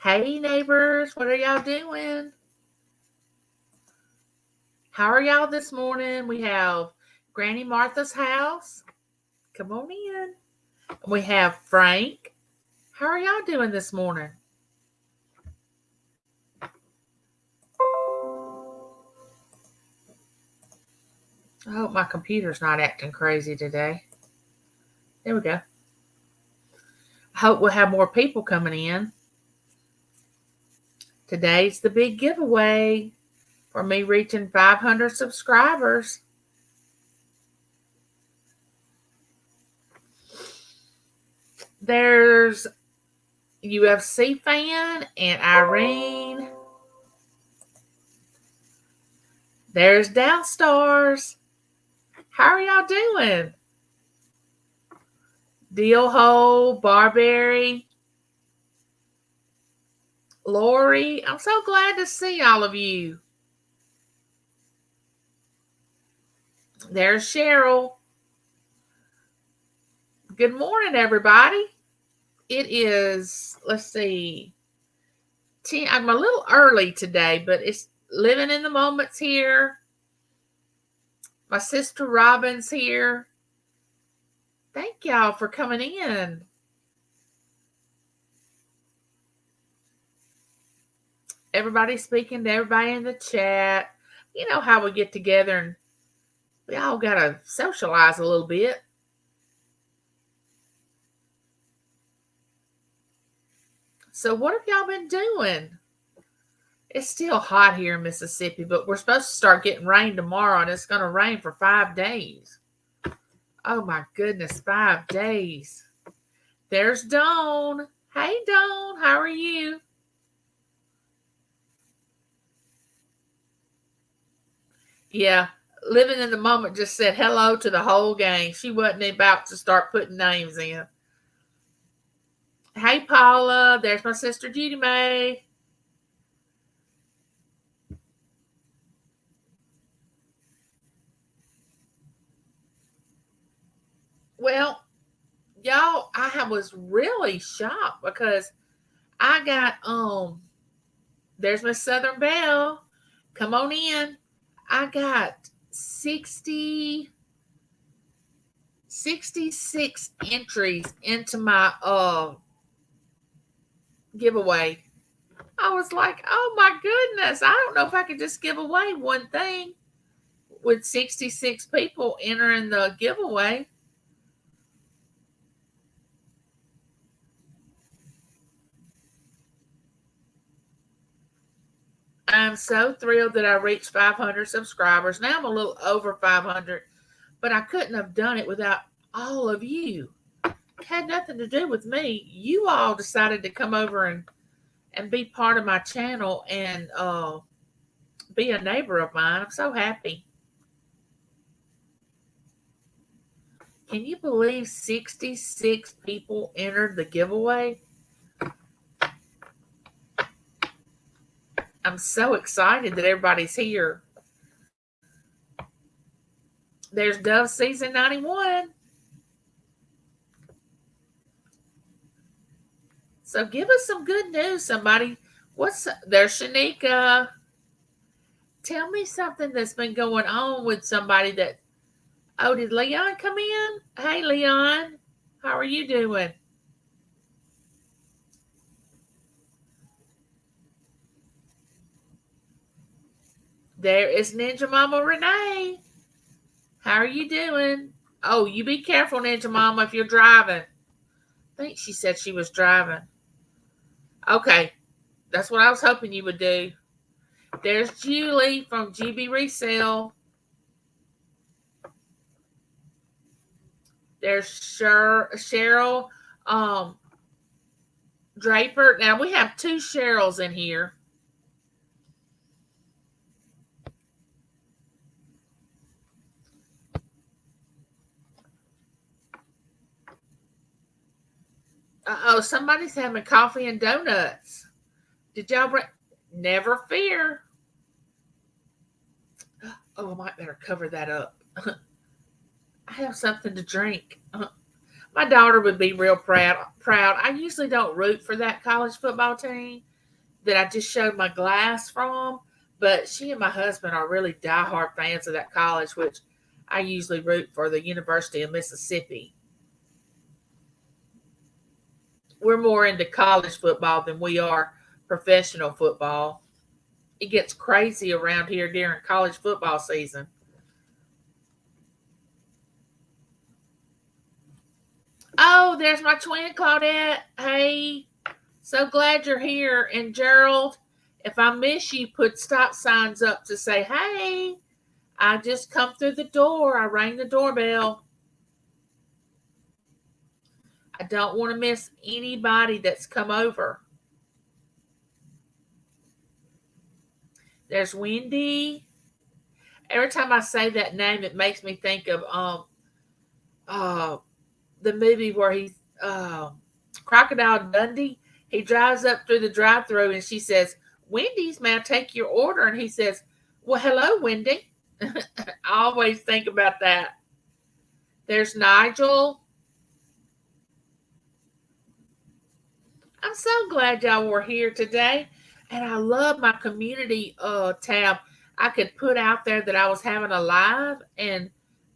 Hey, neighbors, what are y'all doing? How are y'all this morning? We have Granny Martha's house. Come on in. We have Frank. How are y'all doing this morning? I hope my computer's not acting crazy today. There we go. I hope we'll have more people coming in. Today's the big giveaway for me reaching 500 subscribers. There's UFC fan and Irene. There's Downstars. How are y'all doing? Deal Hole, Barberry, Lori. I'm so glad to see all of you. There's Cheryl. Good morning, everybody. It is, let's see, 10. I'm a little early today, but it's living in the moments here. My sister Robin's here. Thank y'all for coming in. Everybody speaking to everybody in the chat. You know how we get together and we all got to socialize a little bit. So what have y'all been doing? It's still hot here in Mississippi, but we're supposed to start getting rain tomorrow, and it's going to rain for 5 days. Oh my goodness, 5 days. There's Dawn. Hey, Dawn, how are you? Yeah, living in the moment just said hello to the whole gang. She wasn't about to start putting names in. Hey, Paula, there's my sister Judy Mae. Well, y'all, I was really shocked because I got there's my Southern Belle. Come on in. I got 66 entries into my giveaway. I was like, oh my goodness, I don't know if I could just give away one thing with 66 people entering the giveaway. I'm so thrilled that I reached 500 subscribers. Now I'm a little over 500, but I couldn't have done it without all of you. It had nothing to do with me. You all decided to come over and be part of my channel and be a neighbor of mine. I'm so happy. Can you believe 66 people entered the giveaway? I'm so excited that everybody's here. There's Dove Season 91. So give us some good news, somebody. There's Shanika. Tell me something that's been going on with somebody that. Oh, did Leon come in? Hey, Leon. How are you doing? There is Ninja Mama Renee. How are you doing? Oh, you be careful, Ninja Mama, if you're driving. I think she said she was driving. Okay. That's what I was hoping you would do. There's Julie from GB Resale. There's Cheryl Draper. Now we have 2 Cheryls in here. Uh-oh, somebody's having coffee and donuts. Did y'all bring? Never fear. Oh, I might better cover that up. I have something to drink. My daughter would be real proud. I usually don't root for that college football team, that I just showed my glass from. But she and my husband are really diehard fans of that college, which I usually root for, the University of Mississippi. We're more into college football than we are professional football. It gets crazy around here during college football season. Oh, there's my twin Claudette. Hey, so glad you're here. And Gerald, if I miss you, put stop signs up to say, hey, I just come through the door. I rang the doorbell. I don't want to miss anybody that's come over. There's Wendy. Every time I say that name, it makes me think of uh the movie where he's Crocodile Dundee. He drives up through the drive-through and she says, "Wendy's, may I take your order?" And he says, "Well, hello, Wendy." I always think about that. There's Nigel. I'm so glad y'all were here today. And I love my community tab. I could put out there that I was having a live, and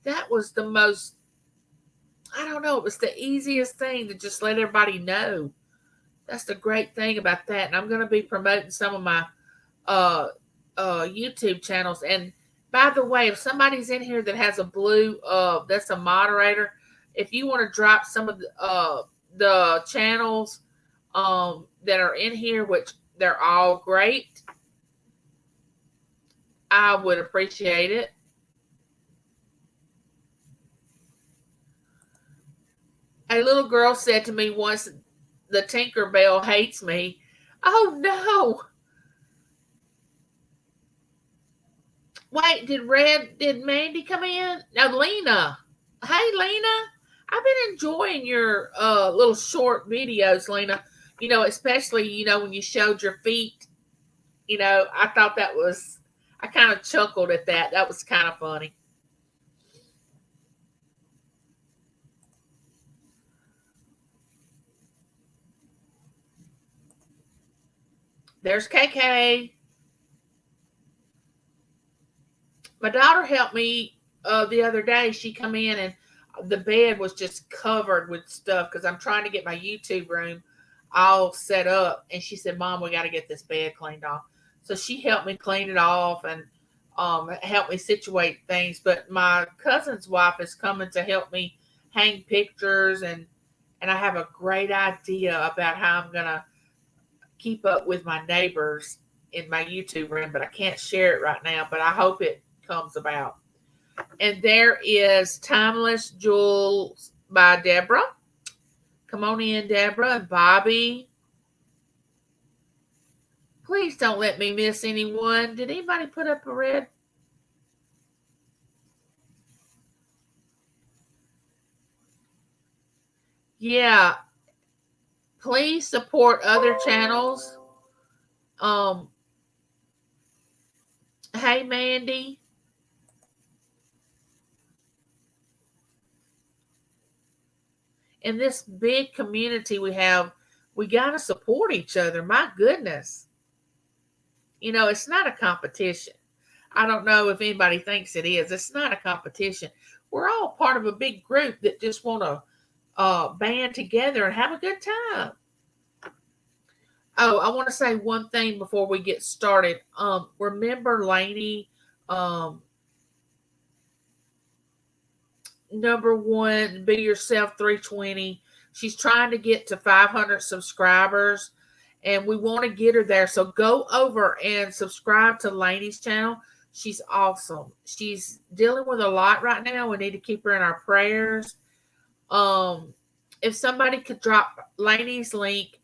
that was the most, I don't know, it was the easiest thing to just let everybody know. That's the great thing about that. And I'm going to be promoting some of my uh, YouTube channels. And by the way, if somebody's in here that has a blue, that's a moderator, if you want to drop some of the channels that are in here, which they're all great, I would appreciate it. A little girl said to me once, the Tinkerbell hates me. Oh no. Wait, did Mandy come in? No, Lena. Hey Lena. I've been enjoying your little short videos, Lena. Especially, when you showed your feet, I thought that was, I kind of chuckled at that. That was kind of funny. There's KK. My daughter helped me the other day. She come in and the bed was just covered with stuff because I'm trying to get my YouTube room all set up. And she said, "Mom, we got to get this bed cleaned off." So she helped me clean it off and helped me situate things. But my cousin's wife is coming to help me hang pictures, and I have a great idea about how I'm gonna keep up with my neighbors in my YouTube room, but I can't share it right now. But I hope it comes about. And there is Timeless Jewels by Deborah. Come on in, Deborah and Bobby. Please don't let me miss anyone. Did anybody put up a red? Yeah. Please support other channels. Um, hey Mandy. In this big community we have, we got to support each other. My goodness. It's not a competition. I don't know if anybody thinks it is. It's not a competition. We're all part of a big group that just want to band together and have a good time. Oh, I want to say one thing before we get started. Remember Lainey, um, number one, Be Yourself 320. She's trying to get to 500 subscribers, and we want to get her there. So go over and subscribe to Lainey's channel. She's awesome. She's dealing with a lot right now. We need to keep her in our prayers. Um, if somebody could drop Lainey's link,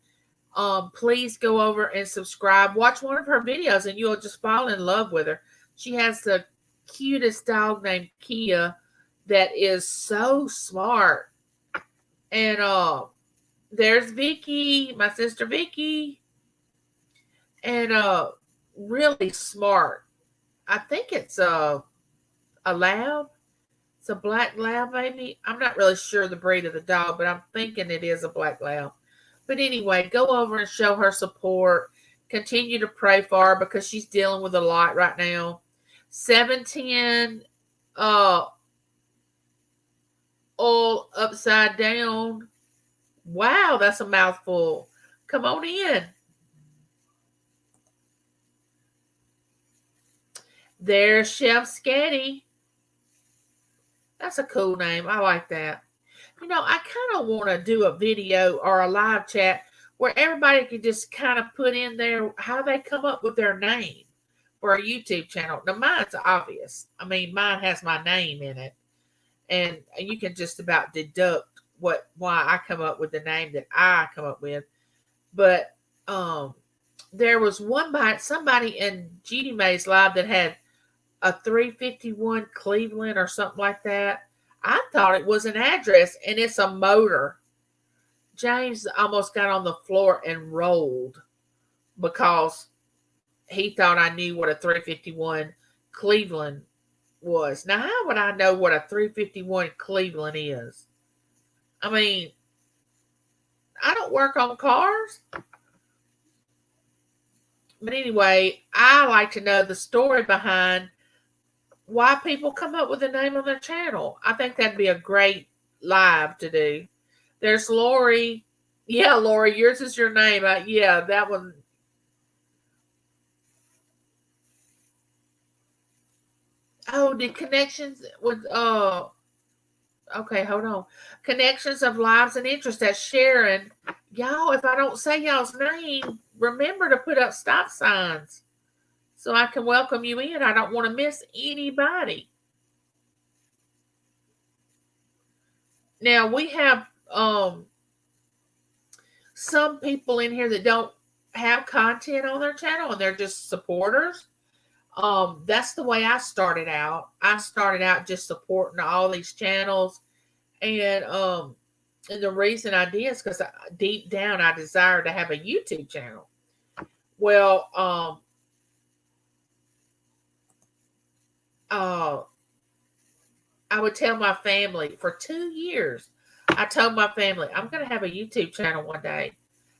please go over and subscribe. Watch one of her videos, and you'll just fall in love with her. She has the cutest dog named Kia that is so smart. And there's Vicky, my sister Vicky, and really smart. I think it's a lab. It's a black lab, maybe. I'm not really sure the breed of the dog, but I'm thinking it is a black lab. But anyway, go over and show her support. Continue to pray for her because she's dealing with a lot right now. 710 all upside down. Wow, that's a mouthful. Come on in. There's Chef Sketty. That's a cool name. I like that. I kind of want to do a video or a live chat where everybody can just kind of put in there how they come up with their name for a YouTube channel. Now, mine's obvious. I mean, mine has my name in it, and you can just about deduct why I come up with the name that I come up with. But there was somebody in Judy Mae's live that had a 351 Cleveland or something like that. I thought it was an address, and it's a motor. James almost got on the floor and rolled because he thought I knew what a 351 Cleveland was. Now, how would I know what a 351 Cleveland is? I mean, I don't work on cars. But anyway, I like to know the story behind why people come up with a name on their channel. I think that'd be a great live to do. There's Lori. Yeah, Lori, yours is your name. Yeah, that one. Oh, the connections with okay, hold on. Connections of lives and interests. That's Sharon. Y'all, if I don't say y'all's name, remember to put up stop signs so I can welcome you in. I don't want to miss anybody. Now we have some people in here that don't have content on their channel and they're just supporters. That's the way I started out. I started out just supporting all these channels, and the reason I did is because deep down I desired to have a YouTube channel. Well, I would tell my family for 2 years. I told my family, I'm going to have a YouTube channel one day.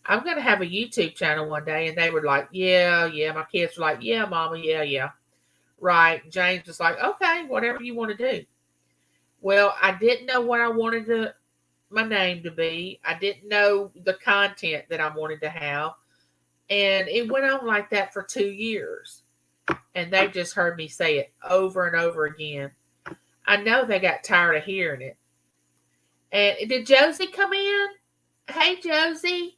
I'm going to have a YouTube channel one day. And they were like, yeah. My kids were like, yeah, mama, yeah. Right. James was like, okay, whatever you want to do. Well, I didn't know what I wanted my name to be. I didn't know the content that I wanted to have. And it went on like that for 2 years. And they just heard me say it over and over again. I know they got tired of hearing it. And did Josie come in? Hey, Josie.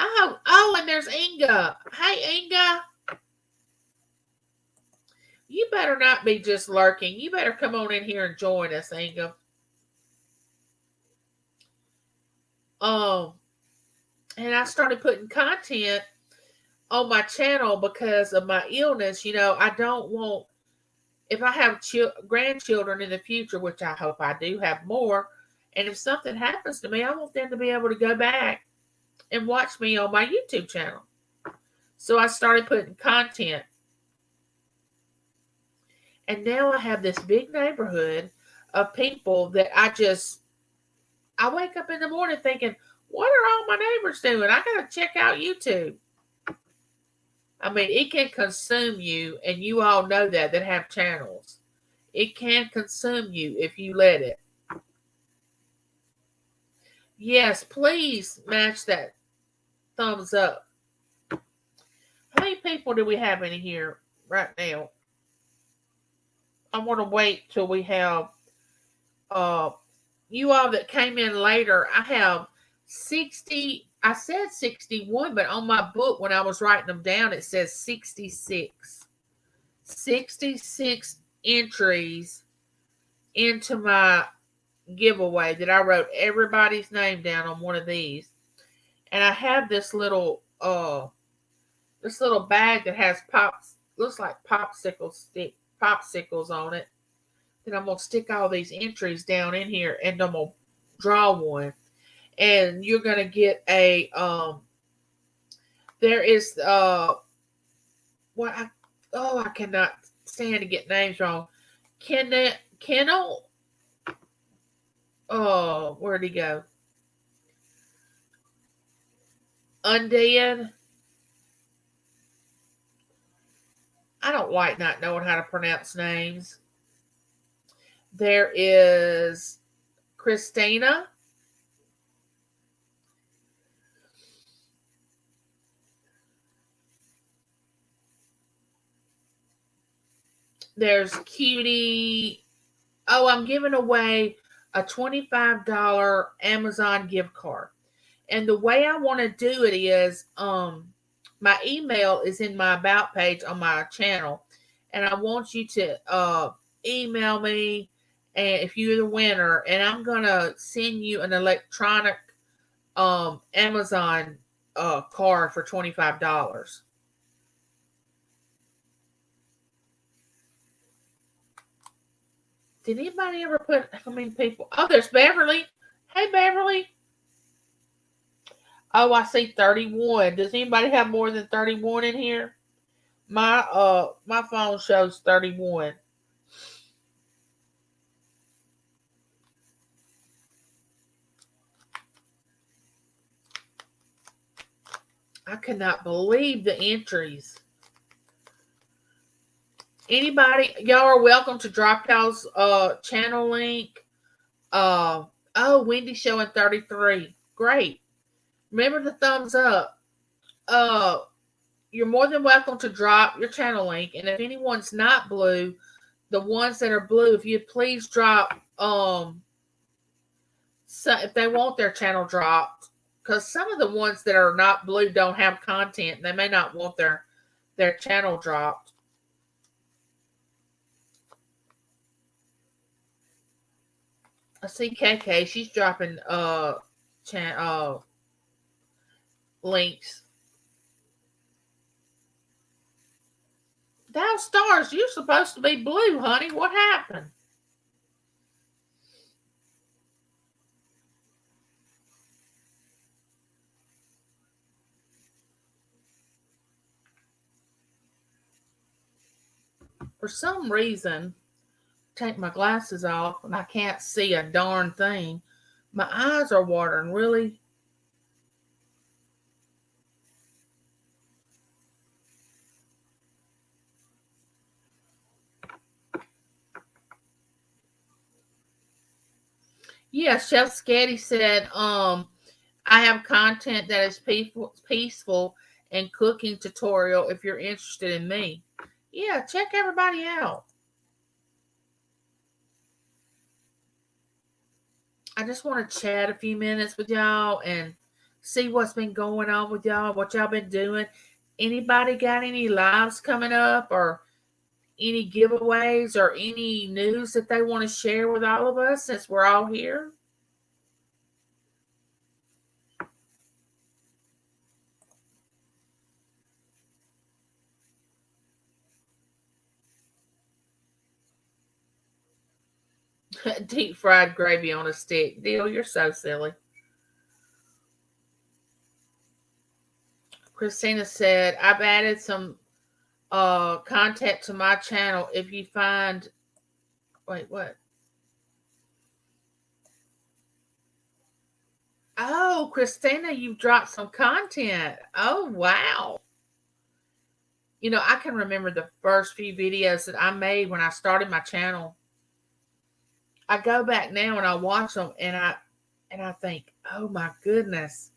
Oh, and there's Inga. Hey, Inga. You better not be just lurking. You better come on in here and join us, Inga. And I started putting content on my channel because of my illness. I don't want, if I have grandchildren in the future, which I hope I do have more, and if something happens to me, I want them to be able to go back and watch me on my YouTube channel. So I started putting content. And now I have this big neighborhood of people that I wake up in the morning thinking, what are all my neighbors doing? I got to check out YouTube. I mean, it can consume you, and you all know that have channels. It can consume you if you let it. Yes, please match that thumbs up. How many people do we have in here right now? I want to wait till we have you all that came in later. I have 60. I said 61, but on my book when I was writing them down, it says 66. 66 entries into my giveaway that I wrote everybody's name down on one of these. And I have this little bag that has looks like popsicles on it. Then I'm gonna stick all these entries down in here and I'm gonna draw one. And you're gonna get a there is I cannot stand to get names wrong. Kennel. Oh, where'd he go? Undead. I don't like not knowing how to pronounce names. There is Christina. There's Cutie. Oh, I'm giving away a $25 Amazon gift card. And the way I want to do it is my email is in my about page on my channel. And I want you to email me and if you're the winner, and I'm gonna send you an electronic Amazon card for $25. Did anybody ever put how many people? Oh, there's Beverly. Hey Beverly. Oh, I see 31. Does anybody have more than 31 in here? My phone shows 31. I cannot believe the entries. Anybody, y'all are welcome to drop y'all's channel link. Oh, Wendy showing 33. Great. Remember the thumbs up. Uh you're more than welcome to drop your channel link. And if anyone's not blue, the ones that are blue, if you please drop so if they want their channel dropped, because some of the ones that are not blue don't have content, they may not want their channel dropped. I see KK, she's dropping links. Down stars, you're supposed to be blue, honey. What happened? For some reason, take my glasses off and I can't see a darn thing. My eyes are watering, really. Yeah, Chef Scatty said, I have content that is peaceful and cooking tutorial if you're interested in me. Yeah, check everybody out. I just want to chat a few minutes with y'all and see what's been going on with y'all, what y'all been doing. Anybody got any lives coming up or any giveaways or any news that they want to share with all of us since we're all here? Deep fried gravy on a stick. Deal, you're so silly. Christina said, I've added some contact to my channel. If you find, wait, what? Oh, Christina, you've dropped some content. Oh, wow. You know, I can remember the first few videos that I made when I started my channel. I go back now and I watch them and I think, oh my goodness.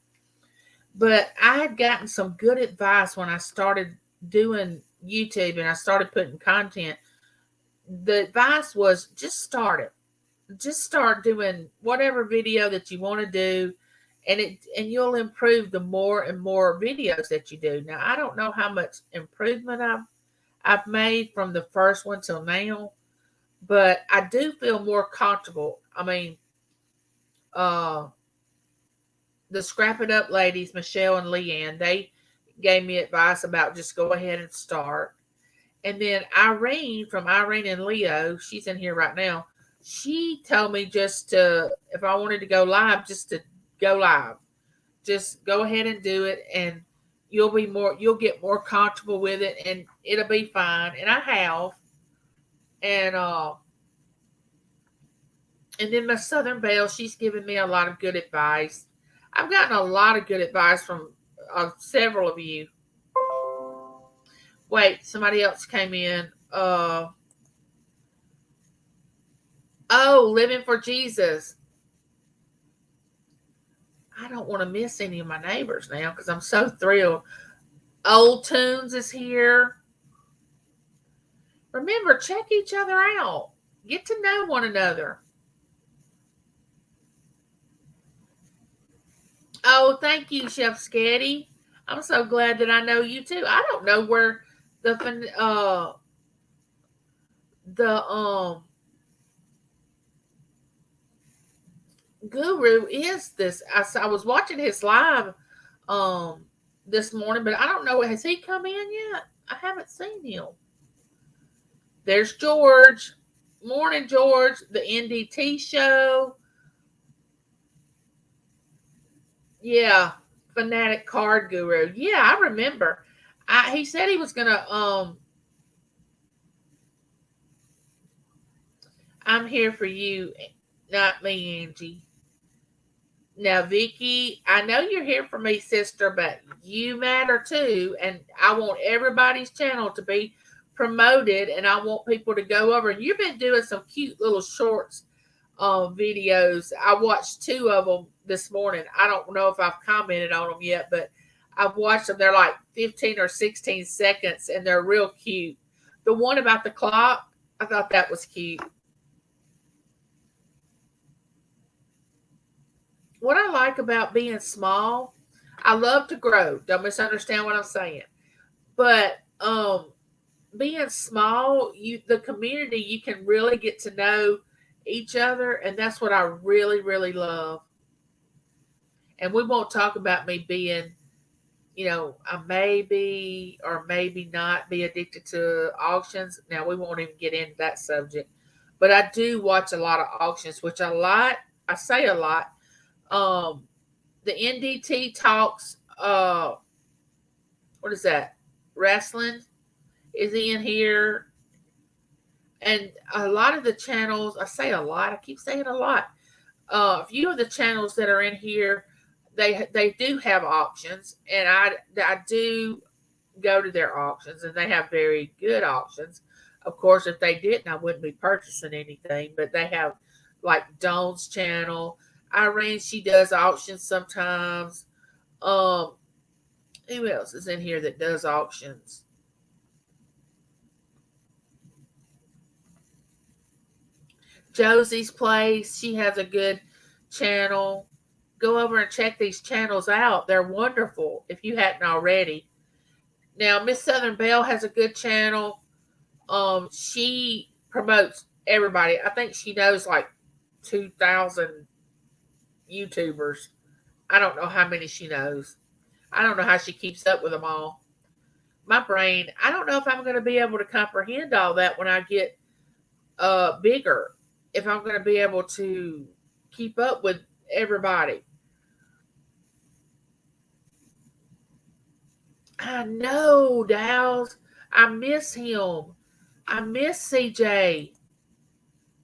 But I had gotten some good advice when I started doing YouTube and I started putting content. The advice was just start it. Just start doing whatever video that you want to do, and you'll improve the more and more videos that you do. Now I don't know how much improvement I've made from the first one till now, but I do feel more comfortable. I mean, uh the Scrap It Up ladies, Michelle and Leanne, they gave me advice about just go ahead and start. And then Irene from Irene and Leo, she's in here right now. She told me just to, if I wanted to go live, just to go live. Just go ahead and do it, and you'll get more comfortable with it, and it'll be fine. And I have, and then my Southern Belle, she's given me a lot of good advice. I've gotten a lot of good advice from several of you. Wait, somebody else came in. Oh, Living for Jesus. I don't want to miss any of my neighbors now because I'm so thrilled. Old Tunes is here. Remember, check each other out. Get to know one another. Oh, thank you, Chef Sketty. I'm so glad that I know you too. I don't know where the the guru is this. I was watching his live um this morning, but I don't know. Has he come in yet? I haven't seen him. There's George. Morning, George. The NDT show. Yeah, Fanatic Card Guru. Yeah, I remember. He said he was gonna. I'm here for you, not me, Angie. Now, Vicky, I know you're here for me, sister, but you matter too, and I want everybody's channel to be promoted, and I want people to go over. And you've been doing some cute little shorts, videos. I watched two of them this morning. I don't know if I've commented on them yet, but I've watched them. They're like 15 or 16 seconds, and they're real cute. The one about the clock, I thought that was cute. What I like about being small, I love to grow. Don't misunderstand what I'm saying. But being small, the community, you can really get to know each other, and that's what I really, really love. And we won't talk about me being, I maybe or maybe not be addicted to auctions. Now we won't even get into that subject. But I do watch a lot of auctions, which I say a lot. Um, the NDT talks. What is that? Wrestling is in here, and a lot of the channels. I say a lot. I keep saying a lot. A few of the channels that are in here, they do have auctions, and I do go to their auctions, and they have very good auctions. Of course, if they didn't, I wouldn't be purchasing anything. But they have like Dawn's channel. Irene, she does auctions sometimes. Um, who else is in here that does auctions? Josie's Place. She has a good channel. Go over and check these channels out. They're wonderful if you hadn't already. Now, Miss Southern Belle has a good channel. She promotes everybody. I think she knows like 2,000 YouTubers. I don't know how many she knows. I don't know how she keeps up with them all. My brain, I don't know if I'm going to be able to comprehend all that when I get bigger. If I'm going to be able to keep up with everybody. I know, Dow's. I miss him. I miss CJ.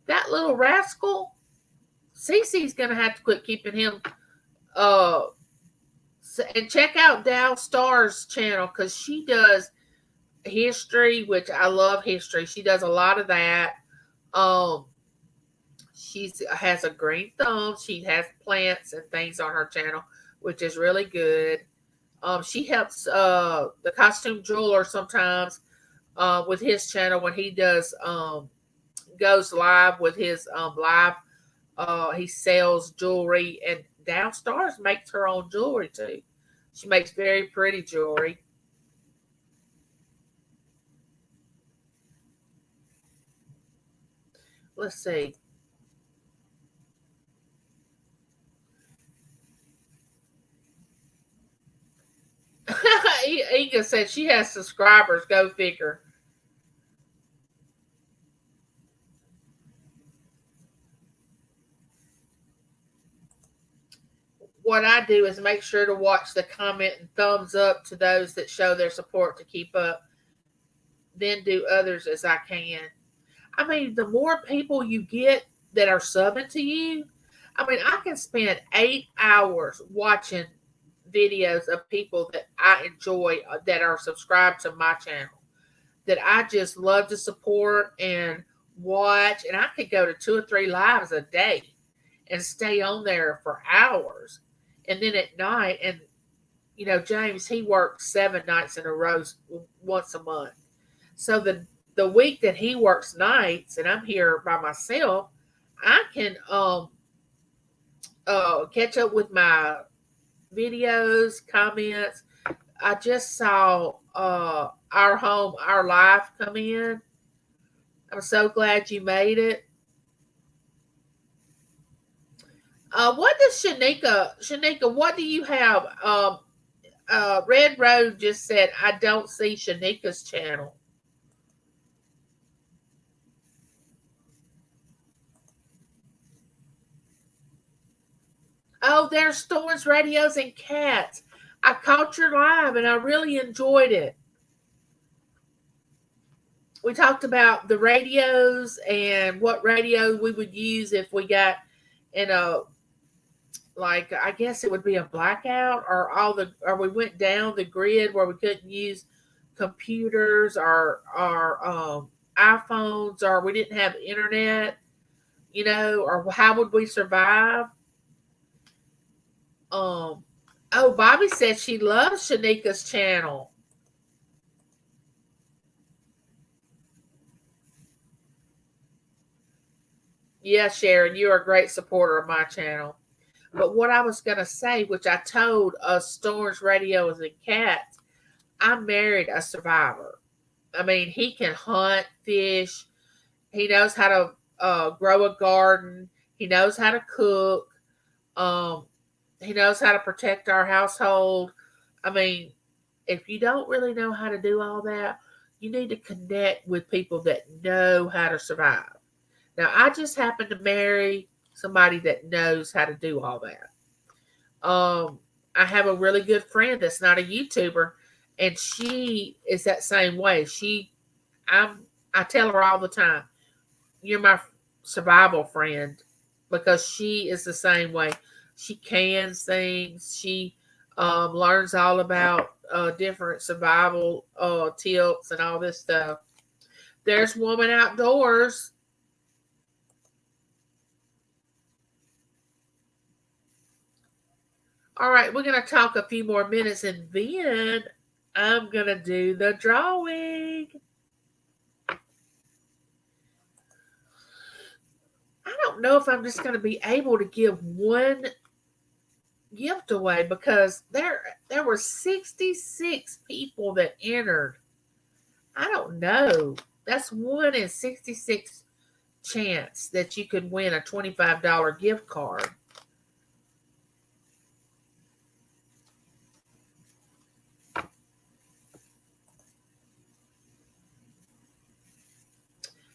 That little rascal. Cece's gonna have to quit keeping him. Uh, and check out Dow Star's channel because she does history, which I love history. She does a lot of that. Um, she has a green thumb. She has plants and things on her channel, which is really good. She helps the costume jeweler sometimes with his channel when he does goes live with his live. He sells jewelry, and Down Stars makes her own jewelry too. She makes very pretty jewelry. Let's see. Ega said she has subscribers. Go figure. What I do is make sure to watch the comment and thumbs up to those that show their support to keep up, then do others as I can. I mean, the more people you get that are subbing to you, I mean, I can spend 8 hours watching videos of people that I enjoy that are subscribed to my channel. that I just love to support and watch. And I could go to 2 or 3 lives a day and stay on there for hours. And then at night, and James, he works 7 nights in a row once a month. So the week that he works nights and I'm here by myself, I can catch up with my videos, comments. I just saw our home, our life come in. I'm so glad you made it. What does Shanika, what do you have? Red Road just said, I don't see Shanika's channel. Oh, there's Storms, Radios, and Cats. I caught your live and I really enjoyed it. We talked about the radios and what radio we would use if we got in a, like, I guess it would be a blackout, or we went down the grid where we couldn't use computers or iPhones, or we didn't have internet, or how would we survive? Oh, Bobby said she loves Shanika's channel. Yeah, Sharon, you're a great supporter of my channel. But what I was going to say, which I told Storms, Radios, and Cats, I married a survivor. I mean, he can hunt, fish. He knows how to grow a garden. He knows how to cook. He knows how to protect our household. I mean, if you don't really know how to do all that, you need to connect with people that know how to survive. Now, I just happen to marry somebody that knows how to do all that. I have a really good friend that's not a YouTuber, and she is that same way. I tell her all the time, "You're my survival friend," because she is the same way. She cans things. She learns all about different survival tips and all this stuff. There's Woman Outdoors. All right, we're going to talk a few more minutes and then I'm going to do the drawing. I don't know if I'm just going to be able to give one gift away because there were 66 people that entered. I don't know. That's 1 in 66 chance that you could win a $25 gift card.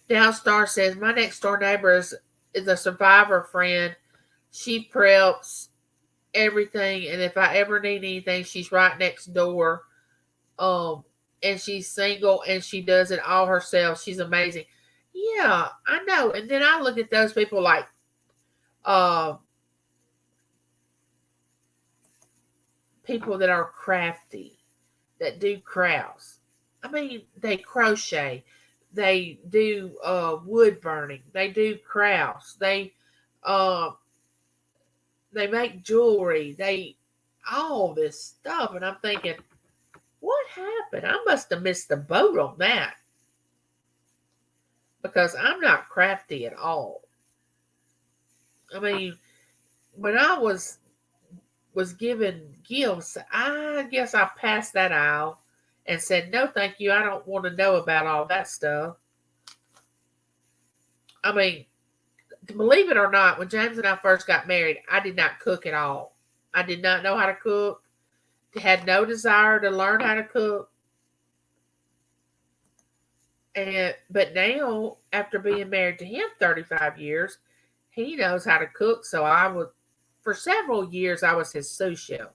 Downstar says, my next door neighbor is a survivor friend. She preps everything, and if I ever need anything, she's right next door. And she's single and she does it all herself. She's amazing. Yeah, I know. And then I look at those people like people that are crafty, that do crafts. I mean, they crochet, they do wood burning, they do crafts, uh, they make jewelry, they all this stuff, and I'm thinking, what happened? I must have missed the boat on that because I'm not crafty at all. I mean, when I was given gifts, I guess I passed that aisle and said, no, thank you. I don't want to know about all that stuff. I mean, believe it or not, when James and I first got married, I did not cook at all. I did not know how to cook, had no desire to learn how to cook. But now, after being married to him 35 years, he knows how to cook. So for several years, I was his sous chef.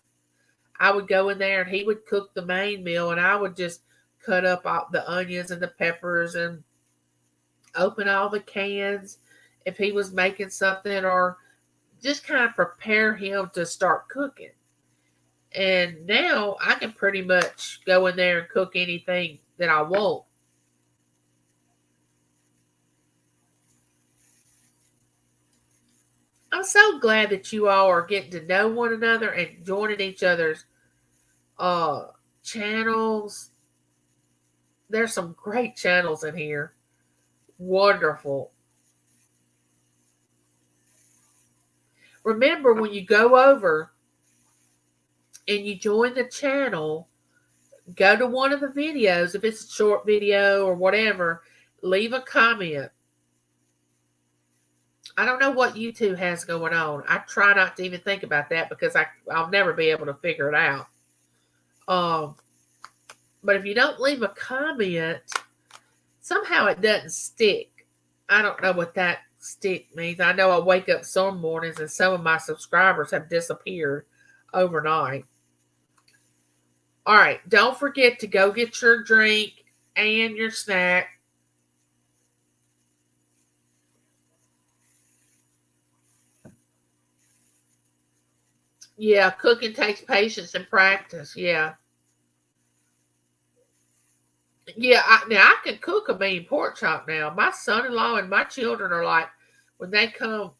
I would go in there and he would cook the main meal, and I would just cut up all the onions and the peppers and open all the cans if he was making something, or just kind of prepare him to start cooking. And now I can pretty much go in there and cook anything that I want. I'm so glad that you all are getting to know one another and joining each other's uh channels. There's some great channels in here. Wonderful. Remember, when you go over and you join the channel, go to one of the videos, if it's a short video or whatever, leave a comment. I don't know what YouTube has going on. I try not to even think about that because I'll never be able to figure it out. Um, but if you don't leave a comment, somehow it doesn't stick. I don't know what that stick means. I know I wake up some mornings and some of my subscribers have disappeared overnight. All right, don't forget to go get your drink and your snack. Yeah, cooking takes patience and practice. Yeah. Yeah, now I can cook a mean pork chop now. My son-in-law and my children are like, when they come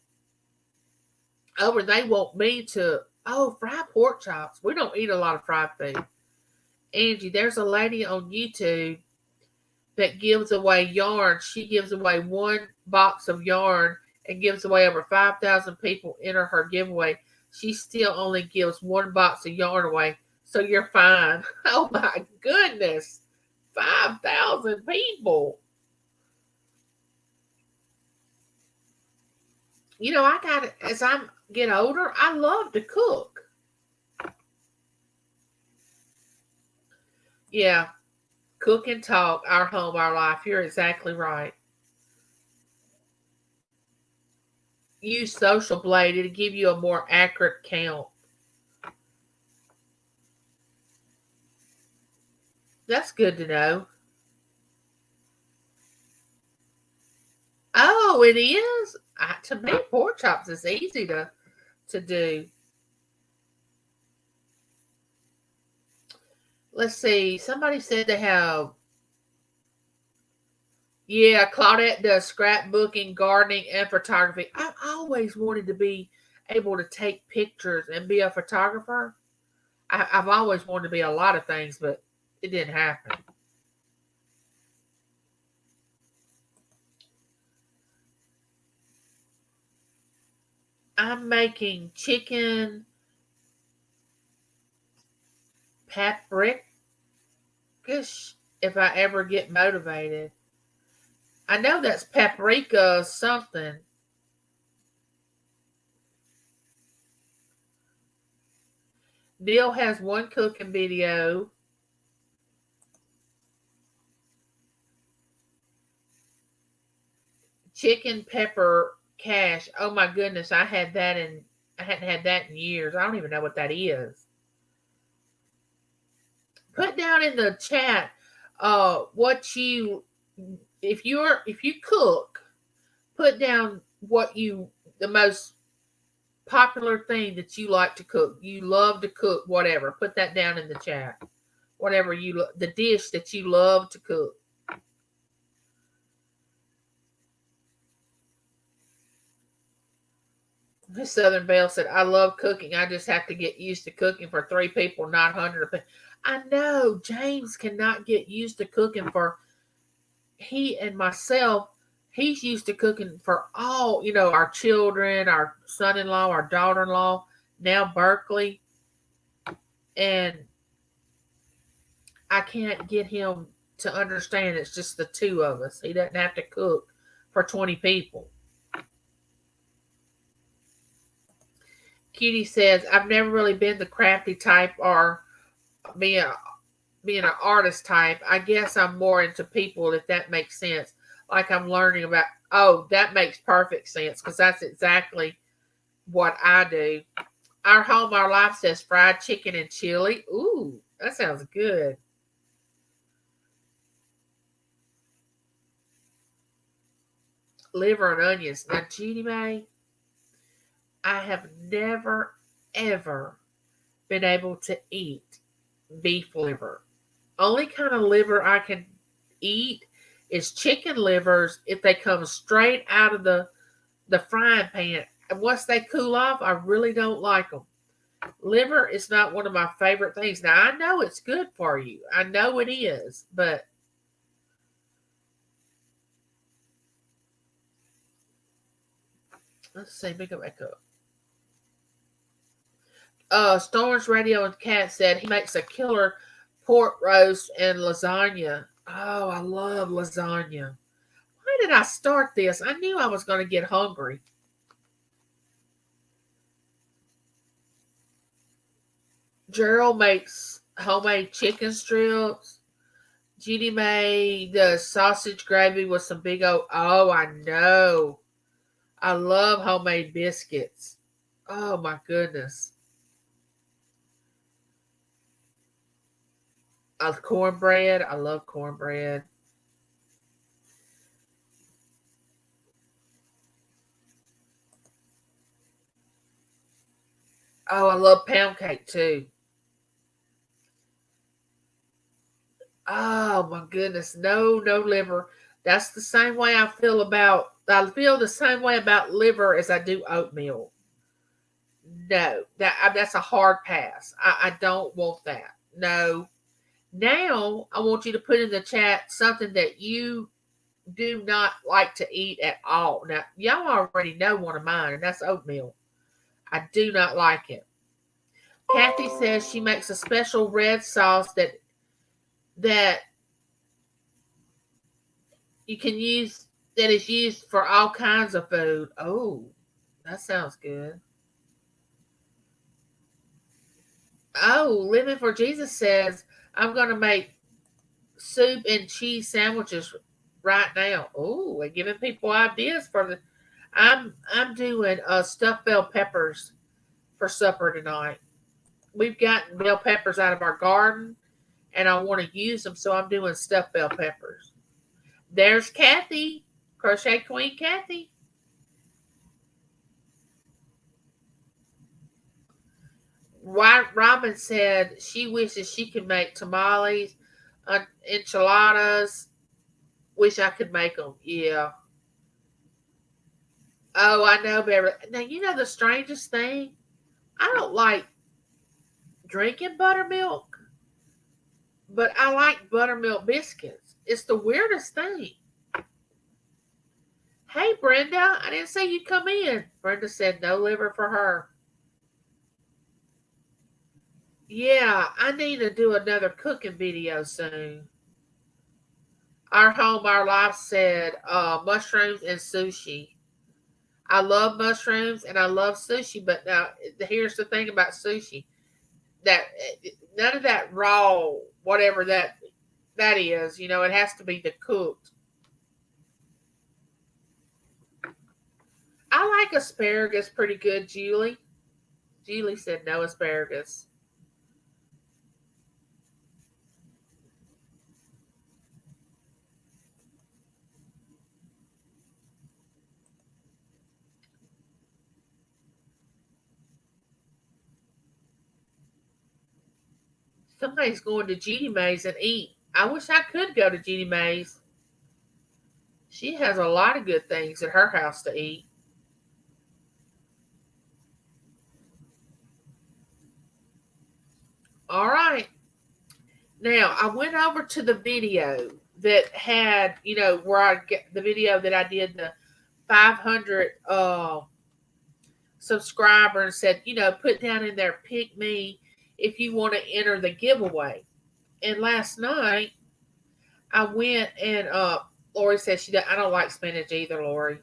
over, they want me to, oh, fry pork chops. We don't eat a lot of fried food. Angie, there's a lady on YouTube that gives away yarn. She gives away one box of yarn and gives away over 5,000 people enter her giveaway. She still only gives one box of yarn away. So you're fine. Oh my goodness. 5,000 people. You know, I got it as I get older, I love to cook. Yeah, cook and talk, our home, our life. You're exactly right. Use Social Blade, it'll give you a more accurate count. That's good to know. Oh, it is? To me, pork chops is easy to do. Let's see. Somebody said they have, yeah, Claudette does scrapbooking, gardening, and photography. I've always wanted to be able to take pictures and be a photographer. I've always wanted to be a lot of things, but it didn't happen. I'm making chicken paprika if I ever get motivated. I know that's paprika something. Neil has one cooking video. Chicken pepper cash. Oh my goodness, I hadn't had that in years. I don't even know what that is. Put down in the chat what you if you cook, put down what you the most popular thing that you like to cook. You love to cook, whatever. Put that down in the chat. Whatever the dish that you love to cook. Miss Southern Belle said, I love cooking. I just have to get used to cooking for 3 people, not hundreds. I know James cannot get used to cooking for he and myself. He's used to cooking for all, our children, our son-in-law, our daughter-in-law, now Berkeley. And I can't get him to understand it's just the two of us. He doesn't have to cook for 20 people. Cutie says, I've never really been the crafty type or being an artist type. I guess I'm more into people, if that makes sense. Like I'm learning about, oh, that makes perfect sense because that's exactly what I do. Our home, our life says fried chicken and chili. Ooh, that sounds good. Liver and onions. Now, Judy May, I have never, ever been able to eat beef liver. Only kind of liver I can eat is chicken livers if they come straight out of the frying pan. And once they cool off, I really don't like them. Liver is not one of my favorite things. Now, I know it's good for you. I know it is. But let's see. Pick up back up. Storms Radio and Cat said he makes a killer pork roast and lasagna. Oh, I love lasagna. Why did I start this? I knew I was going to get hungry. Gerald makes homemade chicken strips. Judy made the sausage gravy with some big old. Oh, I know. I love homemade biscuits. Oh my goodness. Cornbread. I love cornbread. Oh, I love pound cake too. Oh my goodness. No, no liver. That's the same way I feel about. I feel the same way about liver as I do oatmeal. No, that's a hard pass. I don't want that. No. Now I want you to put in the chat something that you do not like to eat at all. Now y'all already know one of mine, and that's oatmeal. I do not like it. Kathy says she makes a special red sauce that you can use that is used for all kinds of food. Oh, that sounds good. Oh, Living for Jesus says I'm gonna make soup and cheese sandwiches right now. Oh, we're giving people ideas for the. I'm doing stuffed bell peppers for supper tonight. We've gotten bell peppers out of our garden, and I want to use them, so I'm doing stuffed bell peppers. There's Kathy, Crochet Queen Kathy. Robin said she wishes she could make tamales, enchiladas. Wish I could make them. Yeah. Oh, I know, Beverly. Now, you know the strangest thing? I don't like drinking buttermilk, but I like buttermilk biscuits. It's the weirdest thing. Hey, Brenda, I didn't say you'd come in. Brenda said no liver for her. Yeah, I need to do another cooking video soon. Our Home, Our Life said mushrooms and sushi. I love mushrooms and I love sushi, but now here's the thing about sushi that none of that raw, whatever that is, it has to be the cooked. I like asparagus pretty good, Julie. Julie said no asparagus. Somebody's going to Jeannie Mae's and eat. I wish I could go to Jeannie Mae's. She has a lot of good things at her house to eat. All right. Now, I went over to the video that had, where I get the video that I did the 500 subscriber and said, put down in there, pick me if you want to enter the giveaway. And last night, I went and Lori said I don't like spinach either, Lori.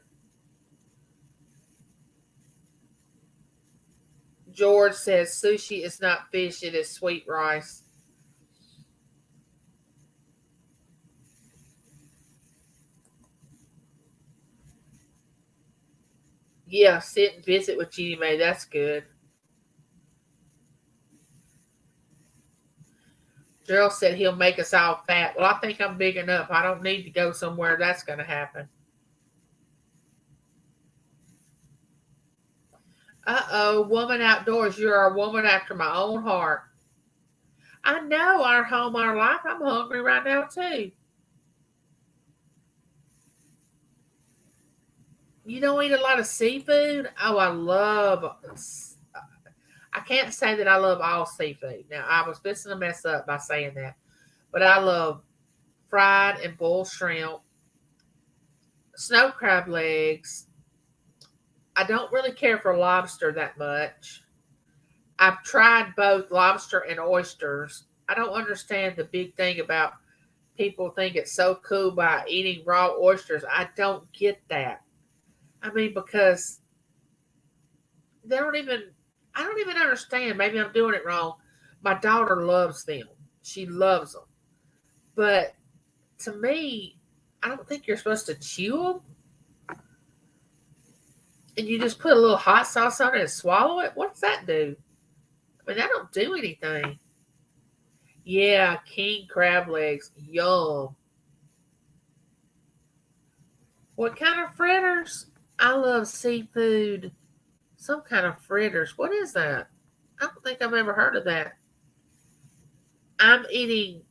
George says sushi is not fish, it is sweet rice. Yeah, sit and visit with Jeannie Mae. That's good. Gerald said he'll make us all fat. Well, I think I'm big enough. I don't need to go somewhere that's going to happen. Uh-oh, woman outdoors. You're a woman after my own heart. I know, Our Home, Our Life. I'm hungry right now, too. You don't eat a lot of seafood? Oh, I love. I can't say that I love all seafood. Now, I was fixing to mess up by saying that, but I love fried and boiled shrimp, snow crab legs. I don't really care for lobster that much. I've tried both lobster and oysters. I don't understand the big thing about people think it's so cool by eating raw oysters. I don't get that. I mean, because they don't even, I don't even understand. Maybe I'm doing it wrong. My daughter loves them. She loves them. But to me, I don't think you're supposed to chew them and you just put a little hot sauce on it and swallow it. What does that do? I mean, that don't do anything. Yeah, king crab legs. Yum. What kind of fritters? I love seafood. Some kind of fritters. What is that? I don't think I've ever heard of that. I'm eating,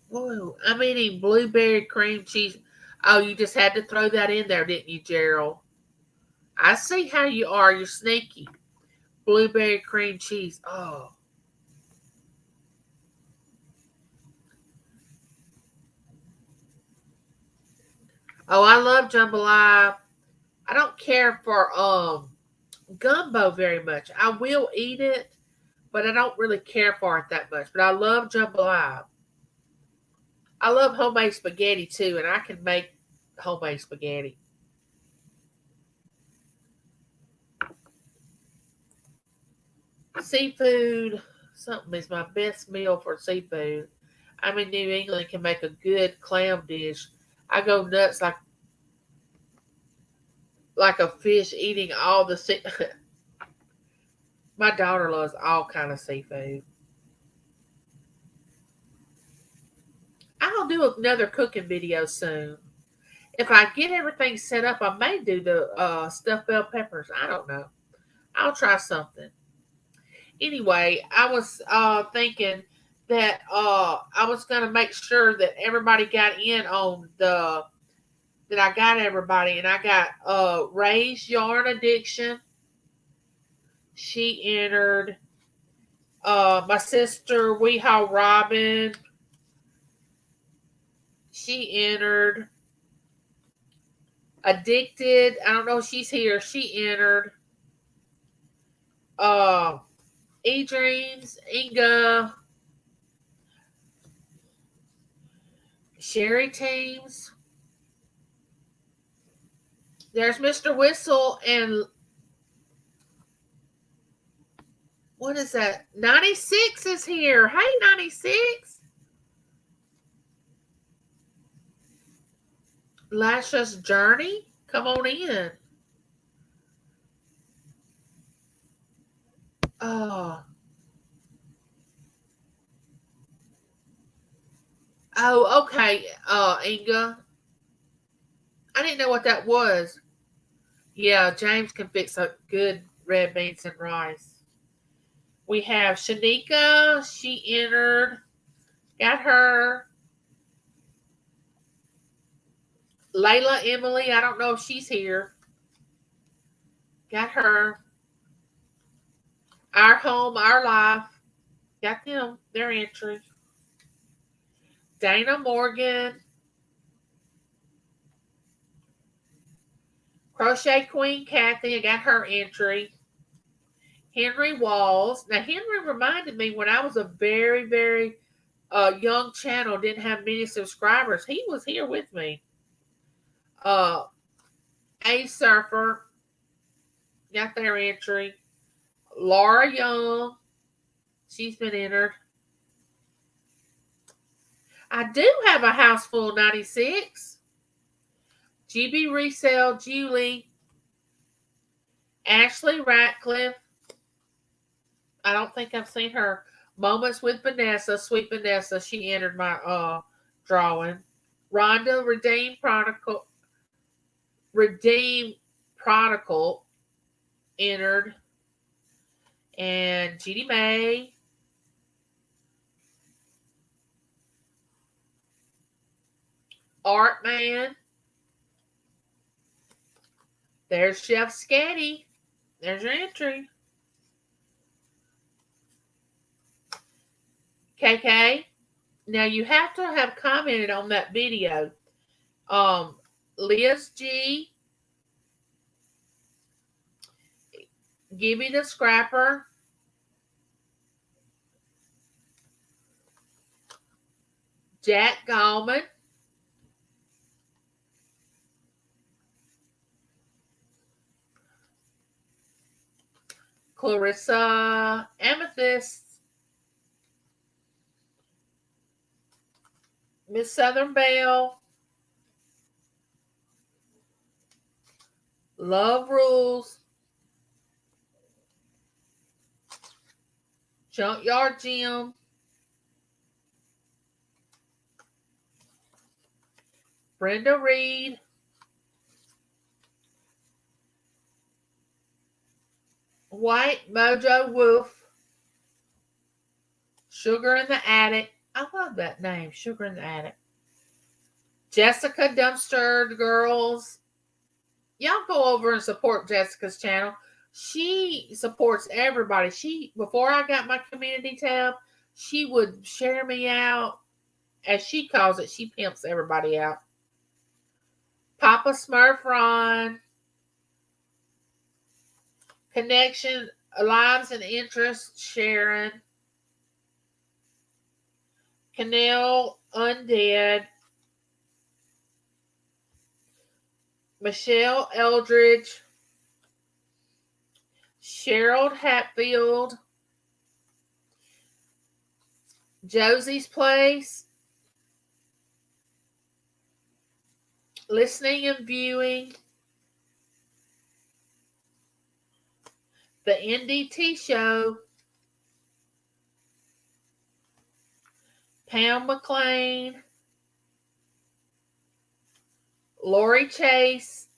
whoa, I'm eating blueberry cream cheese. Oh, you just had to throw that in there, didn't you, Gerald? I see how you are. You're sneaky. Blueberry cream cheese. Oh, I love jambalaya. I don't care for gumbo very much. I will eat it, but I don't really care for it that much. But I love jambalaya. I love homemade spaghetti too, and I can make homemade spaghetti. Seafood, something is my best meal for seafood. I'm in New England, can make a good clam dish. I go nuts like a fish eating all the sea. My daughter loves all kind of seafood. I'll do another cooking video soon. If I get everything set up, I may do the stuffed bell peppers. I don't know. I'll try something. Anyway, I was thinking that I was going to make sure that everybody got in on the that I got everybody, and I got Ray's Yarn Addiction. She entered. My sister Weehaw Robin. She entered. Addicted. I don't know if she's here. She entered. Uh, E Dreams, Inga, Sherry Teams. There's Mr. Whistle and what is that? 96 is here. Hey, 96. Lasha's Journey. Come on in. Oh, oh, okay. Inga. I didn't know what that was. Yeah, James can fix a good red beans and rice. We have Shanika. She entered. Got her. Layla Emily. I don't know if she's here. Got her. Our Home, Our Life. Got them. Their entry. Dana Morgan. Crochet Queen Kathy. I got her entry. Henry Walls. Now, Henry reminded me when I was a very, very young channel, didn't have many subscribers. He was here with me. Uh, A Surfer. Got their entry. Laura Young. She's been entered. I do have a house full 96. GB Resale, Julie, Ashley Ratcliffe. I don't think I've seen her. Moments with Vanessa, Sweet Vanessa. She entered my drawing. Rhonda, Redeem Prodigal entered. And Judy May. Art Man. There's Chef Scatty. There's your entry. KK. Now you have to have commented on that video. Liz G, Gibby the Scrapper, Jack Gallman, Clarissa Amethyst, Miss Southern Belle, Love Rules, Junkyard Jim, Brenda Reed, White Mojo Wolf, Sugar in the Attic. I love that name, Sugar in the Attic. Jessica Dumpster Girls. Y'all go over and support Jessica's channel. She supports everybody. Before I got my community tab, she would share me out. As she calls it, she pimps everybody out. Papa Smurf Ron. Connection, Lives and Interests, Sharon. Canel Undead. Michelle Eldridge. Cheryl Hatfield. Josie's Place. Listening and Viewing. The NDT Show. Pam McLean. Lori Chase.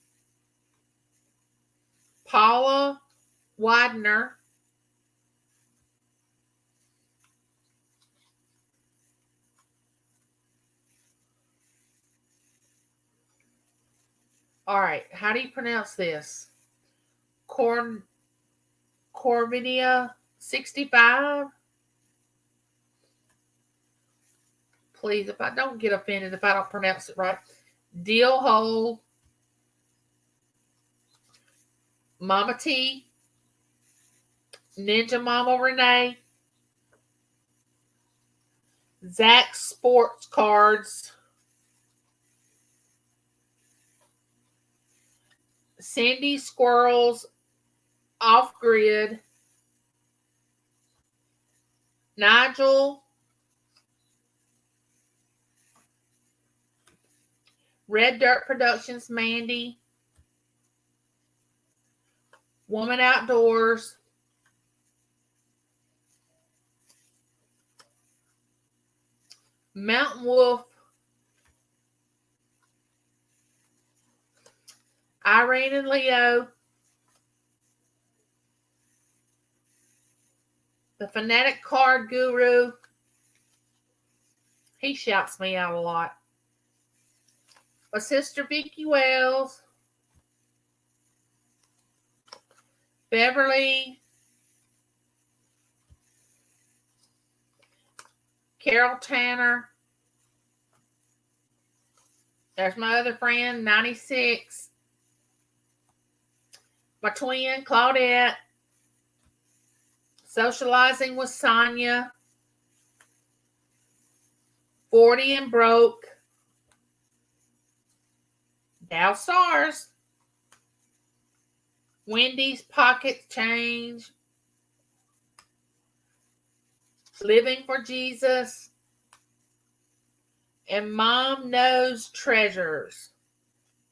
Paula Widener. All right, how do you pronounce this? Corvinia 65. Please, if I don't get offended if I don't pronounce it right. Deal Hole. Mama T. Ninja Mama Renee. Zach Sports Cards. Sandy Squirrels Off Grid. Nigel. Red Dirt Productions Mandy. Woman Outdoors. Mountain Wolf. Irene and Leo. The Fanatic Card Guru. He shouts me out a lot. My sister Vicki Wells. Beverly. Carol Tanner. There's my other friend, 96. My twin, Claudette. Socializing with Sonia. 40 and Broke. Dow Stars. Wendy's Pocket Change. Living for Jesus. And Mom Knows Treasures.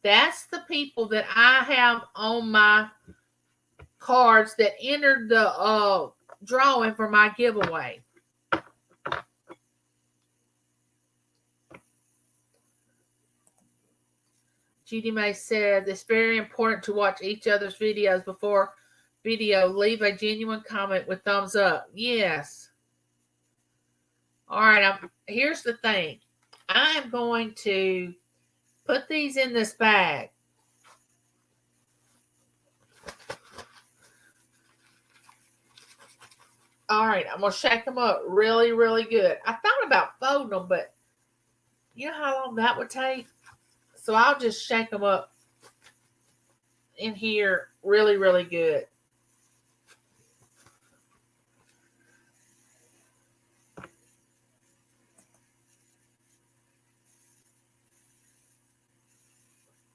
That's the people that I have on my cards that entered the drawing for my giveaway. Judy May said, it's very important to watch each other's videos before video. Leave a genuine comment with thumbs up. Yes. All right, here's the thing. I am going to put these in this bag. All right, I'm going to shake them up really, really good. I thought about folding them, but you know how long that would take? So I'll just shake them up in here really, really good.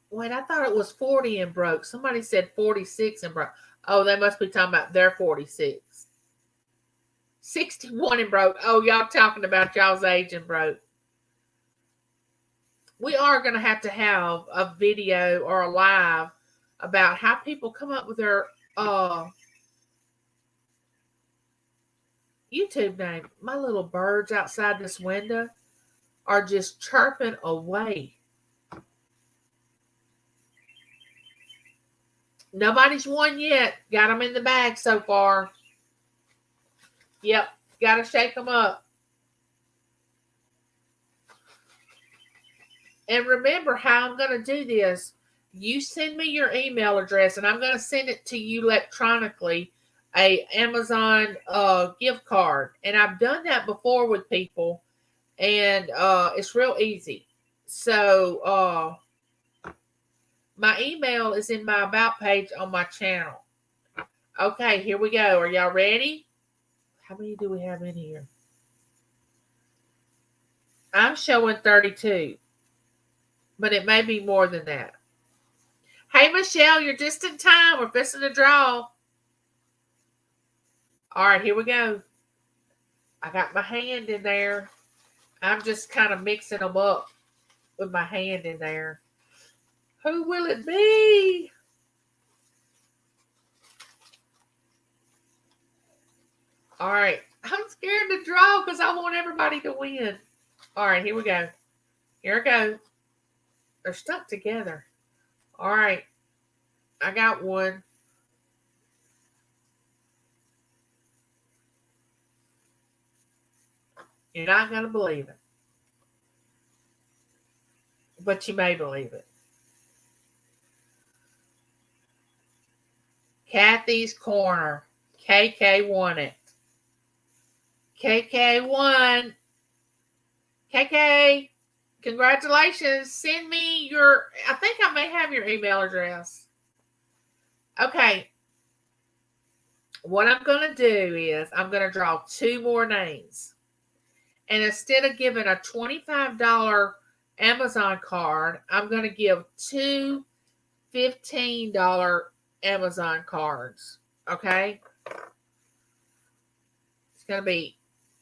Wait, I thought it was 40 and broke. Somebody said 46 and broke. Oh, they must be talking about their 46. 61 and broke. Oh, y'all talking about y'all's age and broke. We are going to have a video or a live about how people come up with their YouTube name. My little birds outside this window are just chirping away. Nobody's won yet. Got them in the bag so far. Yep, got to shake them up. And remember how I'm going to do this. You send me your email address, and I'm going to send it to you electronically, a Amazon gift card. And I've done that before with people, and it's real easy. So my email is in my About page on my channel. Okay, here we go. Are y'all ready? How many do we have in here? I'm showing 32, but it may be more than that. Hey, Michelle, you're just in time. We're fixing to draw. All right, here we go. I got my hand in there. I'm just kind of mixing them up with my hand in there. Who will it be? All right. I'm scared to draw because I want everybody to win. All right, here we go. Here I go. They're stuck together. All right. I got one. You're not going to believe it. But you may believe it. Kathy's Corner. KK won it. KK won. KK, congratulations. Send me your, I think I may have your email address. Okay. What I'm going to do is I'm going to draw two more names. And instead of giving a $25 Amazon card, I'm going to give two $15 Amazon cards. Okay? It's going to be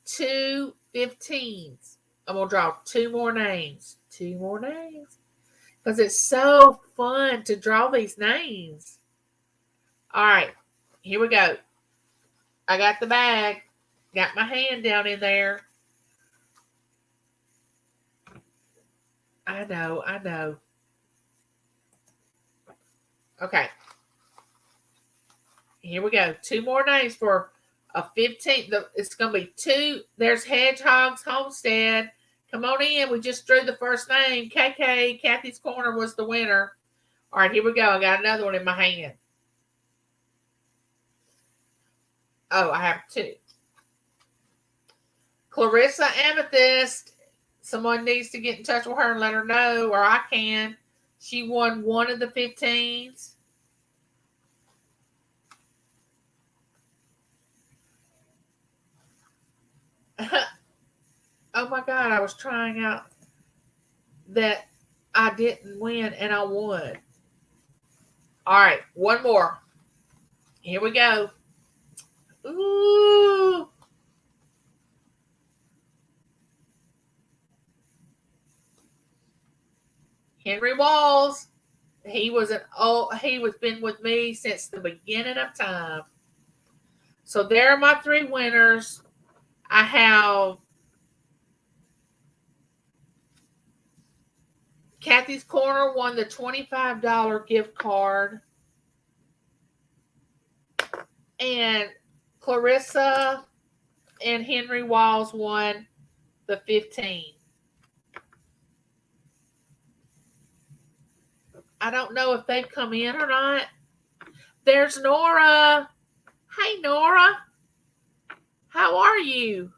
two 15s. I'm going to draw two more names. Two more names. Because it's so fun to draw these names. All right. Here we go. I got the bag. Got my hand down in there. I know. Okay. Here we go. Two more names for a 15. It's going to be two. There's Hedgehog's Homestead. Come on in. We just drew the first name. KK, Kathy's Corner was the winner. All right, here we go. I got another one in my hand. Oh, I have two. Clarissa Amethyst. Someone needs to get in touch with her and let her know, or I can. She won one of the 15s. Oh my God, I was trying out that I didn't win and I won. All right, one more. Here we go. Ooh. Henry Walls. He was been with me since the beginning of time. So there are my three winners. I have Kathy's Corner won the $25 gift card. And Clarissa and Henry Walls won the 15. I don't know if they've come in or not. There's Nora. Hey, Nora. How are you?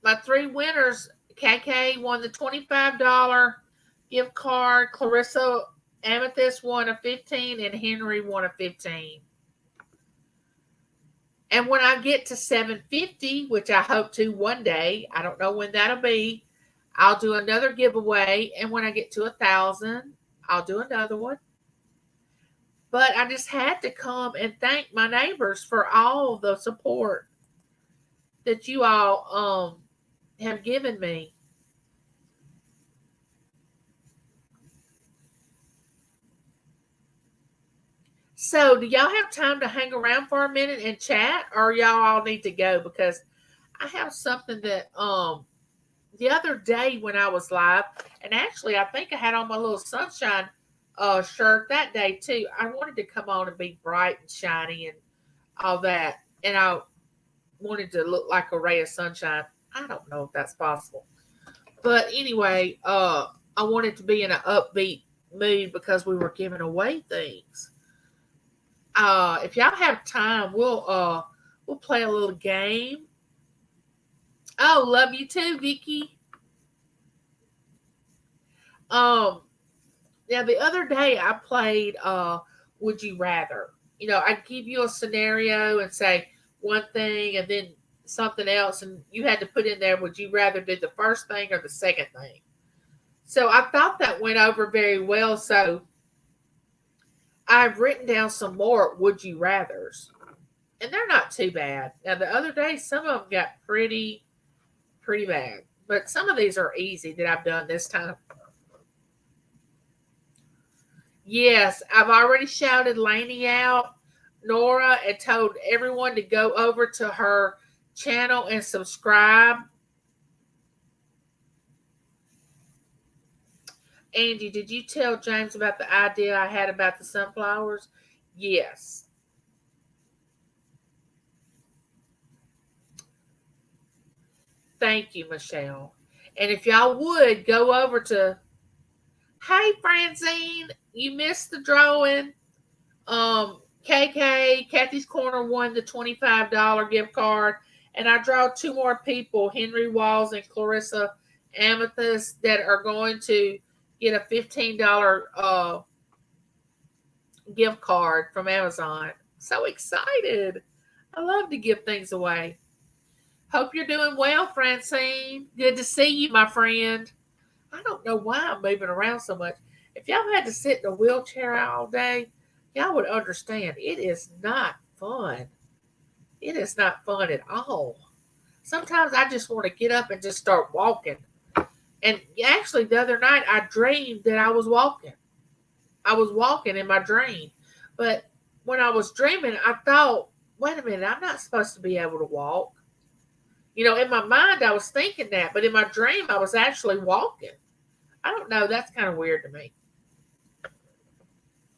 My three winners, KK won the $25 gift card, Clarissa Amethyst won a 15, and Henry won a 15. And when I get to 750, which I hope to one day, I don't know when that'll be, I'll do another giveaway. And when I get to 1,000, I'll do another one. But I just had to come and thank my neighbors for all the support that you all have given me. So, do y'all have time to hang around for a minute and chat, or y'all all need to go? Because I have something that the other day when I was live, and actually I think I had on my little sunshine shirt that day too. I wanted to come on and be bright and shiny and all that, and I wanted to look like a ray of sunshine. I don't know if that's possible, but anyway, I wanted to be in an upbeat mood because we were giving away things. If y'all have time, we'll play a little game. Oh, love you too, Vicky. Um, Now the other day I played Would You Rather. I'd give you a scenario and say one thing and then something else, and you had to put in there, would you rather do the first thing or the second thing? So I thought that went over very well. So I've written down some more would you rathers, and they're not too bad. Now the other day some of them got pretty bad, but some of these are easy that I've done this time. Yes, I've already shouted Lainey out, Nora, and told everyone to go over to her channel and subscribe. Angie, did you tell James about the idea I had about the sunflowers? Yes. Thank you, Michelle. And if y'all would go over to, hey, Francine, you missed the drawing. KK, Kathy's Corner won the $25 gift card. And I draw two more people, Henry Walls and Clarissa Amethyst, that are going to get a $15 gift card from Amazon. So excited. I love to give things away. Hope you're doing well, Francine. Good to see you, my friend. I don't know why I'm moving around so much. If y'all had to sit in a wheelchair all day, y'all would understand. It is not fun. It is not fun at all. Sometimes I just want to get up and just start walking. And actually, the other night I dreamed that I was walking. I was walking in my dream. But when I was dreaming, I thought, wait a minute, I'm not supposed to be able to walk. In my mind, I was thinking that, but in my dream, I was actually walking. I don't know. That's kind of weird to me.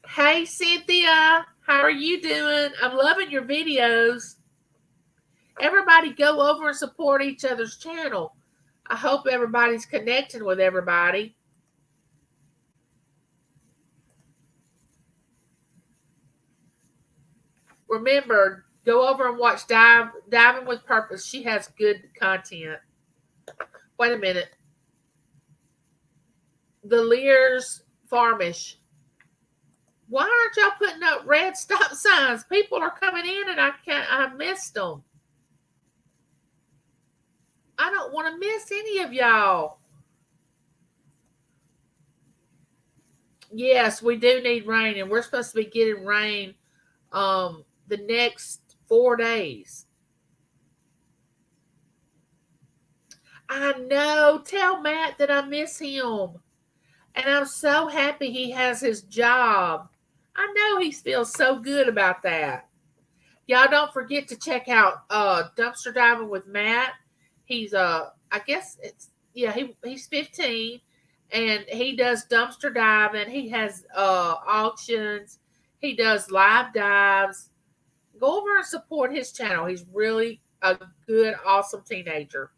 Hey, Cynthia. How are you doing? I'm loving your videos. Everybody go over and support each other's channel. I hope everybody's connecting with everybody. Remember, go over and watch Diving with Purpose. She has good content. Wait a minute. The Lears Farmish. Why aren't y'all putting up red stop signs? People are coming in and I missed them. I don't want to miss any of y'all. Yes, we do need rain, and we're supposed to be getting rain the next 4 days. I know. Tell Matt that I miss him. And I'm so happy he has his job. I know he feels so good about that. Y'all don't forget to check out Dumpster Diving with Matt. He's I guess it's he's 15 and he does dumpster diving. He has auctions. He does live dives. Go over and support his channel. He's really a good, awesome teenager.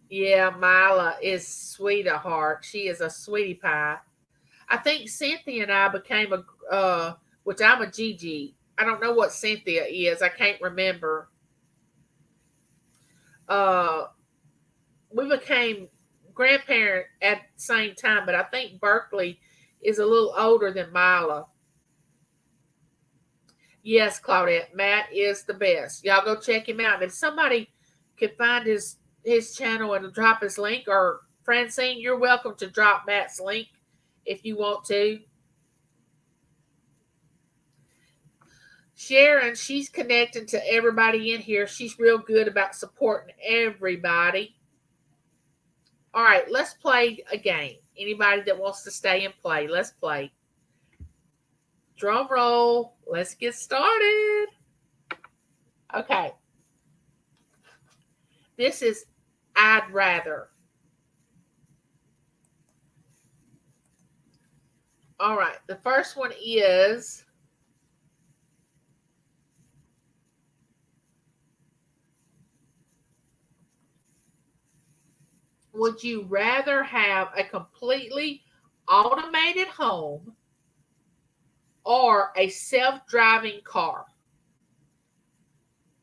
Yeah, Mila is sweetheart. She is a sweetie pie. I think Cynthia and I became which I'm a Gigi. I don't know what Cynthia is. I can't remember. Uh, we became grandparent at the same time, but I think Berkeley is a little older than Mila. Yes, Claudette, Matt is the best. Y'all go check him out. If somebody could find his channel and drop his link, or Francine, you're welcome to drop Matt's link if you want to. Sharon, she's connecting to everybody in here. She's real good about supporting everybody. All right, let's play a game. Anybody that wants to stay and play, let's play. Drum roll. Let's get started. Okay. This is I'd rather. All right. The first one is, would you rather have a completely automated home or a self-driving car?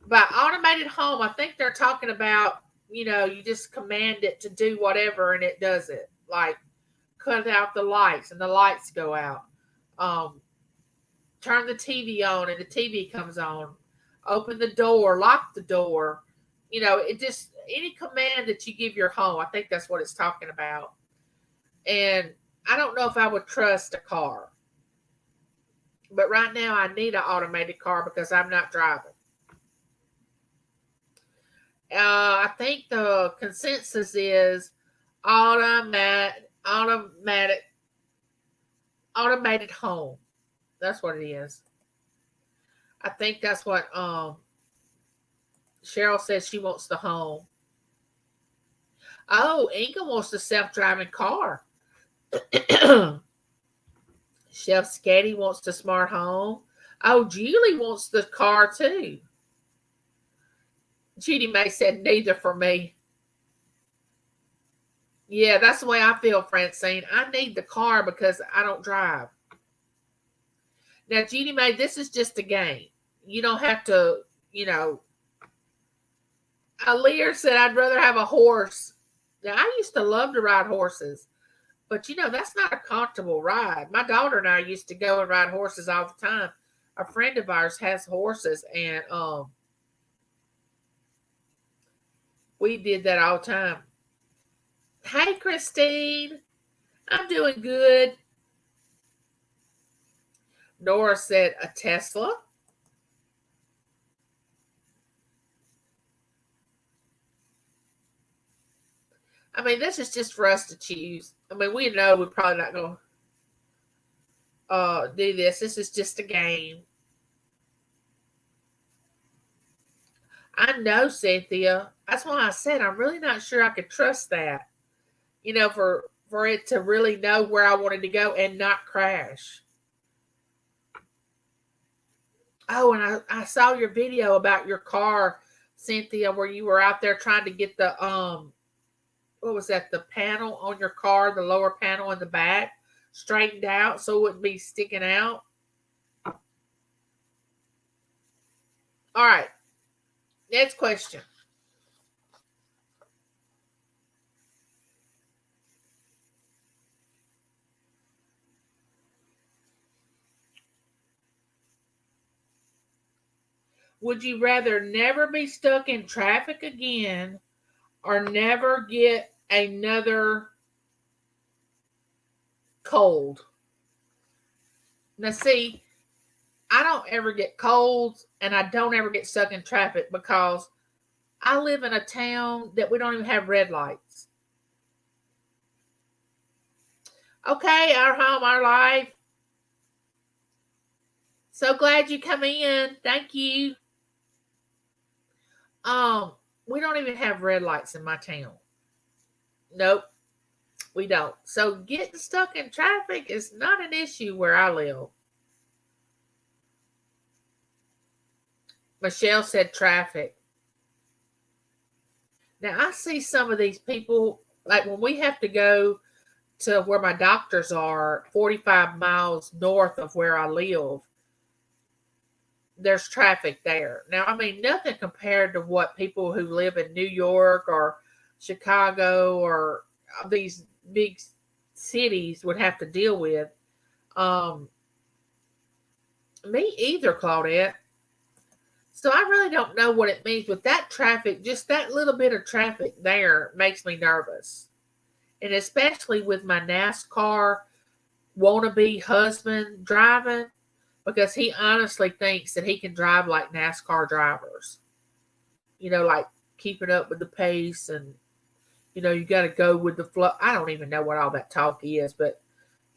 By automated home, I think they're talking about, you just command it to do whatever and it does it. Like cut out the lights and the lights go out. Um, Turn the TV on and the TV comes on. Open the door, lock the door. It just any command that you give your home, I think that's what it's talking about. And I don't know if I would trust a car. But right now I need an automated car because I'm not driving. I think the consensus is automatic automated home. That's what it is. I think that's what Cheryl says she wants the home. Oh, Inga wants the self-driving car. Chef Sketty wants the smart home. Oh, Julie wants the car too. Judy May said neither for me. Yeah, that's the way I feel, Francine. I need the car because I don't drive. Now, Judy May, this is just a game. You don't have to, Aaliyah said I'd rather have a horse. Now, I used to love to ride horses, but that's not a comfortable ride. My daughter and I used to go and ride horses all the time. A friend of ours has horses, and we did that all the time. Hey, Christine. I'm doing good. Nora said a Tesla. I mean, this is just for us to choose. I mean, we know we're probably not going to do this. This is just a game. I know, Cynthia. That's why I said I'm really not sure I could trust that. For it to really know where I wanted to go and not crash. Oh, and I saw your video about your car, Cynthia, where you were out there trying to get the what was that, the panel on your car, the lower panel in the back, straightened out so it wouldn't be sticking out. All right. Next question. Would you rather never be stuck in traffic again or never get another cold? Now, see, I don't ever get colds and I don't ever get stuck in traffic because I live in a town that we don't even have red lights. Okay, our home, our life. So glad you come in. Thank you. We don't even have red lights in my town. Nope, we don't. So getting stuck in traffic is not an issue where I live. Michelle said traffic. Now, I see some of these people, like when we have to go to where my doctors are, 45 miles north of where I live, there's traffic there. Now, I mean, nothing compared to what people who live in New York or Chicago or these big cities would have to deal with. Um, Me either, Claudette. So I really don't know what it means, but that traffic, just that little bit of traffic there makes me nervous. And especially with my NASCAR wannabe husband driving, because he honestly thinks that he can drive like NASCAR drivers. Like keeping up with the pace and, you got to go with the flow. I don't even know what all that talk is, but,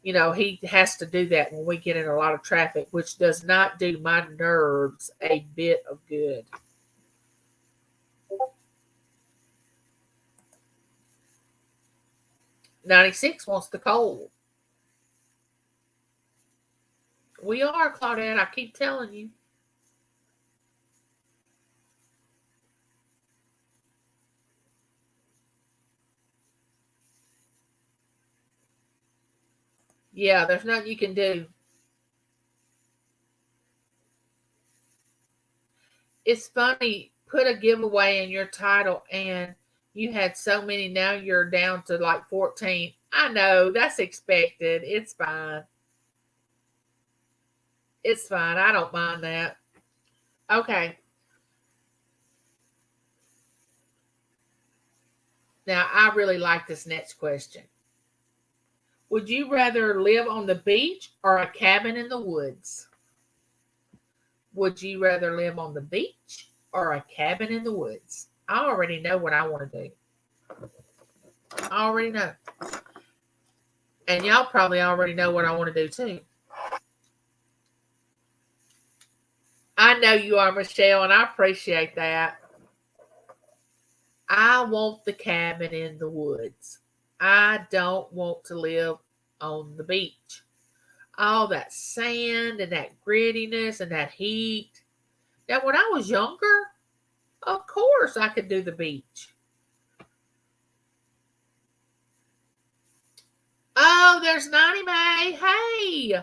he has to do that when we get in a lot of traffic, which does not do my nerves a bit of good. 96 wants the cold. We are, Claudette. I keep telling you. Yeah, there's nothing you can do. It's funny, put a giveaway in your title and you had so many, now you're down to like 14. I know, that's expected. It's fine. It's fine. I don't mind that. Okay. Now, I really like this next question. Would you rather live on the beach or a cabin in the woods? Would you rather live on the beach or a cabin in the woods? I already know what I want to do. I already know. And y'all probably already know what I want to do too. I know you are, Michelle, and I appreciate that. I want the cabin in the woods. I don't want to live on the beach. All that sand and that grittiness and that heat. Now, when I was younger, of course I could do the beach. Oh, there's 90 May. Hey,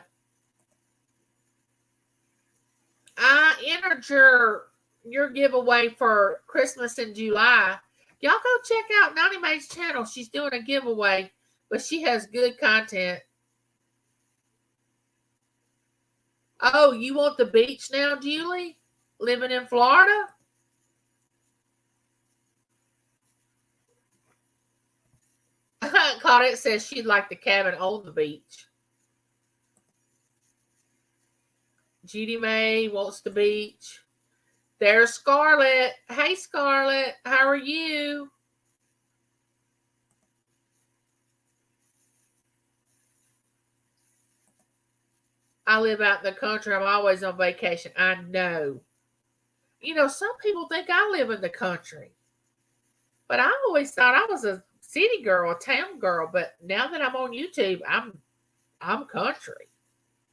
I entered your giveaway for Christmas in July. Y'all go check out 90 May's channel. She's doing a giveaway, but she has good content. Oh, you want the beach now, Julie? Living in Florida? Claudette says she'd like the cabin on the beach. Judy May wants the beach. There's Scarlett. Hey, Scarlett. How are you? I live out in the country. I'm always on vacation. I know. Some people think I live in the country. But I always thought I was a city girl, a town girl. But now that I'm on YouTube, I'm country.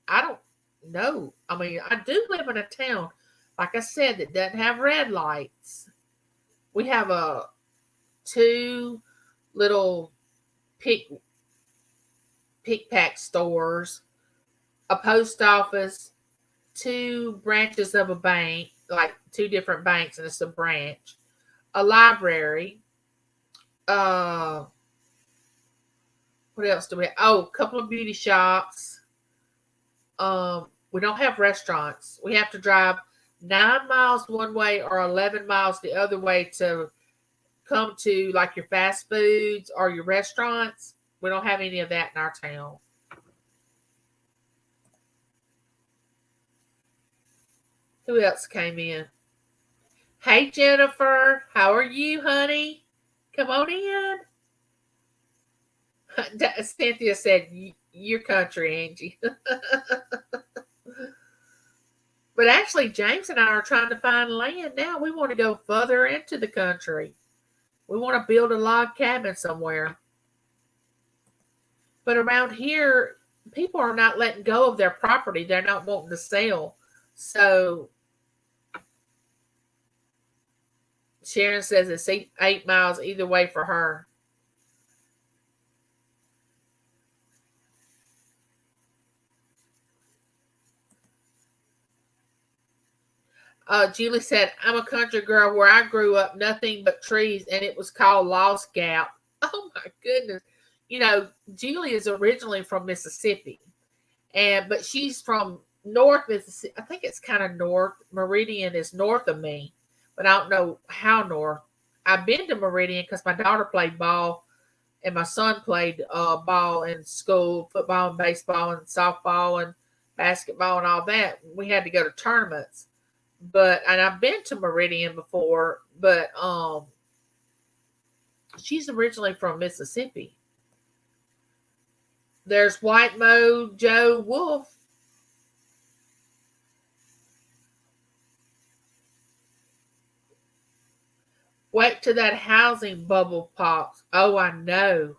I don't know. I mean, I do live in a town, like I said, that doesn't have red lights. We have two little pick pack stores, a post office, two branches of a bank, like two different banks, and it's a branch, a library. Uh, what else do we have? Oh, a couple of beauty shops. We don't have restaurants. We have to drive 9 miles one way or 11 miles the other way to come to like your fast foods or your restaurants. We don't have any of that in our town. Who else came in? Hey, Jennifer. How are you, honey? Come on in. Cynthia said, "You're country, Angie." But actually, James and I are trying to find land now. We want to go further into the country. We want to build a log cabin somewhere. But around here, people are not letting go of their property. They're not wanting to sell. So, Sharon says it's 8 miles either way for her. Julie said, I'm a country girl where I grew up, nothing but trees, and it was called Lost Gap. Oh my goodness. You know, Julie is originally from Mississippi, but she's from North Mississippi. I think it's kind of north. Meridian is north of me, but I don't know how north. I've been to Meridian because my daughter played ball and my son played ball in school, football and baseball and softball and basketball and all that. We had to go to tournaments, and I've been to Meridian before, but she's originally from Mississippi. There's White Mojo Wolf. Wait till that housing bubble pops. Oh, I know.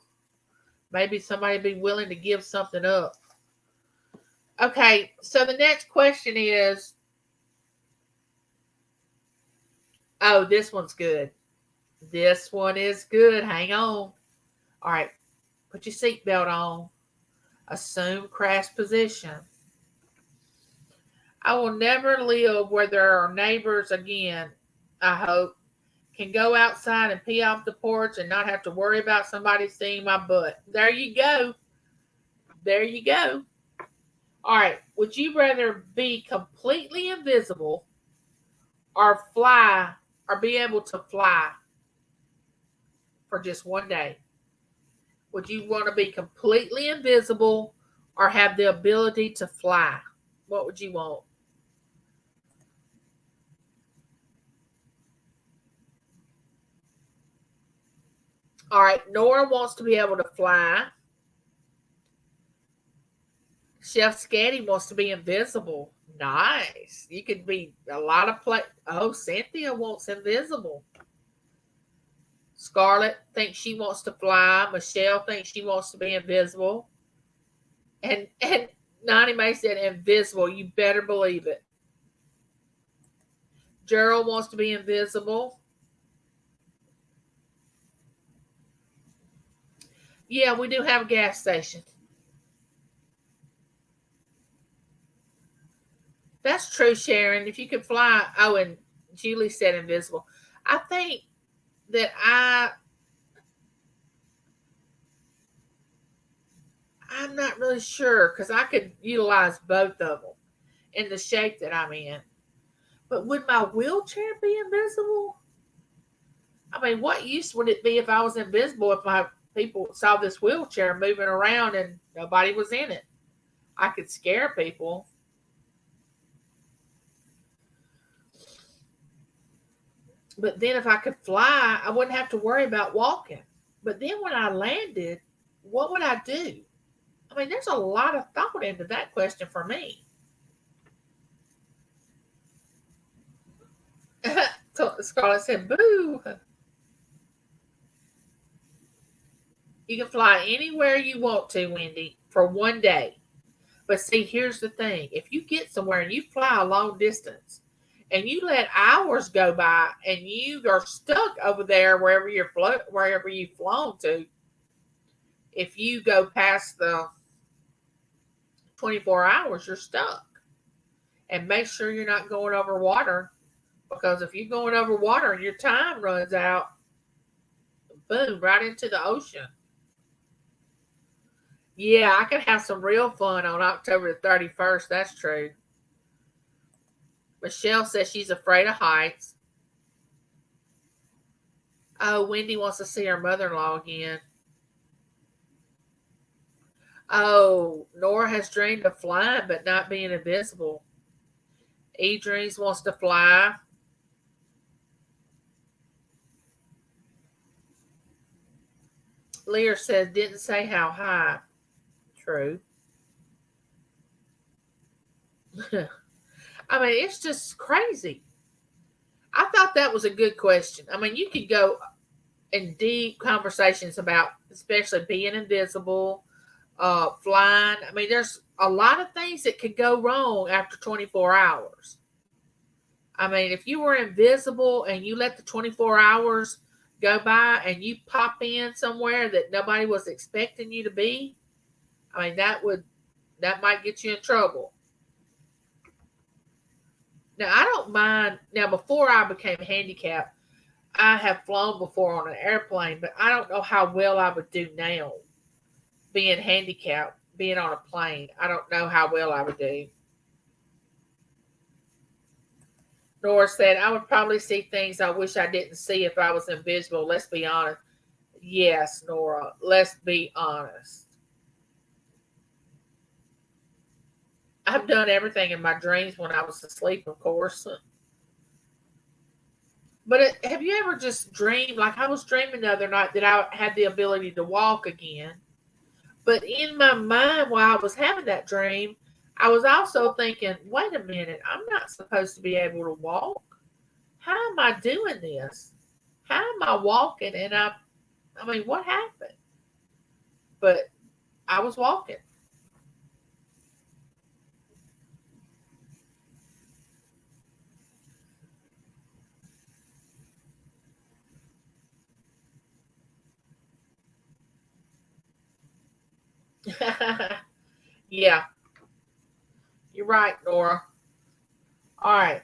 Maybe somebody be willing to give something up. Okay, so the next question is, oh, this one's good. This one is good. Hang on. All right, put your seatbelt on. Assume crash position. I will never live where there are neighbors again, I hope. Can go outside and pee off the porch and not have to worry about somebody seeing my butt. There you go. There you go. All right. Would you rather be completely invisible or be able to fly for just one day? Would you want to be completely invisible or have the ability to fly? What would you want? All right. Nora wants to be able to fly. Chef Scatty wants to be invisible. Nice. You could be a lot of play. Oh, Cynthia wants invisible. Scarlett thinks she wants to fly. Michelle thinks she wants to be invisible. And Nani Mae said invisible. You better believe it. Gerald wants to be invisible. Yeah, we do have a gas station. That's true, Sharon. If you could fly. Oh, and Julie said invisible. I think that I'm not really sure because I could utilize both of them in the shape that I'm in. But would my wheelchair be invisible? I mean, what use would it be if I was invisible if my people saw this wheelchair moving around and nobody was in it? I could scare people. But then if I could fly, I wouldn't have to worry about walking. But then when I landed, what would I do? I mean, there's a lot of thought into that question for me. Scarlett said, boo. You can fly anywhere you want to, Wendy, for one day. But see, here's the thing. If you get somewhere and you fly a long distance and you let hours go by and you are stuck over there wherever you've flown to, if you go past the 24 hours, you're stuck. And make sure you're not going over water, because if you're going over water and your time runs out, boom, right into the ocean. Yeah, I could have some real fun on October the 31st. That's true. Michelle says she's afraid of heights. Oh, Wendy wants to see her mother-in-law again. Oh, Nora has dreamed of flying but not being invisible. Dreams wants to fly. Lear says didn't say how high. True. I mean, it's just crazy. I thought that was a good question. I mean, you could go in deep conversations about, especially being invisible, flying. I mean, there's a lot of things that could go wrong after 24 hours. I mean, if you were invisible and you let the 24 hours go by and you pop in somewhere that nobody was expecting you to be, I mean, that might get you in trouble. Now, I don't mind. Now, before I became handicapped, I have flown before on an airplane, but I don't know how well I would do now being handicapped, being on a plane. I don't know how well I would do. Nora said, I would probably see things I wish I didn't see if I was invisible. Let's be honest. Yes, Nora, let's be honest. I've done everything in my dreams when I was asleep, of course. But have you ever just dreamed, like I was dreaming the other night that I had the ability to walk again? But in my mind, while I was having that dream, I was also thinking, wait a minute, I'm not supposed to be able to walk. How am I doing this? How am I walking? And I mean, what happened? But I was walking. Yeah, you're right, Nora. All right.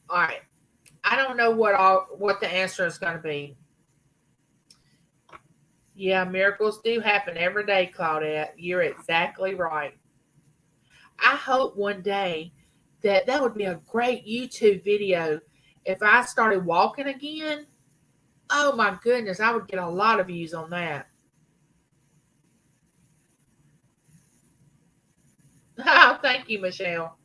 All right. I don't know what the answer is going to be. Yeah, miracles do happen every day, Claudette. You're exactly right. I hope one day that would be a great YouTube video. If I started walking again, oh my goodness, I would get a lot of views on that. Oh, thank you, Michelle.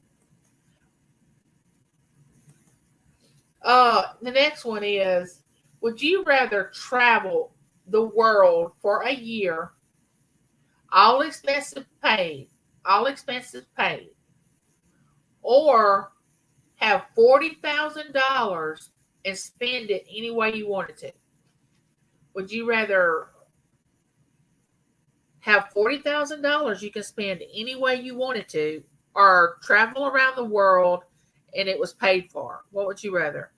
The next one is, would you rather travel the world for a year, all expenses paid, all expenses paid, or have $40,000 and spend it any way you wanted to? Would you rather have $40,000 you can spend any way you wanted to, or travel around the world and it was paid for? What would you rather?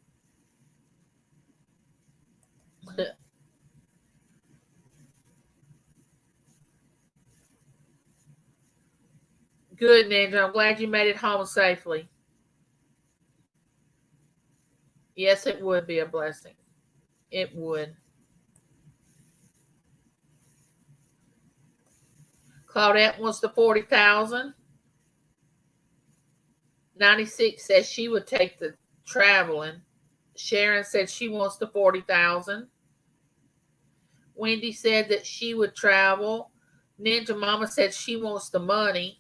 Good, Ninja. I'm glad you made it home safely. Yes, it would be a blessing. It would. Claudette wants the 40,000. 96 says she would take the traveling. Sharon said she wants the 40,000. Wendy said that she would travel. Ninja Mama said she wants the money.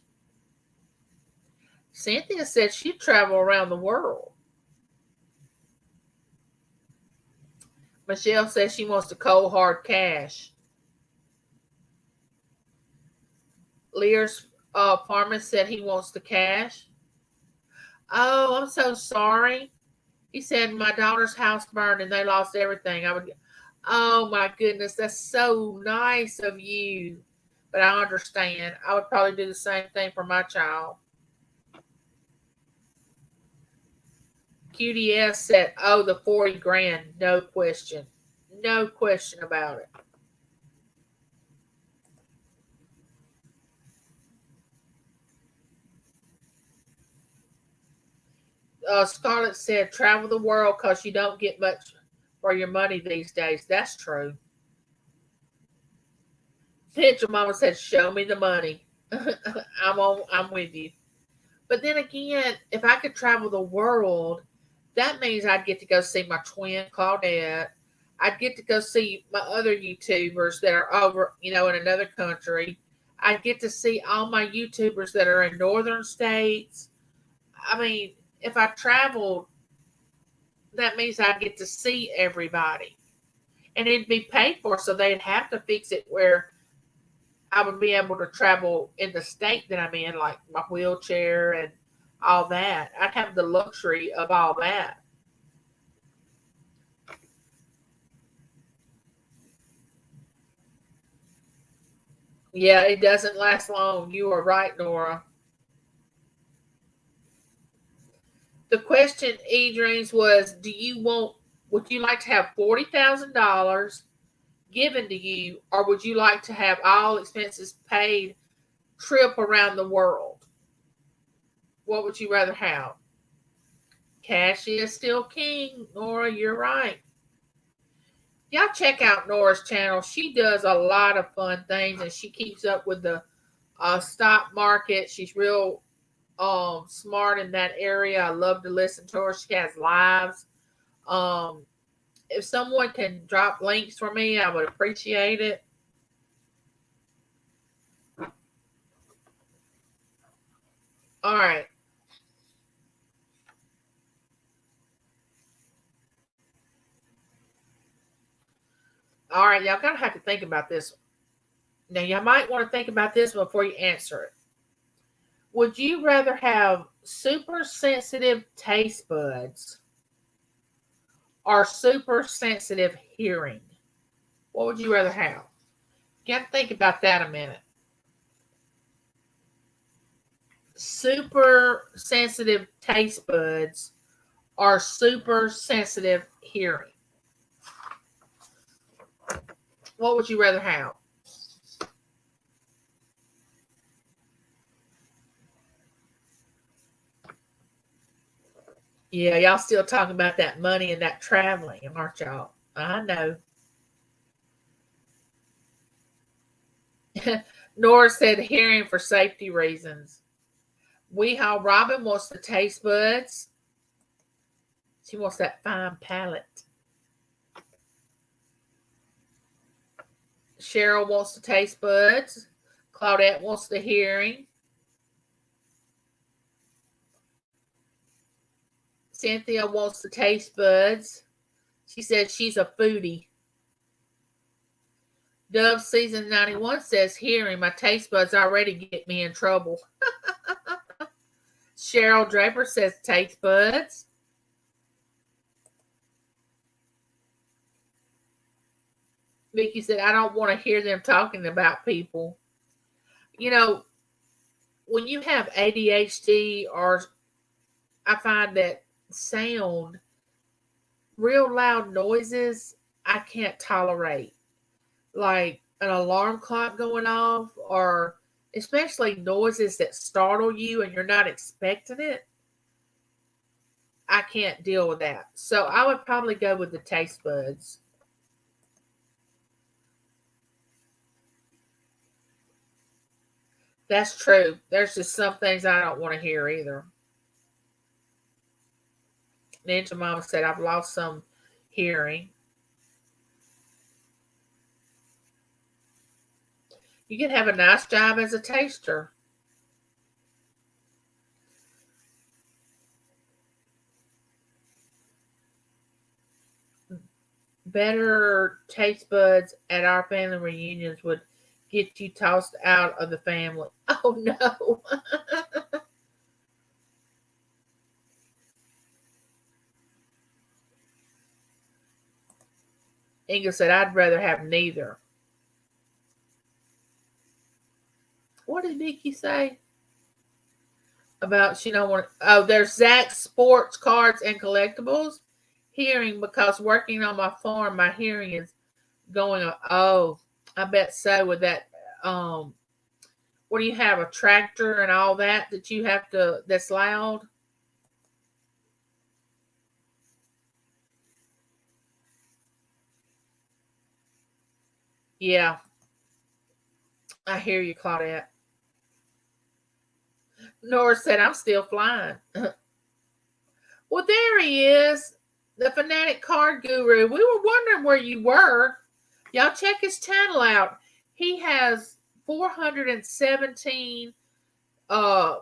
Cynthia said she'd travel around the world. Michelle says she wants the cold hard cash. Lear's farmer said he wants the cash. Oh, I'm so sorry. He said my daughter's house burned and they lost everything. I would. Oh my goodness, that's so nice of you. But I understand. I would probably do the same thing for my child. QDS said, "Oh, the 40 grand, no question, no question about it." Scarlett said, "Travel the world because you don't get much for your money these days." That's true. Picture Mama said, "Show me the money." I'm with you. But then again, if I could travel the world, that means I'd get to go see my twin Claudette. I'd get to go see my other YouTubers that are over, in another country. I'd get to see all my YouTubers that are in northern states. I mean, if I traveled, that means I'd get to see everybody. And it'd be paid for, so they'd have to fix it where I would be able to travel in the state that I'm in, like my wheelchair and all that. I'd have the luxury of all that. Yeah, it doesn't last long. You are right, Nora. The question, E-Dreams, was would you like to have $40,000 given to you, or would you like to have all expenses paid trip around the world? What would you rather have? Cash is still king, Nora. You're right. Y'all check out Nora's channel. She does a lot of fun things, and she keeps up with the stock market. She's real smart in that area. I love to listen to her. She has lives. Um, if someone can drop links for me, I would appreciate it. All right. All right, y'all gotta have to think about this. Now, you might want to think about this before you answer it. Would you rather have super sensitive taste buds or super sensitive hearing? What would you rather have? You got to think about that a minute. Super sensitive taste buds or super sensitive hearing? What would you rather have? Yeah, y'all still talking about that money and that traveling, aren't y'all? I know. Nora said hearing for safety reasons. Weehawk Robin wants the taste buds. She wants that fine palate. Cheryl wants the taste buds. Claudette wants the hearing. Cynthia wants the taste buds. She says she's a foodie. Dove Season 91 says hearing. My taste buds already get me in trouble. Cheryl Draper says taste buds. Vicky said, I don't want to hear them talking about people. You know, when you have ADHD, or I find that sound, real loud noises, I can't tolerate. Like an alarm clock going off, or especially noises that startle you and you're not expecting it. I can't deal with that. So I would probably go with the taste buds. That's true. There's just some things I don't want to hear either. Ninja Mama said, I've lost some hearing. You can have a nice job as a taster. Better taste buds at our family reunions would get you tossed out of the family. Oh no. Inga said, I'd rather have neither. What did Nikki say? About she don't want, oh, there's Zach's sports cards and collectibles. Hearing, because working on my farm, my hearing is going, oh, I bet so, with that what do you have, a tractor and all that you have to, that's loud? Yeah, I hear you, Claudette. Nora said, I'm still flying. Well, there he is, the Fanatic Card Guru. We were wondering where you were. Y'all check his channel out. He has 417 uh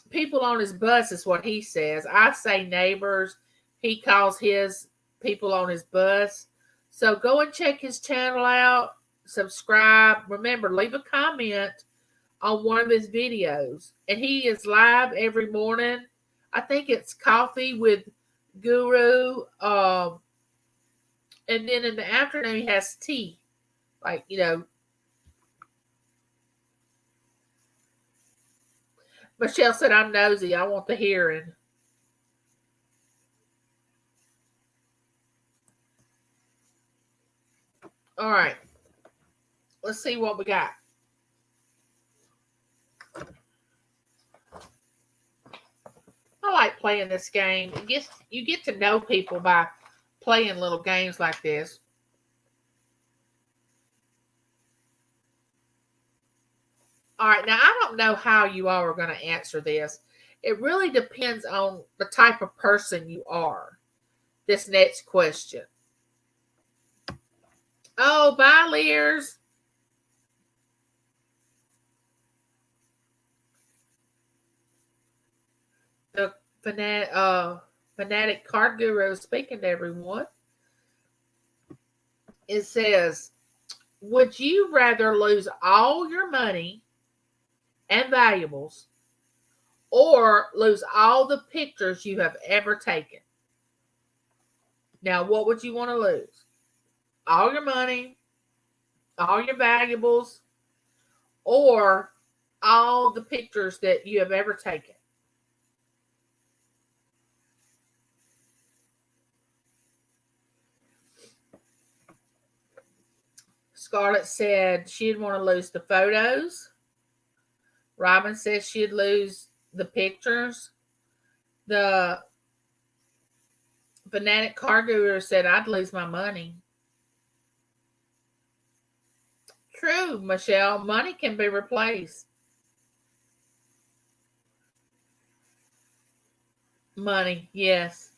people on his bus, is what he says. I say neighbors. He calls his people on his bus. So go and check his channel out. Subscribe. Remember, leave a comment on one of his videos. And he is live every morning. I think it's coffee with Guru. And then in the afternoon, he has tea. Like, Michelle said, I'm nosy. I want the hearing. All right. Let's see what we got. I like playing this game. You get to know people by playing little games like this. All right, now I don't know how you all are going to answer this. It really depends on the type of person you are. This next question. Oh, bye, Lears. The fanatic card guru speaking to everyone. It says, would you rather lose all your money and valuables or lose all the pictures you have ever taken? Now, what would you want to lose? All your money, all your valuables, or all the pictures that you have ever taken? Scarlett said she'd want to lose the photos. Robin says she'd lose the pictures. The fanatic car guru said I'd lose my money. True, Michelle. Money can be replaced. Money, yes.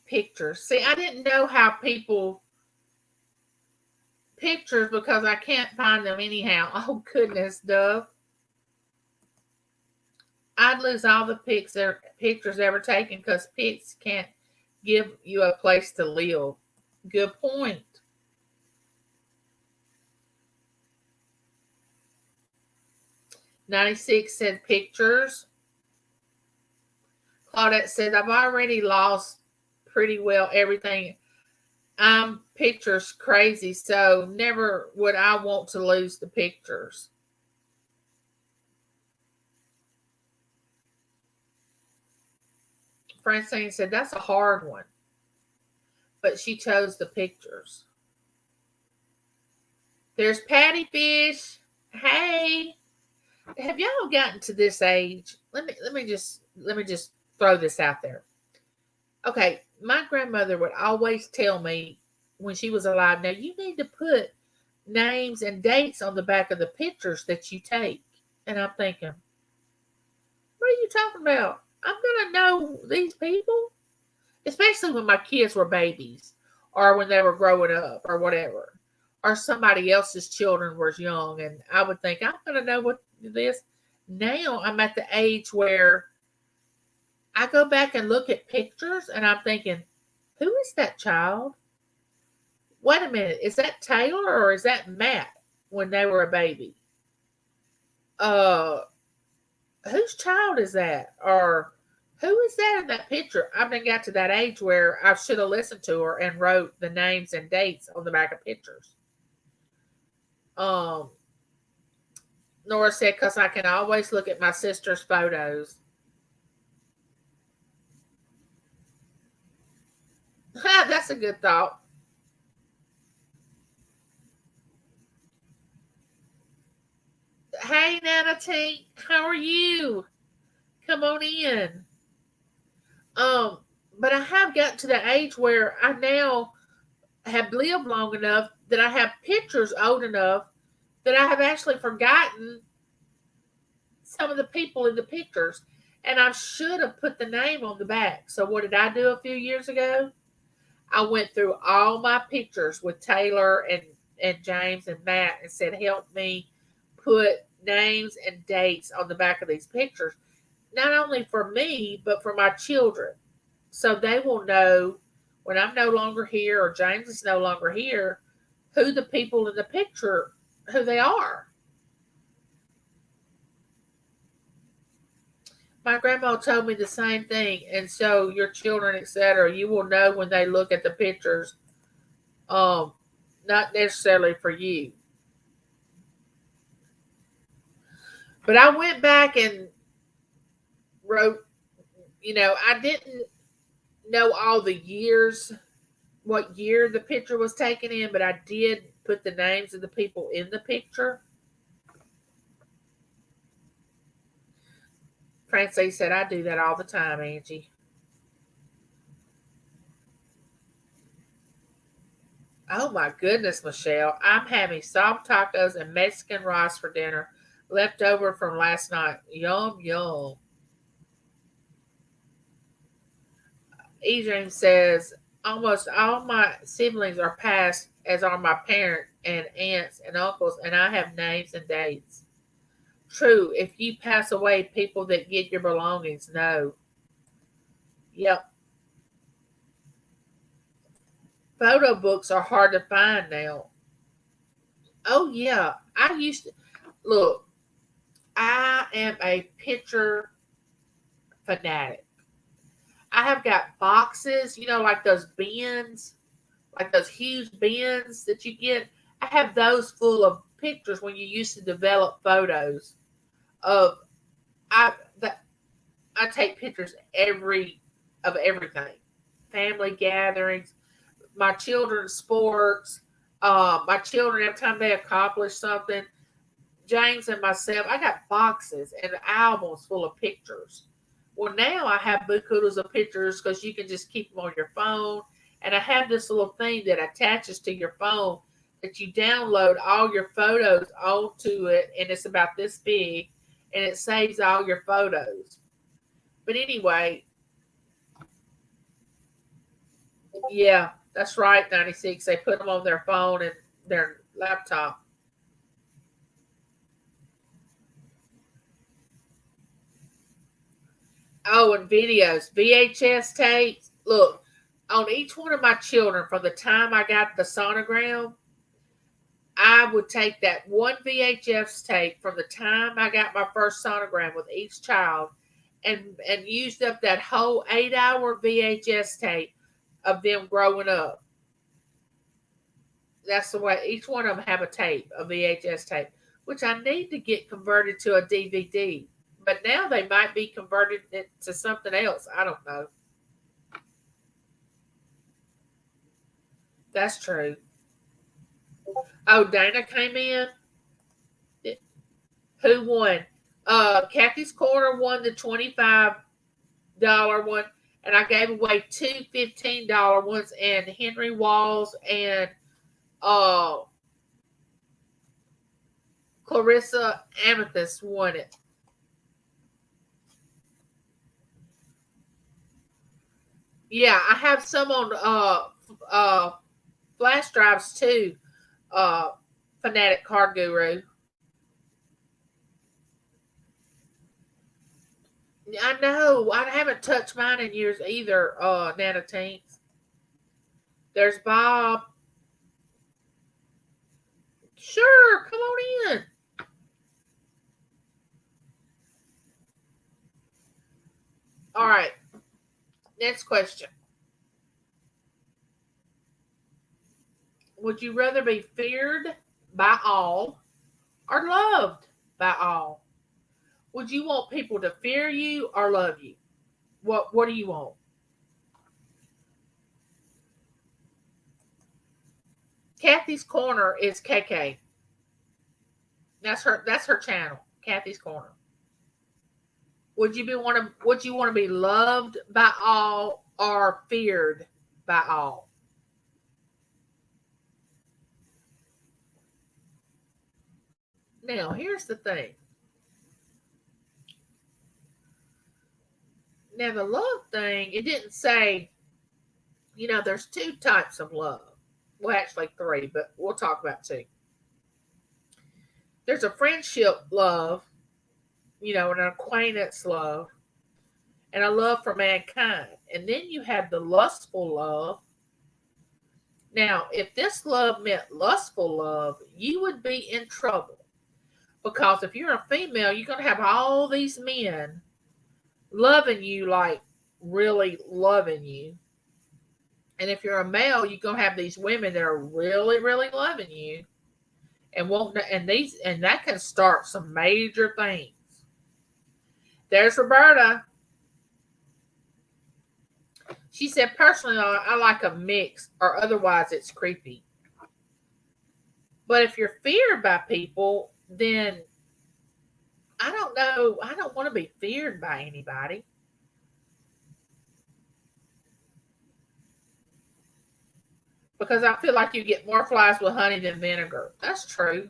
Pictures. See, I didn't know how people pictures because I can't find them anyhow. Oh goodness, Dove. I'd lose all the pictures ever taken because pics can't give you a place to live. Good point. 96 said pictures. Claudette said, I've already lost pretty well everything. I'm pictures crazy, so never would I want to lose the pictures. Francine said, that's a hard one. But she chose the pictures. There's Patty Fish. Hey. Have y'all gotten to this age? Let me just throw this out there. Okay, my grandmother would always tell me when she was alive, now you need to put names and dates on the back of the pictures that you take. And I'm thinking, what are you talking about? I'm gonna know these people, especially when my kids were babies or when they were growing up or whatever, or somebody else's children was young, and I would think I'm gonna know what this. Now I'm at the age where I go back and look at pictures and I'm thinking, who is that child? Wait a minute, is that Taylor or is that Matt when they were a baby? Uh, whose child is that? Or who is that in that picture? I've been got to that age where I should have listened to her and wrote the names and dates on the back of pictures. Um, Nora said, because I can always look at my sister's photos. That's a good thought. Hey, Nana T, how are you? Come on in. Um, but I have gotten to the age where I now have lived long enough that I have pictures old enough that I have actually forgotten some of the people in the pictures. And I should have put the name on the back. So what did I do a few years ago? I went through all my pictures with Taylor and James and Matt and said, help me put names and dates on the back of these pictures. Not only for me, but for my children. So they will know when I'm no longer here or James is no longer here, who the people in the picture, who they are. My grandma told me the same thing. And so your children, etc., you will know when they look at the pictures, um, not necessarily for you. But I went back and wrote, I didn't know all the years, what year the picture was taken in, but I did put the names of the people in the picture. Francine said, I do that all the time, Angie. Oh my goodness, Michelle. I'm having soft tacos and Mexican rice for dinner, left over from last night. Yum, yum. Adrian says, almost all my siblings are passed, as are my parents and aunts and uncles, and I have names and dates. True, if you pass away, people that get your belongings know. Yep. Photo books are hard to find now. Oh, yeah. I used to look, I am a picture fanatic. I have got boxes, like those bins, like those huge bins that you get. I have those full of pictures when you used to develop photos of I that I take pictures of everything. Family gatherings, my children's sports, my children every time they accomplish something, James and myself, I got boxes and albums full of pictures. Well, now I have bookhoodles of pictures because you can just keep them on your phone. And I have this little thing that attaches to your phone that you download all your photos onto it, and it's about this big, and it saves all your photos. But anyway, yeah, that's right, 96. They put them on their phone and their laptop. Oh, and videos, VHS tapes. Look, on each one of my children, from the time I got the sonogram, I would take that one VHS tape from the time I got my first sonogram with each child, and used up that whole 8 hour VHS tape of them growing up. That's the way each one of them have a tape, a VHS tape, which I need to get converted to a DVD. But now they might be converted to something else. I don't know. That's true. Oh, Dana came in. Who won? Kathy's Corner won the $25 one, and I gave away two $15 ones, and Henry Walls and uh, Clarissa Amethyst won it. Yeah, I have some on flash drives too. Uh, Fanatic Card Guru. I know. I haven't touched mine in years either, Nana Tinks. There's Bob. Sure, come on in. All right. Next question. Would you rather be feared by all or loved by all? Would you want people to fear you or love you? What do you want? Kathy's Corner is KK. That's her channel. Kathy's Corner. Would you want to be loved by all or feared by all? Now, here's the thing. Now, the love thing, it didn't say, there's two types of love. Well, actually, three, but we'll talk about two. There's a friendship love, an acquaintance love, and a love for mankind. And then you have the lustful love. Now, if this love meant lustful love, you would be in trouble. Because if you're a female, you're going to have all these men loving you, like really loving you. And if you're a male, you're going to have these women that are really, really loving you. and won't and that can start some major things. There's Roberta. She said, personally, I like a mix, or otherwise it's creepy. But if you're feared by people, then I don't know. I don't want to be feared by anybody. Because I feel like you get more flies with honey than vinegar. That's true.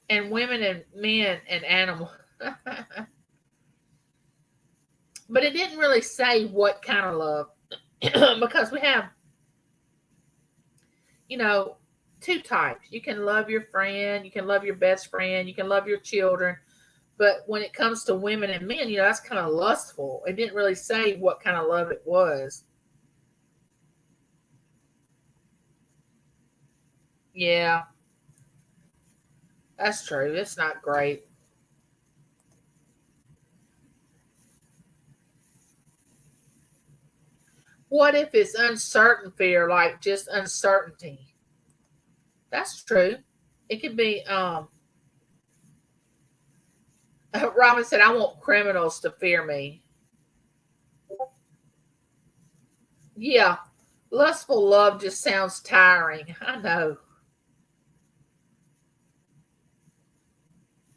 And women and men and animals. But it didn't really say what kind of love. Because we have, you know, two types. You can love your friend, you can love your best friend, you can love your children. But when it comes to women and men, that's kind of lustful. It didn't really say what kind of love it was. Yeah, that's true. It's not great. What if it's uncertain fear, like just uncertainty? That's true. It could be. Robin said, "I want criminals to fear me." Yeah, lustful love just sounds tiring. I know.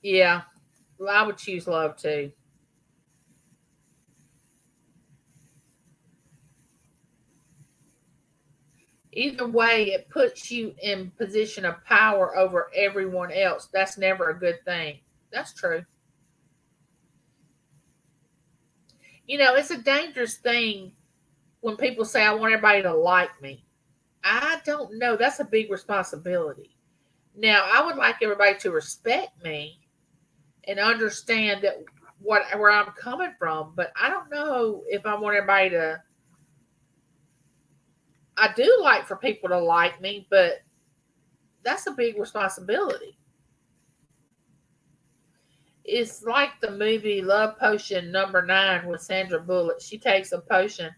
Yeah, well, I would choose love too. Either way, it puts you in position of power over everyone else. That's never a good thing. That's true. It's a dangerous thing when people say, I want everybody to like me. I don't know. That's a big responsibility. Now, I would like everybody to respect me and understand that where I'm coming from, but I don't know if I want everybody to. I do like for people to like me, but that's a big responsibility. It's like the movie Love Potion #9 with Sandra Bullock. She takes a potion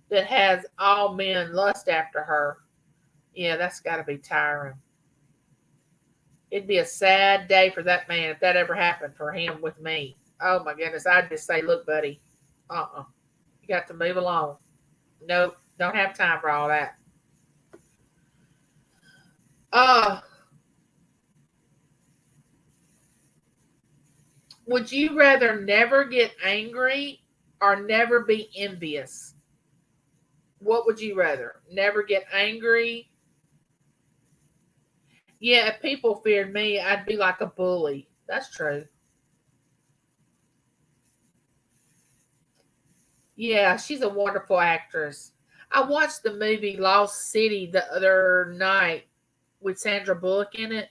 that has all men lust after her. Yeah, that's got to be tiring. It'd be a sad day for that man if that ever happened for him with me. Oh my goodness, I'd just say, look, buddy, you got to move along. Nope, don't have time for all that. Uh, would you rather never get angry or never be envious? What would you rather? Never get angry? Yeah, if people feared me, I'd be like a bully. That's true. Yeah, she's a wonderful actress. I watched the movie Lost City the other night with Sandra Bullock in it.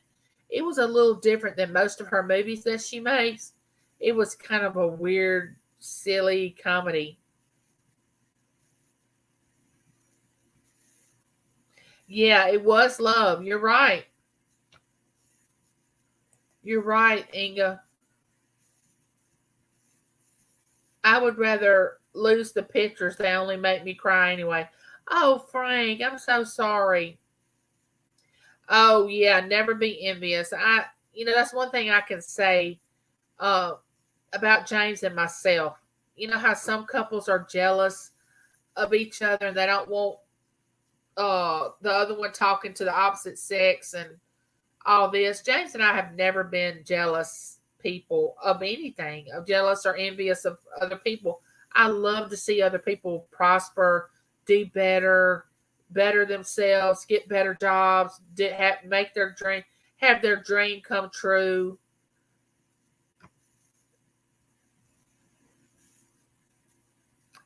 It was a little different than most of her movies that she makes. It was kind of a weird, silly comedy. Yeah, it was love. You're right. You're right, Inga. I would rather lose the pictures. They only make me cry anyway. Oh, Frank, I'm so sorry. Oh, yeah, never be envious. That's one thing I can say uh, about James and myself. You know how some couples are jealous of each other and they don't want the other one talking to the opposite sex and all this. James and I have never been jealous people of anything, of jealous or envious of other people. I love to see other people prosper, do better themselves, get better jobs, make their dream, have their dream come true.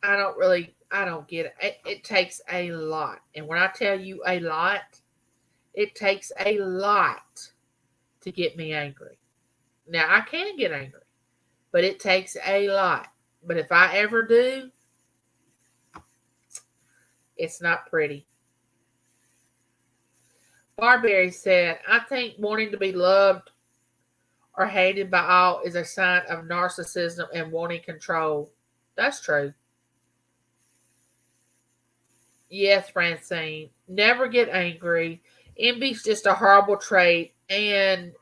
I don't get it. It takes a lot. And when I tell you a lot, it takes a lot to get me angry. Now, I can get angry, but it takes a lot. But if I ever do, it's not pretty. Barberry said, I think wanting to be loved or hated by all is a sign of narcissism and wanting control. That's true. Yes, Francine. Never get angry. Envy's just a horrible trait and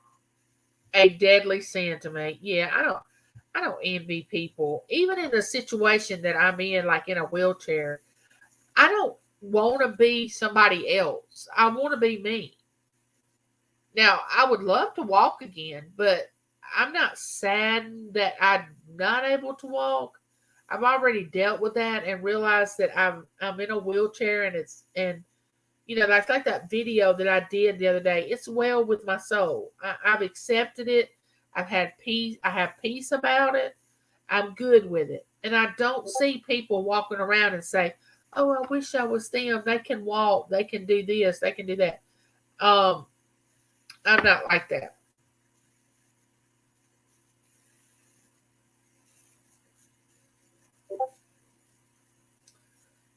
a deadly sin to me. Yeah, I don't envy people. Even in the situation that I'm in, like in a wheelchair, I don't want to be somebody else. I want to be me. Now, I would love to walk again, but I'm not saddened that I'm not able to walk. I've already dealt with that and realized that I'm in a wheelchair and like that video that I did the other day. It's well with my soul. I've accepted it. I've had peace. I have peace about it. I'm good with it. And I don't see people walking around and say, "Oh, I wish I was them. They can walk. They can do this. They can do that." Um, I'm not like that.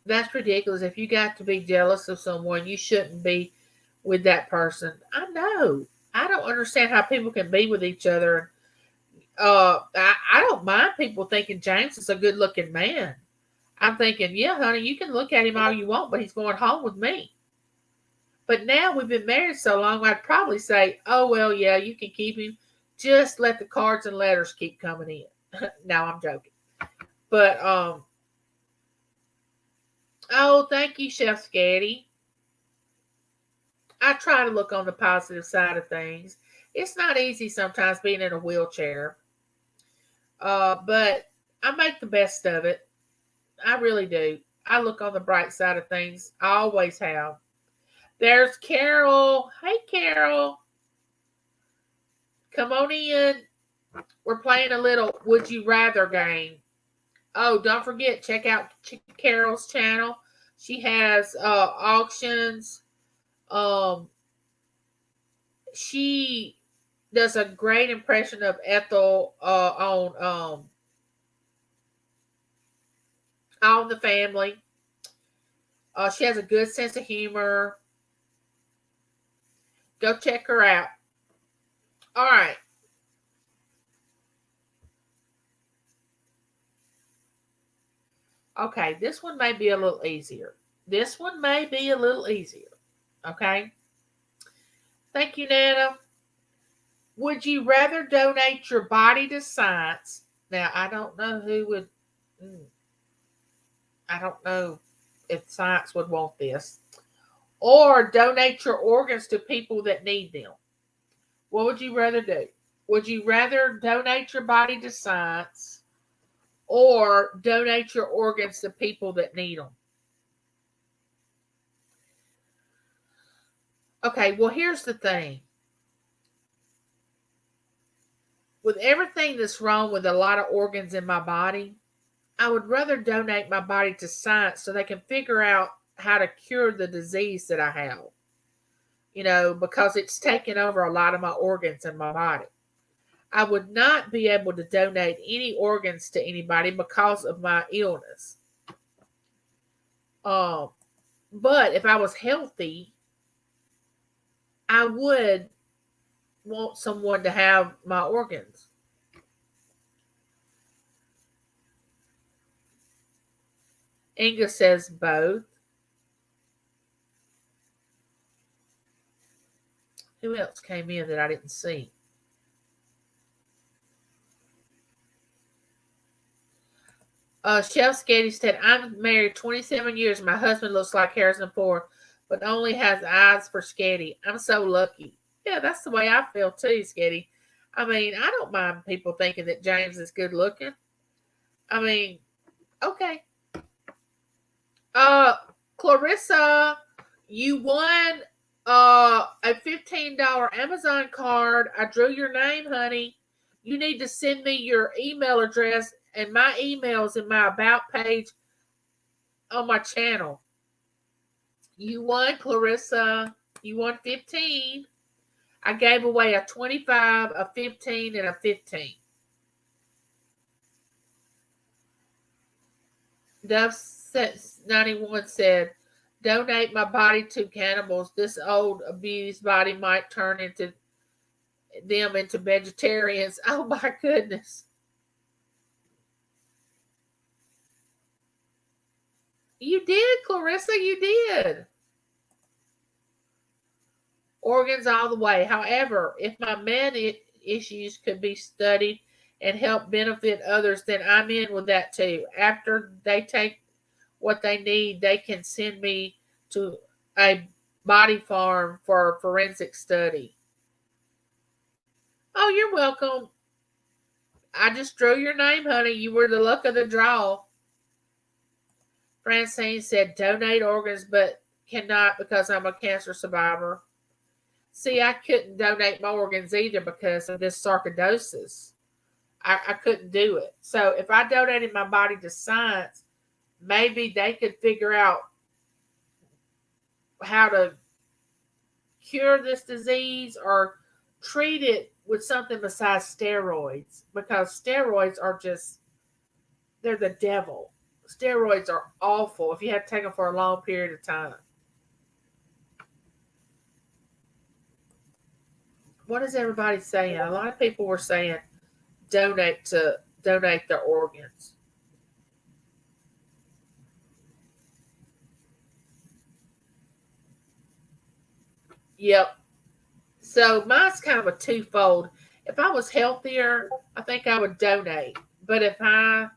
That's ridiculous. If you got to be jealous of someone, you shouldn't be with that person. I know. I don't understand how people can be with each other. I don't mind people thinking James is a good looking man. I'm thinking, yeah, honey, you can look at him all you want, but he's going home with me. But now we've been married so long, I'd probably say, oh, well, yeah, you can keep him. Just let the cards and letters keep coming in. No, I'm joking. But, oh, thank you, Chef Scatty. I try to look on the positive side of things. It's not easy sometimes being in a wheelchair, but I make the best of it. I really do. I look on the bright side of things. I always have. There's Carol. Hey, Carol. Come on in. We're playing a little Would You Rather game. Oh, don't forget, check out Carol's channel. She has auctions. Um, she does a great impression of Ethel on the Family. She has a good sense of humor. Go check her out. All right. Okay, this one may be a little easier. This one may be a little easier. Okay. Thank you, Nana. Would you rather donate your body to science? Now, I don't know who would. I don't know if science would want this. Or donate your organs to people that need them. What would you rather do? Would you rather donate your body to science or donate your organs to people that need them? Okay, well, here's the thing. With everything that's wrong with a lot of organs in my body, I would rather donate my body to science so they can figure out how to cure the disease that I have. Because it's taken over a lot of my organs in my body. I would not be able to donate any organs to anybody because of my illness. Um, but if I was healthy, I would want someone to have my organs. Inga says both. Who else came in that I didn't see? Chef Sketty said, I'm married 27 years. My husband looks like Harrison Ford, but only has eyes for Sketty. I'm so lucky. Yeah, that's the way I feel too, Sketty. I mean, I don't mind people thinking that James is good looking. I mean, okay. Uh, Clarissa, you won a $15 Amazon card. I drew your name, honey. You need to send me your email address, and my email's in my about page on my channel. You won, Clarissa. You won 15. I gave away a 25, a 15, and a 15. Dove 91 said, donate my body to cannibals. This old abused body might turn them into vegetarians. Oh my goodness. You did, Clarissa, you did. Organs all the way. However, if my issues could be studied and help benefit others, then I'm in with that too. After they take what they need, they can send me to a body farm for forensic study. Oh, you're welcome. I just drew your name, honey. You were the luck of the draw. Francine said, donate organs, but cannot because I'm a cancer survivor. See, I couldn't donate my organs either because of this sarcoidosis. I couldn't do it. So if I donated my body to science, maybe they could figure out how to cure this disease or treat it with something besides steroids, because steroids are just, they're the devil. Steroids are awful if you have to take them for a long period of time. What is everybody saying? A lot of people were saying donate their organs. Yep. So mine's kind of a twofold. If I was healthier, I think I would donate. But now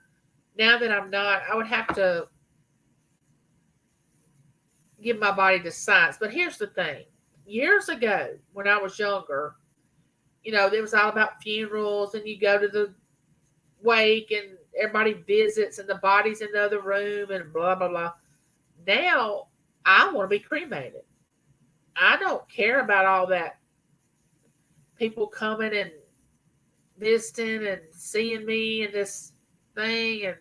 that I'm not, I would have to give my body to science. But here's the thing. Years ago, when I was younger, it was all about funerals and you go to the wake and everybody visits and the body's in the other room and blah, blah, blah. Now, I want to be cremated. I don't care about all that people coming and visiting and seeing me and this thing. And,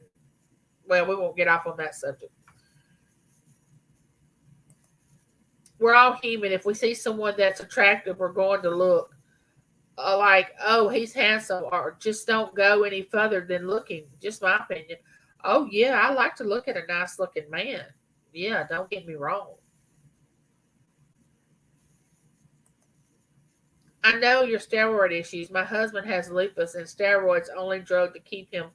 well, we won't get off on that subject. We're all human. If we see someone that's attractive, we're going to look like, oh, he's handsome, or just don't go any further than looking. Just my opinion. Oh, yeah, I like to look at a nice looking man. Yeah, don't get me wrong. I know your steroid issues. My husband has lupus, and steroids only drug to keep him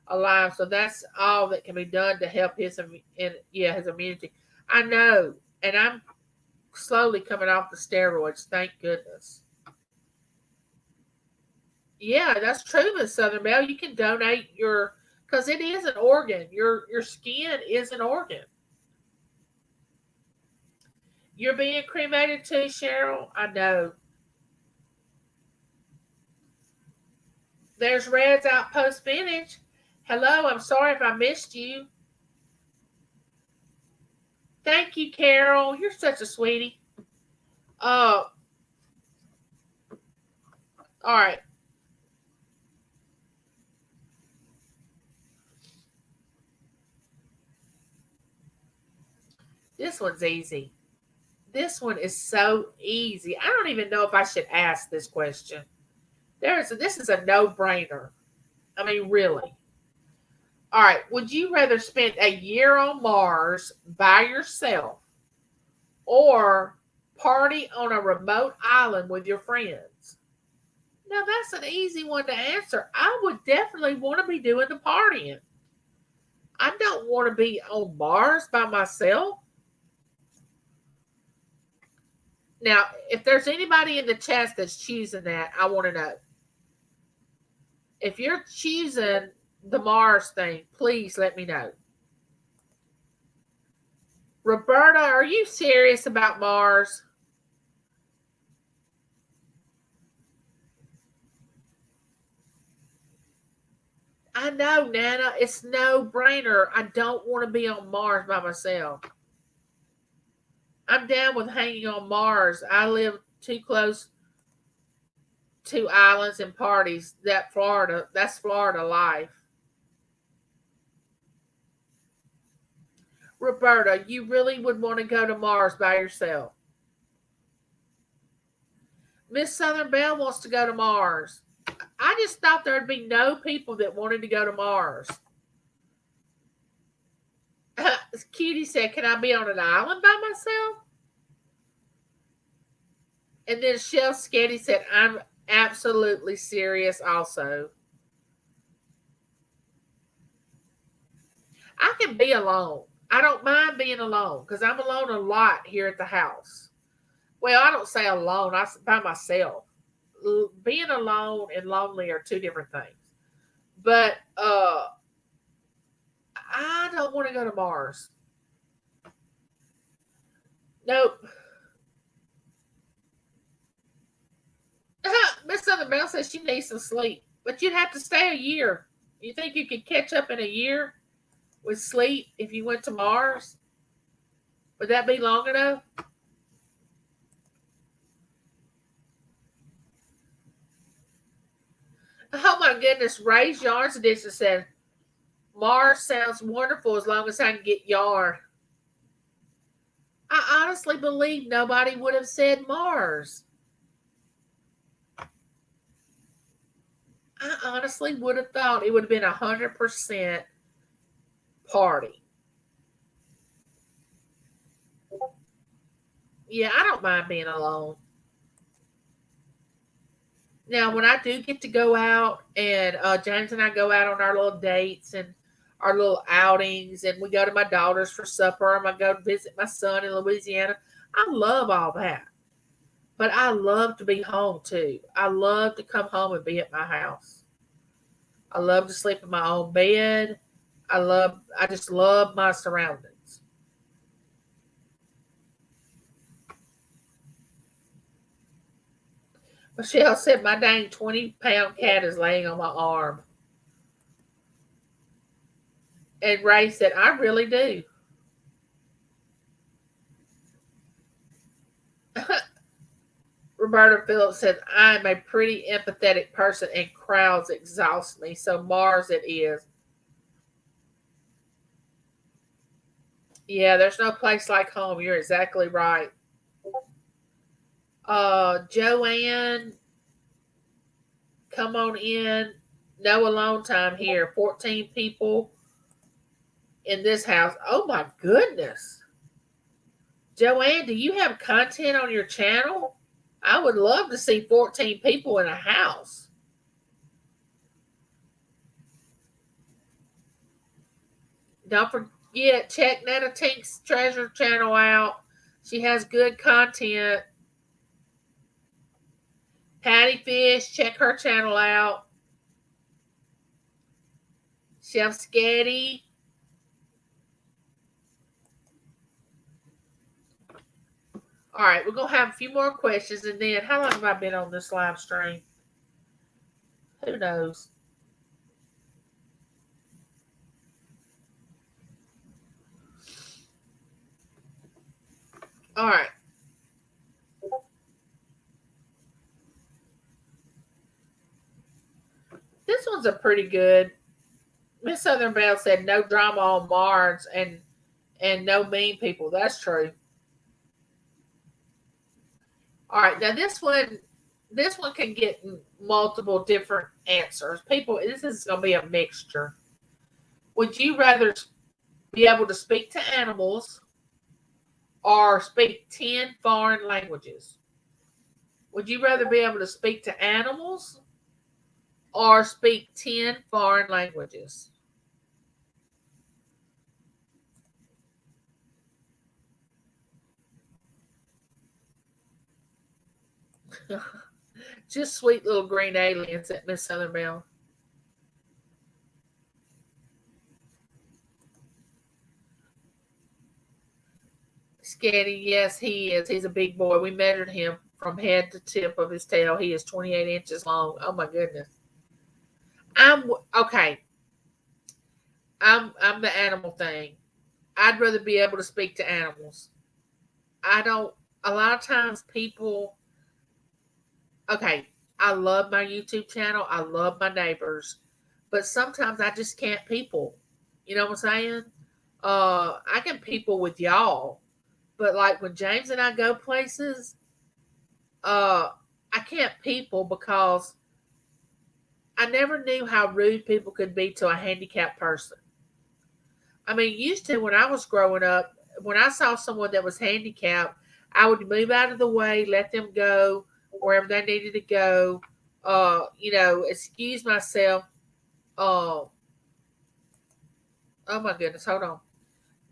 alive. So that's all that can be done to help his his immunity. I know, and I'm slowly coming off the steroids. Thank goodness. Yeah, that's true, Miss Southern Belle. You can donate because it is an organ. Your skin is an organ. You're being cremated too, Cheryl. I know. There's Red's Outpost Vintage. Hello, I'm sorry if I missed you. Thank you, Carol. You're such a sweetie. Uh, all right. This one's easy. This one is so easy. I don't even know if I should ask this question. This is a no-brainer. I mean, really. All right. Would you rather spend a year on Mars by yourself or party on a remote island with your friends? Now, that's an easy one to answer. I would definitely want to be doing the partying. I don't want to be on Mars by myself. Now, if there's anybody in the chat that's choosing that, I want to know. If you're choosing the Mars thing, please let me know. Roberta, are you serious about Mars? I know, Nana. It's no brainer. I don't want to be on Mars by myself. I'm down with hanging on Mars. I live too close to islands and parties. That's Florida life. Roberta, you really would want to go to Mars by yourself. Miss Southern Belle wants to go to Mars. I just thought there'd be no people that wanted to go to Mars. Cutie said, can I be on an island by myself? And then Chef Sketty said, I'm absolutely serious also. I can be alone. I don't mind being alone because I'm alone a lot here at the house. Well, I don't say alone. By myself. Being alone and lonely are two different things. But I don't want to go to Mars. Nope. Miss Southern Belle says she needs some sleep, but you'd have to stay a year. You think you could catch up in a year with sleep if you went to Mars? Would that be long enough? Oh my goodness, Ray's Yarns Edition said Mars sounds wonderful as long as I can get yarn. I honestly believe nobody would have said Mars. I honestly would have thought it would have been 100% party. Yeah, I don't mind being alone. Now, when I do get to go out, and James and I go out on our little dates and our little outings, and we go to my daughter's for supper, and I go to visit my son in Louisiana, I love all that. But I love to be home too. I love to come home and be at my house. I love to sleep in my own bed. I just love my surroundings. Michelle said, my dang 20-pound cat is laying on my arm. And Ray said, I really do. Roberta Phillips said, I'm a pretty empathetic person and crowds exhaust me. So Mars it is. Yeah, there's no place like home. You're exactly right. Joanne, come on in. No alone time here. 14 people in this house. Oh my goodness. Joanne, do you have content on your channel? I would love to see 14 people in a house. Don't forget, check Netta Tink's Treasure channel out. She has good content. Patty Fish, check her channel out. Chef Sketty. All right, we're going to have a few more questions, and then how long have I been on this live stream? Who knows? All right. This one's a pretty good. Miss Southern Belle said no drama on Mars and no mean people. That's true. All right, now this one can get multiple different answers. People, this is going to be a mixture. Would you rather be able to speak to animals or speak 10 foreign languages? Would you rather be able to speak to animals or speak 10 foreign languages? Just sweet little green aliens at Miss Southern Belle. Scatty, yes, he is. He's a big boy. We measured him from head to tip of his tail. He is 28 inches long. Oh my goodness. I'm okay. I'm the animal thing. I'd rather be able to speak to animals. I don't. A lot of times, people. Okay, I love my YouTube channel. I love my neighbors, but sometimes I just can't people. You know what I'm saying? I can people with y'all, but like when James and I go places, uh, I can't people because I never knew how rude people could be to a handicapped person. I mean, used to when I was growing up, when I saw someone that was handicapped, I would move out of the way, let them go wherever they needed to go. Excuse myself. Uh, oh my goodness, hold on.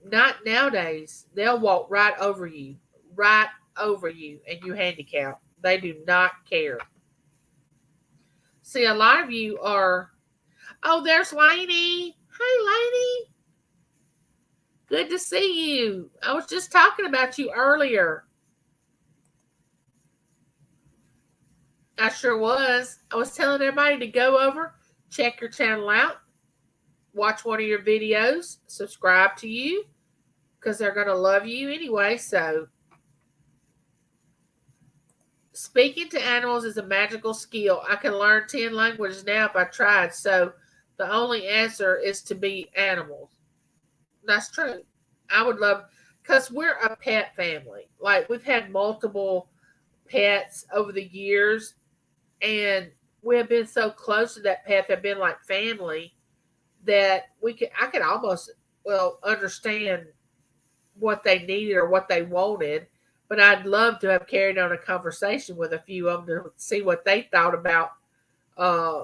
Not nowadays. They'll walk right over you, and you handicap. They do not care. See, a lot of you are. Oh, there's Lainey. Hey, Lainey. Good to see you. I was just talking about you earlier. I sure was. I was telling everybody to go over, check your channel out, watch one of your videos, subscribe to you, because they're going to love you anyway. So, speaking to animals is a magical skill. I can learn 10 languages now if I tried. So, the only answer is to be animals. That's true. I would love, because we're a pet family. Like, we've had multiple pets over the years, and we have been so close to that pet, they've been like family, that I could almost, well, understand what they needed or what they wanted. But I'd love to have carried on a conversation with a few of them to see what they thought about uh,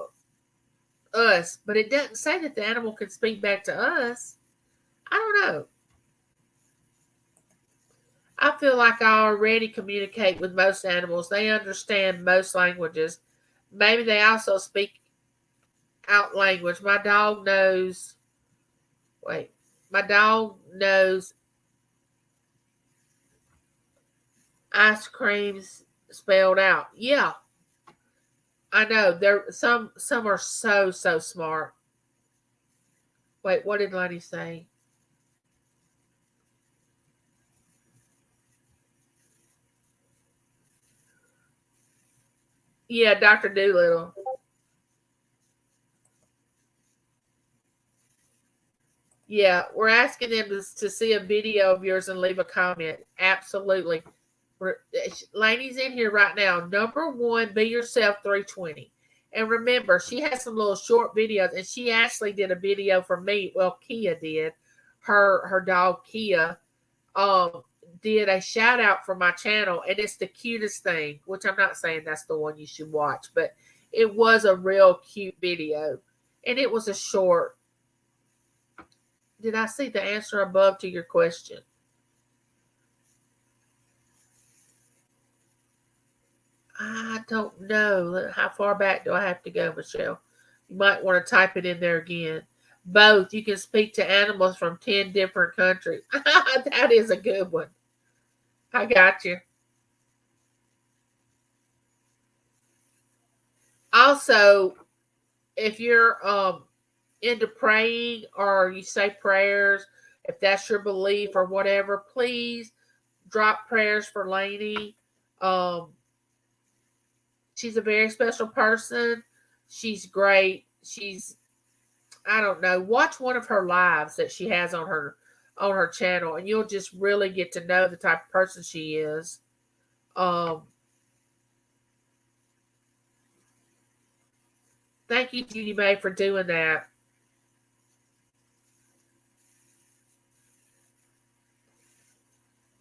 us. But it doesn't say that the animal can speak back to us. I don't know. I feel like I already communicate with most animals. They understand most languages. Maybe they also speak out language. My dog knows. Wait, my dog knows ice creams spelled out. Yeah, I know. There some are so smart. Wait, what did Lottie say? Yeah, Dr. Doolittle. Yeah, we're asking them to see a video of yours and leave a comment. Absolutely. Lainey's in here right now. Number one, be yourself 320. And remember, she has some little short videos, and she actually did a video for me. Well, Kia did. Her dog Kia um did a shout out for my channel, and it's the cutest thing, which I'm not saying that's the one you should watch, but it was a real cute video. And it was a short. Did I see the answer above to your question? I don't know. How far back do I have to go, Michelle? You might want to type it in there again. Both. You can speak to animals from 10 different countries. That is a good one. I got you. Also, if you're into praying or you say prayers, if that's your belief or whatever, please drop prayers for Lainey. Um, she's a very special person. She's great. I don't know. Watch one of her lives that she has on her channel, and you'll just really get to know the type of person she is. Um, Thank you, Judy May, for doing that.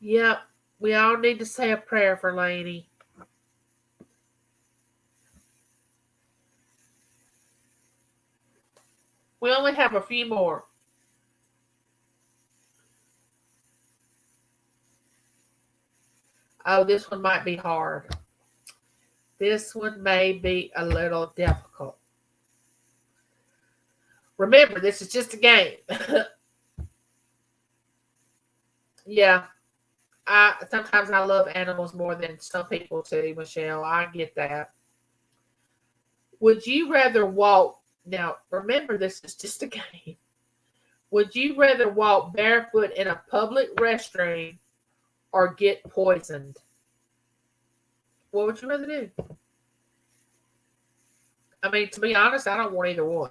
Yep, we all need to say a prayer for Lainey. We only have a few more. Oh, this one might be hard. This one may be a little difficult. Remember, this is just a game. Yeah, I sometimes I love animals more than some people too, Michelle. I get that. Would you rather walk? Now, remember, this is just a game. Would you rather walk barefoot in a public restroom or get poisoned? What would you rather do? I mean, to be honest, I don't want either one.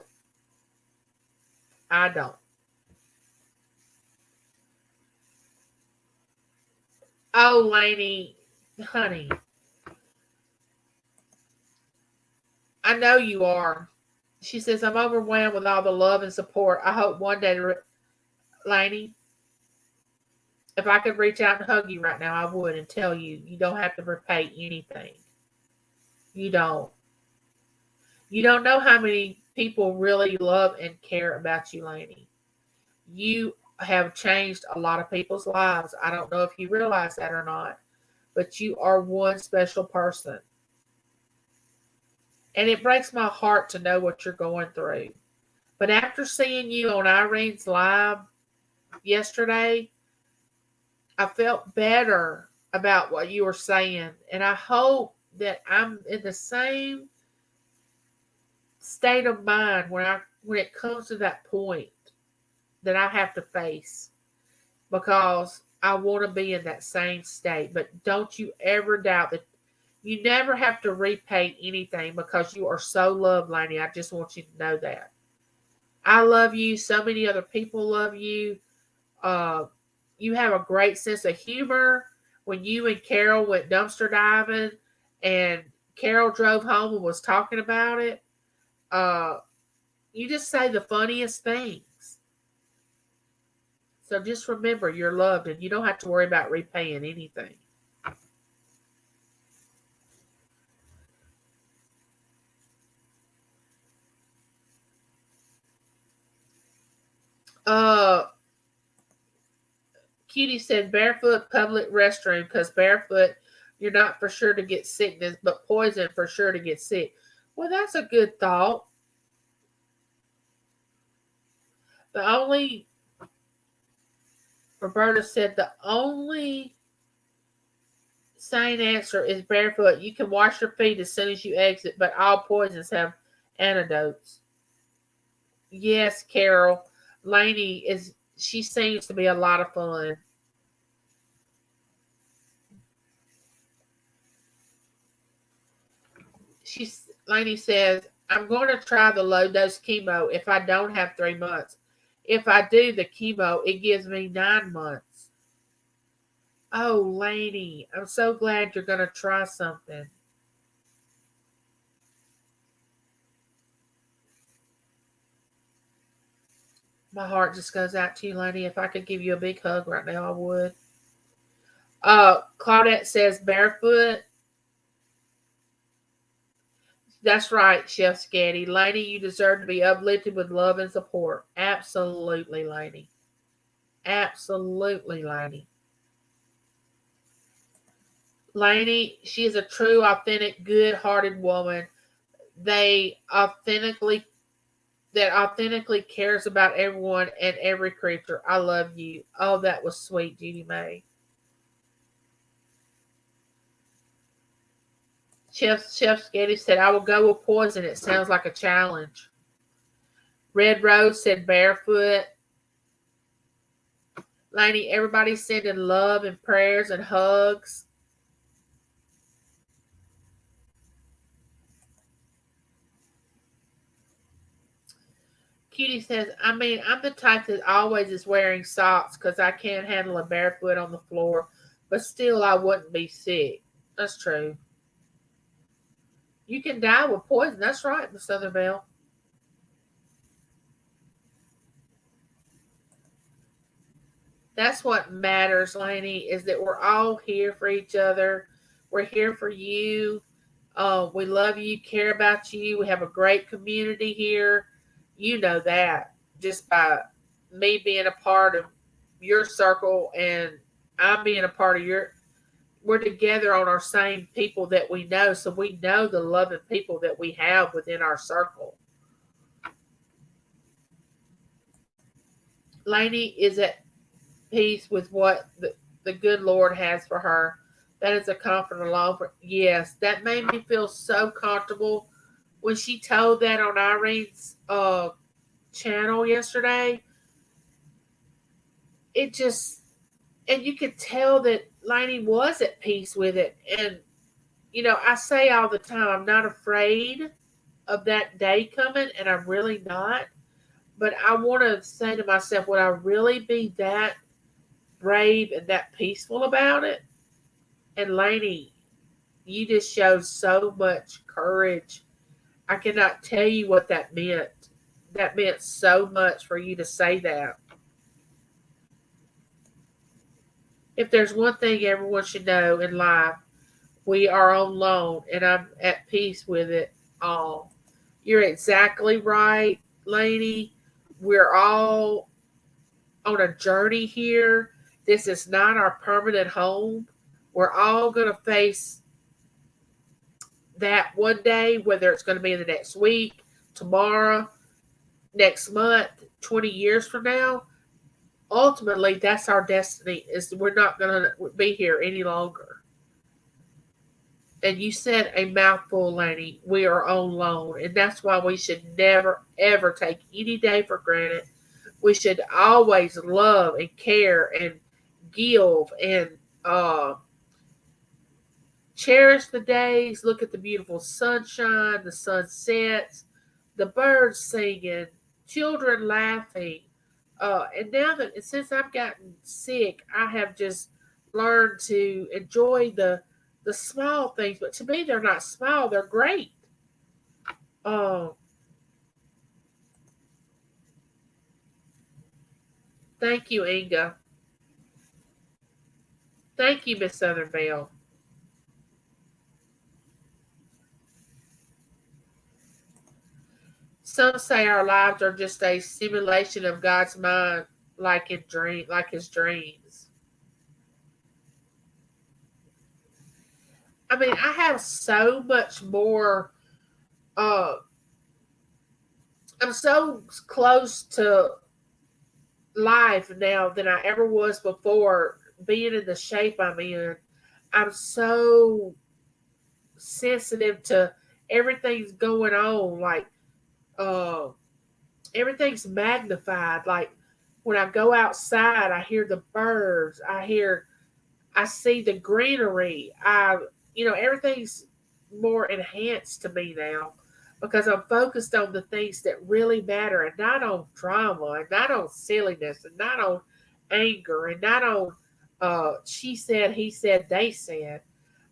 I don't. Oh, Lainey, honey, I know you are. She says, I'm overwhelmed with all the love and support. I hope one day, Lainey, if I could reach out and hug you right now, I would and tell you you don't have to repay anything. You don't. You don't know how many people really love and care about you, Lainey. You have changed a lot of people's lives. I don't know if you realize that or not, but you are one special person. And it breaks my heart to know what you're going through. But after seeing you on Irene's live yesterday, I felt better about what you were saying. And I hope that I'm in the same state of mind when it comes to that point that I have to face, because I want to be in that same state. But don't you ever doubt that you never have to repay anything, because you are so loved, Lainey. I just want you to know that. I love you. So many other people love you. Uh, you have a great sense of humor. When you and Carol went dumpster diving and Carol drove home and was talking about it, uh, you just say the funniest things. So just remember, you're loved and you don't have to worry about repaying anything. Uh, Cutie said barefoot public restroom, because barefoot, you're not for sure to get sickness, but poison for sure to get sick. Well, that's a good thought. The only, Roberta said, the only sane answer is barefoot. You can wash your feet as soon as you exit, but all poisons have antidotes. Yes, Carol. Lainey she seems to be a lot of fun. Lainey says, I'm going to try the low dose chemo if I don't have 3 months. If I do the chemo, it gives me 9 months. Oh, Lainey, I'm so glad you're going to try something. My heart just goes out to you, Lainey. If I could give you a big hug right now, I would. Claudette says barefoot. That's right, Chef Scatty. Lainey, you deserve to be uplifted with love and support. Absolutely, Lainey. Absolutely, Lainey. Lainey, she is a true, authentic, good-hearted woman. They authentically that authentically cares about everyone and every creature. I love you. Oh, that was sweet, Judy May. Chef Sketty said, I will go with poison. It sounds like a challenge. Red Rose said barefoot. Lainey, everybody's sending love and prayers and hugs. Cutie says, I mean, I'm the type that always is wearing socks because I can't handle a barefoot on the floor, but still I wouldn't be sick. That's true. You can die with poison. That's right, Miss Southerville. That's what matters, Lainey, is that we're all here for each other. We're here for you. We love you, care about you. We have a great community here. You know that just by me being a part of your circle and I'm being a part of your. We're together on our same people that we know, so we know the loving people that we have within our circle. Lainey is at peace with what the good Lord has for her. That is a comfort alone. Yes, that made me feel so comfortable when she told that on Irene's channel yesterday. It just, and you could tell that Lainey was at peace with it. And, I say all the time, I'm not afraid of that day coming, and I'm really not. But I want to say to myself, would I really be that brave and that peaceful about it? And Lainey, you just showed so much courage. I cannot tell you what that meant. That meant so much for you to say that. If there's one thing everyone should know in life, we are on loan, and I'm at peace with it all. You're exactly right, Lainey. We're all on a journey here. This is not our permanent home. We're all going to face that one day, whether it's going to be in the next week, tomorrow, next month, 20 years from now. Ultimately, that's our destiny, is we're not going to be here any longer. And you said a mouthful, Laney. We are on loan. And that's why we should never, ever take any day for granted. We should always love and care and give and cherish the days. Look at the beautiful sunshine, the sunsets, the birds singing, children laughing. And now that since I've gotten sick, I have just learned to enjoy the small things. But to me, they're not small; they're great. Uh, Thank you, Inga. Thank you, Miss Southern Belle. Some say our lives are just a simulation of God's mind, like His dreams. I mean, I have so much more. Uh, I'm so close to life now than I ever was before. Being in the shape I'm in, I'm so sensitive to everything's going on. Like, uh, everything's magnified. Like when I go outside, I hear the birds. I see the greenery. Everything's more enhanced to me now because I'm focused on the things that really matter and not on drama and not on silliness and not on anger and not on she said, he said, they said.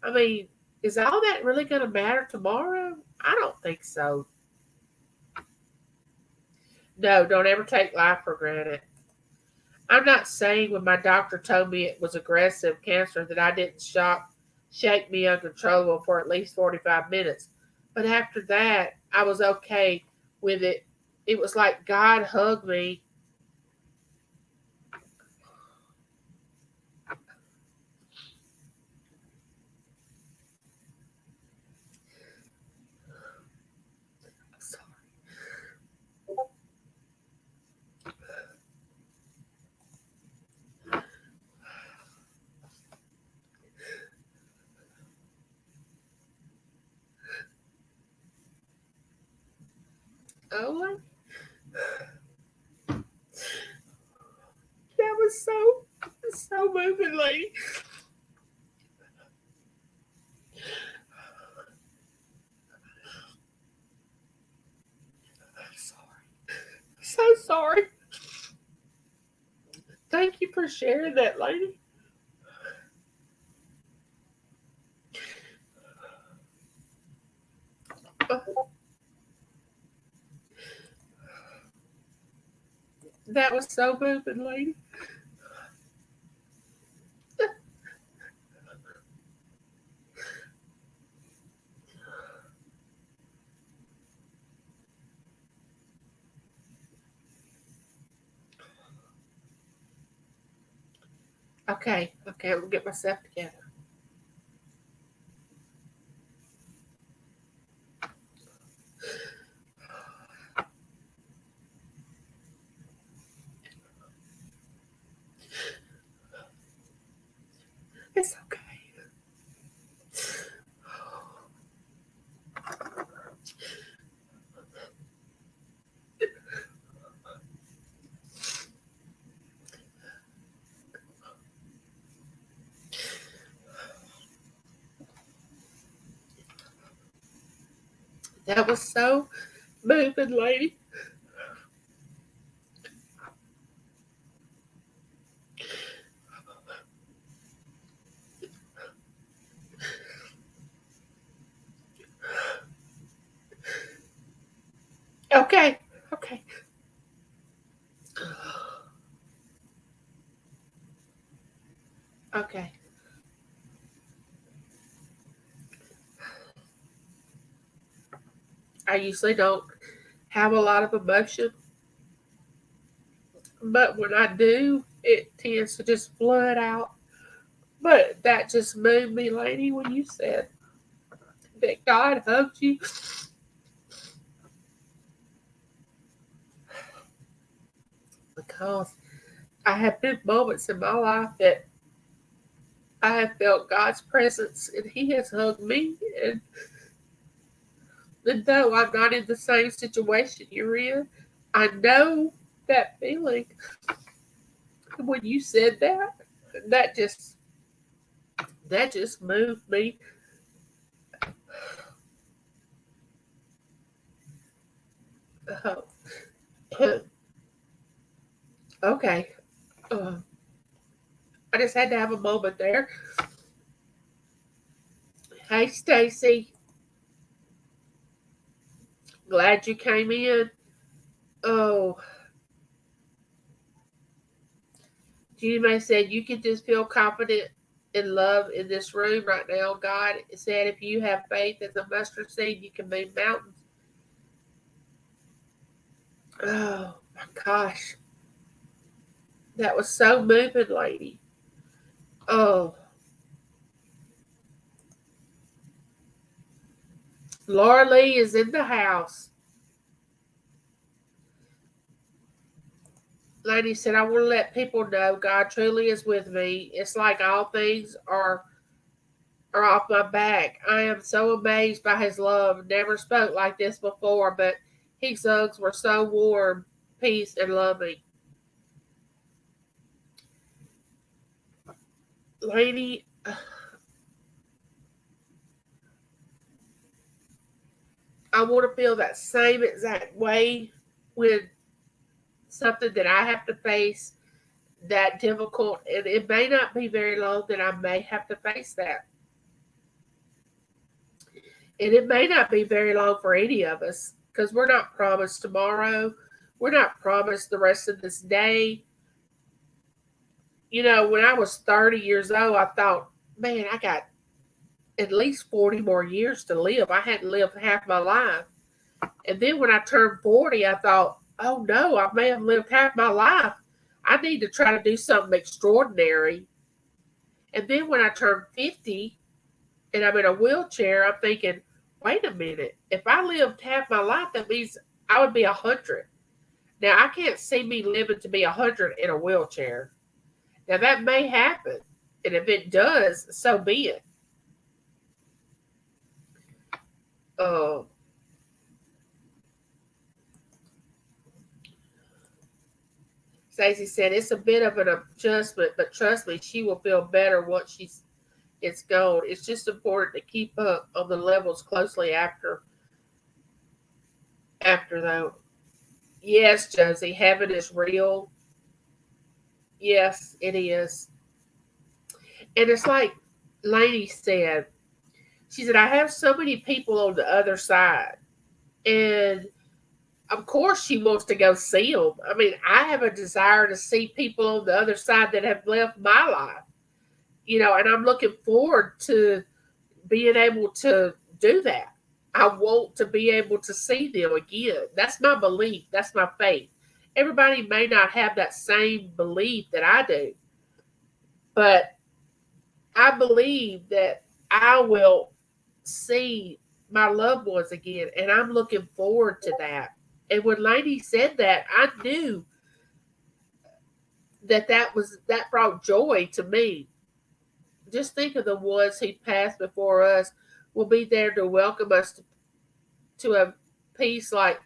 I mean, is all that really going to matter tomorrow? I don't think so. No, don't ever take life for granted. I'm not saying when my doctor told me it was aggressive cancer that I didn't shake me uncontrollable for at least 45 minutes. But after that, I was okay with it. It was like God hugged me. Oh, that was so moving, lady. I'm sorry. So sorry. Thank you for sharing that, lady. That was so moving, lady. Okay, okay, I'm gonna get myself together. It's okay. That was so moving, lady. Okay, okay, okay. I usually don't have a lot of emotion, but when I do, it tends to just flood out. But that just moved me, lady, when you said that God hugged you. Because I have been moments in my life that I have felt God's presence and He has hugged me. And though I'm not in the same situation you're in, I know that feeling. When you said that, that just that just moved me. Oh, okay. Uh, I just had to have a moment there. Hey, Stacy. Glad you came in. Oh, Judy said you can just feel confident and love in this room right now. God said if you have faith as a mustard seed, you can move mountains. Oh my gosh. That was so moving, lady. Oh, Laura Lee is in the house. Lady said, I want to let people know God truly is with me. It's like all things are off my back. I am so amazed by his love. Never spoke like this before, but his hugs were so warm, peace, and loving. Lady, I want to feel that same exact way when something that I have to face that difficult, and it may not be very long that I may have to face that. And it may not be very long for any of us because we're not promised tomorrow. We're not promised the rest of this day. You know, when I was 30 years old, I thought, man, I got at least 40 more years to live. I hadn't lived half my life. And then when I turned 40, I thought, oh no, I may have lived half my life. I need to try to do something extraordinary. And then when I turned 50 and I'm in a wheelchair, I'm thinking, wait a minute. If I lived half my life, that means I would be 100. Now, I can't see me living to be 100 in a wheelchair. Now, that may happen. And if it does, so be it. Uh, Stacey said it's a bit of an adjustment, but trust me, she will feel better once it's gone. It's just important to keep up on the levels closely after though. Yes, Josie, heaven is real. Yes, it is. And it's like Lainey said, she said, I have so many people on the other side. And of course, she wants to go see them. I mean, I have a desire to see people on the other side that have left my life, and I'm looking forward to being able to do that. I want to be able to see them again. That's my belief. That's my faith. Everybody may not have that same belief that I do, but I believe that I will see my loved ones again, and I'm looking forward to that. And when Lainey said that, I knew that brought joy to me. Just think of the ones who passed before us will be there to welcome us to a peace like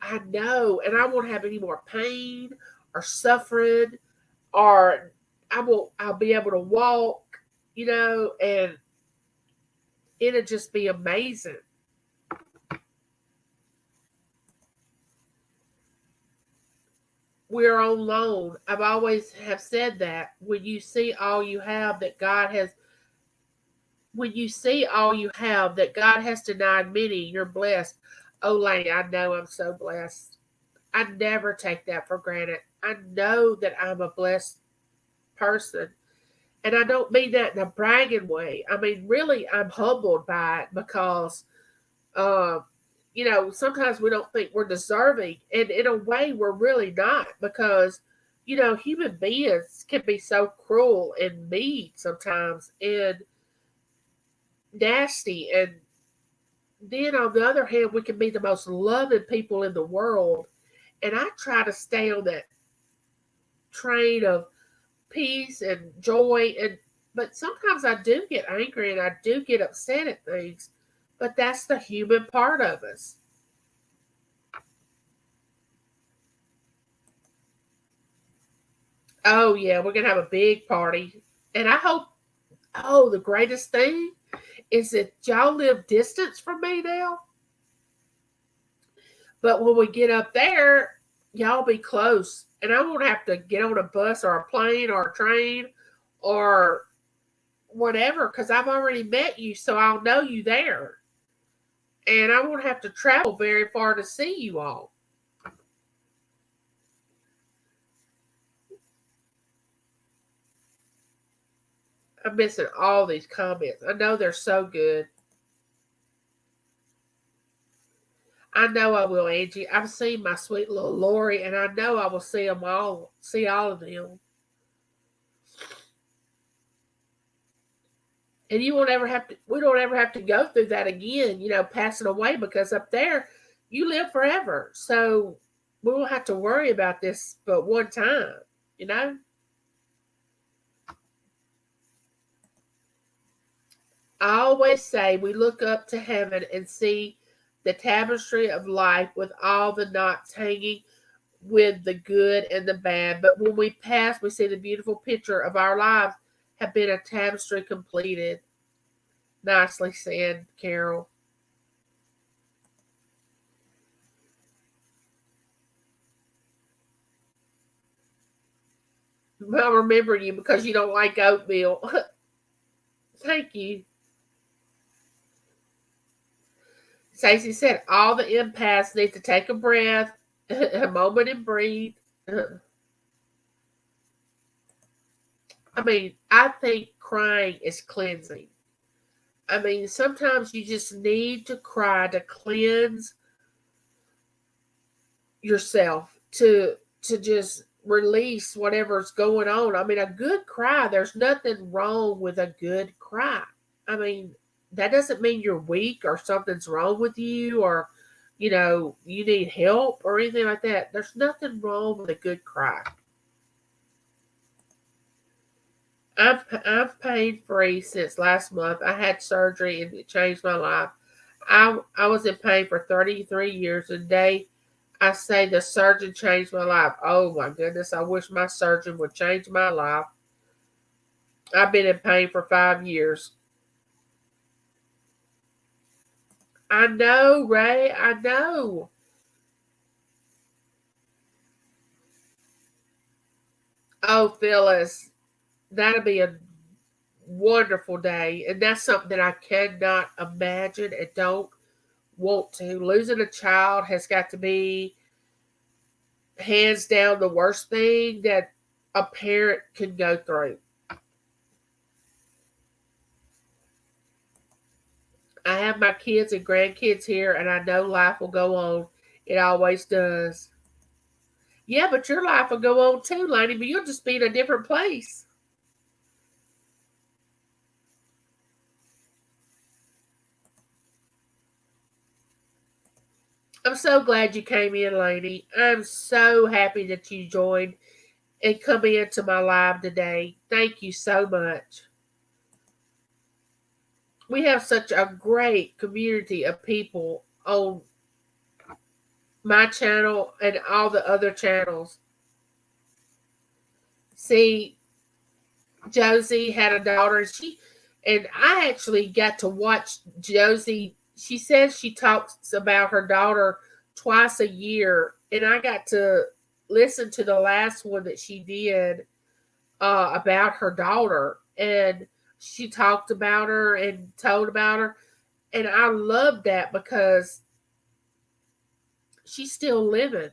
I know, and I won't have any more pain or suffering, or I'll be able to walk, and it'll just be amazing. We're on loan. I've always have said that when you see all you have that God has when you see all you have that God has denied many, you're blessed. Oh, Lady, I know I'm so blessed. I never take that for granted. I know that I'm a blessed person. And I don't mean that in a bragging way. I mean, really, I'm humbled by it because, uh, sometimes we don't think we're deserving. And in a way, we're really not because human beings can be so cruel and mean sometimes and nasty. And then on the other hand, we can be the most loving people in the world. And I try to stay on that train of peace and joy. But sometimes I do get angry and I do get upset at things. But that's the human part of us. Oh yeah, we're gonna have a big party. And I hope, oh, the greatest thing is that y'all live distance from me now. But when we get up there, y'all be close. And I won't have to get on a bus or a plane or a train or whatever because I've already met you, so I'll know you there. And I won't have to travel very far to see you all. I'm missing all these comments. I know they're so good. I know I will, Angie. I've seen my sweet little Lori, and I know I will see all of them. And you won't ever have to. We don't ever have to go through that again. Passing away because up there, you live forever. So we won't have to worry about this but one time. You know. I always say we look up to heaven and see the tapestry of life with all the knots hanging with the good and the bad. But when we pass, we see the beautiful picture of our lives have been a tapestry completed. Nicely said, Carol. I'll remember you because you don't like oatmeal. Thank you. Stacey said all the empaths need to take a breath, a moment and breathe. I mean, I think crying is cleansing. I mean, sometimes you just need to cry to cleanse yourself, to just release whatever's going on. I mean, a good cry, there's nothing wrong with a good cry. I mean, that doesn't mean you're weak or something's wrong with you or you need help or anything like that. There's nothing wrong with a good cry. I'm pain free since last month. I had surgery and it changed my life. I was in pain for 33 years and I say the surgeon changed my life. Oh my goodness, I wish my surgeon would change my life. I've been in pain for 5 years. I know, Ray, I know. Oh, Phyllis, that'll be a wonderful day. And that's something that I cannot imagine and don't want to. Losing a child has got to be hands down the worst thing that a parent can go through. I have my kids and grandkids here, and I know life will go on. It always does. Yeah, but your life will go on too, Laney, but you'll just be in a different place. I'm so glad you came in, Laney. I'm so happy that you joined and come into my live today. Thank you so much. We have such a great community of people on my channel and all the other channels. See, Josie had a daughter, and I actually got to watch Josie. She says she talks about her daughter twice a year, and I got to listen to the last one that she did about her daughter, and she talked about her and told about her, and I love that because she's still living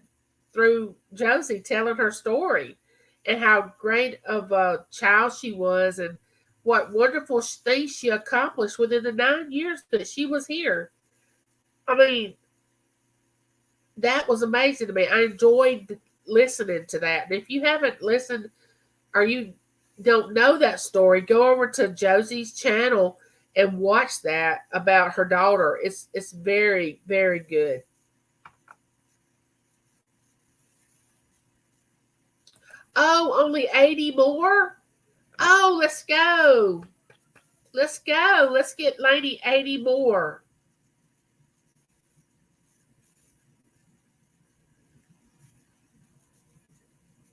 through Josie telling her story and how great of a child she was and what wonderful things she accomplished within the 9 years that she was here. I mean, that was amazing to me. I enjoyed listening to that. And if you haven't listened or you don't know that story, go over to Josie's channel and watch that about her daughter. It's very, very good. Oh, only 80 more? Oh, let's go. Let's go. Let's get Lainey 80 more.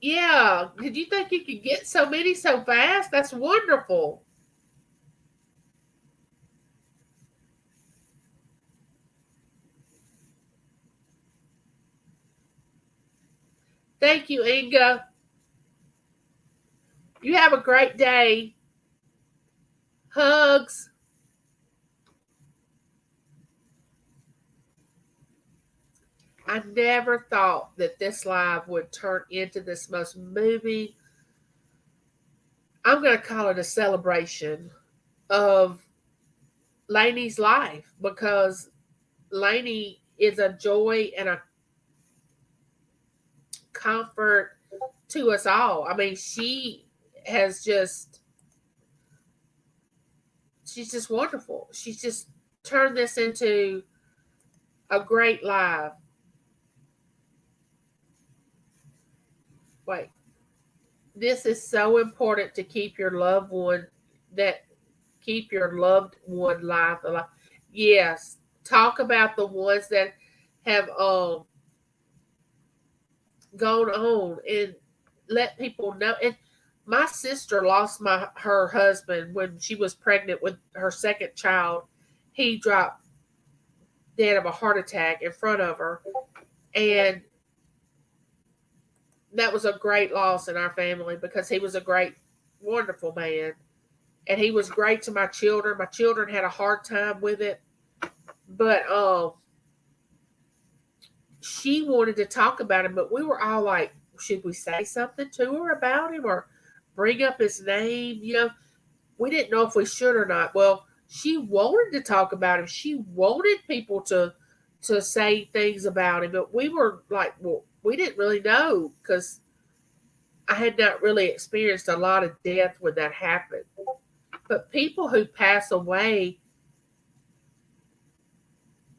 Yeah. Did you think you could get so many so fast? That's wonderful. Thank you, Inga. You have a great day. Hugs. I never thought that this live would turn into this most moving, I'm going to call it a celebration of Lainey's life, because Lainey is a joy and a comfort to us all. I mean, has just, she's just wonderful. She's just turned this into a great live. Wait, this is so important to keep your loved one, that keep your loved one life alive. Yes, talk about the ones that have gone on, and let people know. And my sister lost her husband when she was pregnant with her second child. He dropped dead of a heart attack in front of her, and that was a great loss in our family, because he was a great, wonderful man, and he was great to my children. My children had a hard time with it, but she wanted to talk about him, but we were all like, should we say something to her about him or bring up his name? We didn't know if we should or not. Well, she wanted to talk about him. She wanted people to say things about him, but we were like, well, we didn't really know, because I had not really experienced a lot of death when that happened. But people who pass away,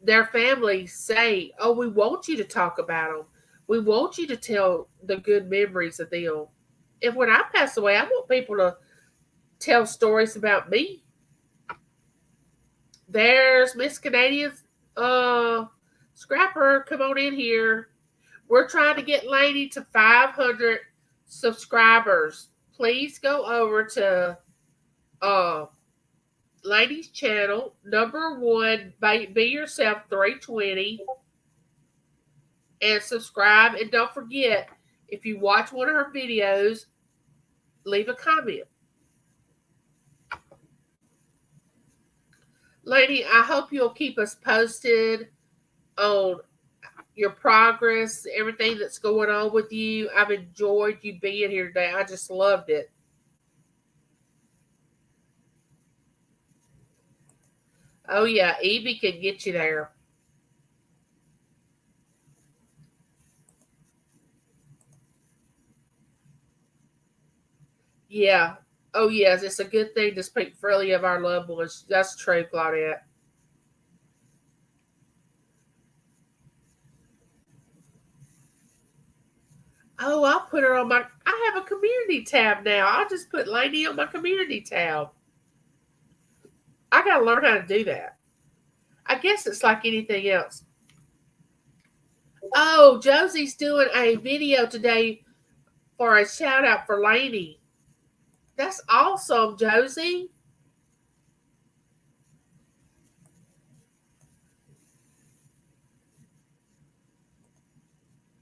their families say, "Oh, we want you to talk about them. We want you to tell the good memories of them." And when I pass away, I want people to tell stories about me. There's Miss Canadian Scrapper. Come on in here. We're trying to get Lainey to 500 subscribers. Please go over to uh Lainey's channel, number one, Be Yourself 320, and subscribe. And don't forget, if you watch one of her videos, leave a comment. Lainey, I hope you'll keep us posted on your progress, everything that's going on with you. I've enjoyed you being here today. I just loved it. Oh, yeah, Evie can get you there. Yeah. Oh, yes, it's a good thing to speak freely of our loved ones. That's true, Claudette. Oh, I'll put her on my. I have a community tab now. I'll just put Lainey on my community tab. I got to learn how to do that. I guess it's like anything else. Oh, Josie's doing a video today for a shout out for Lainey. That's awesome, Josie.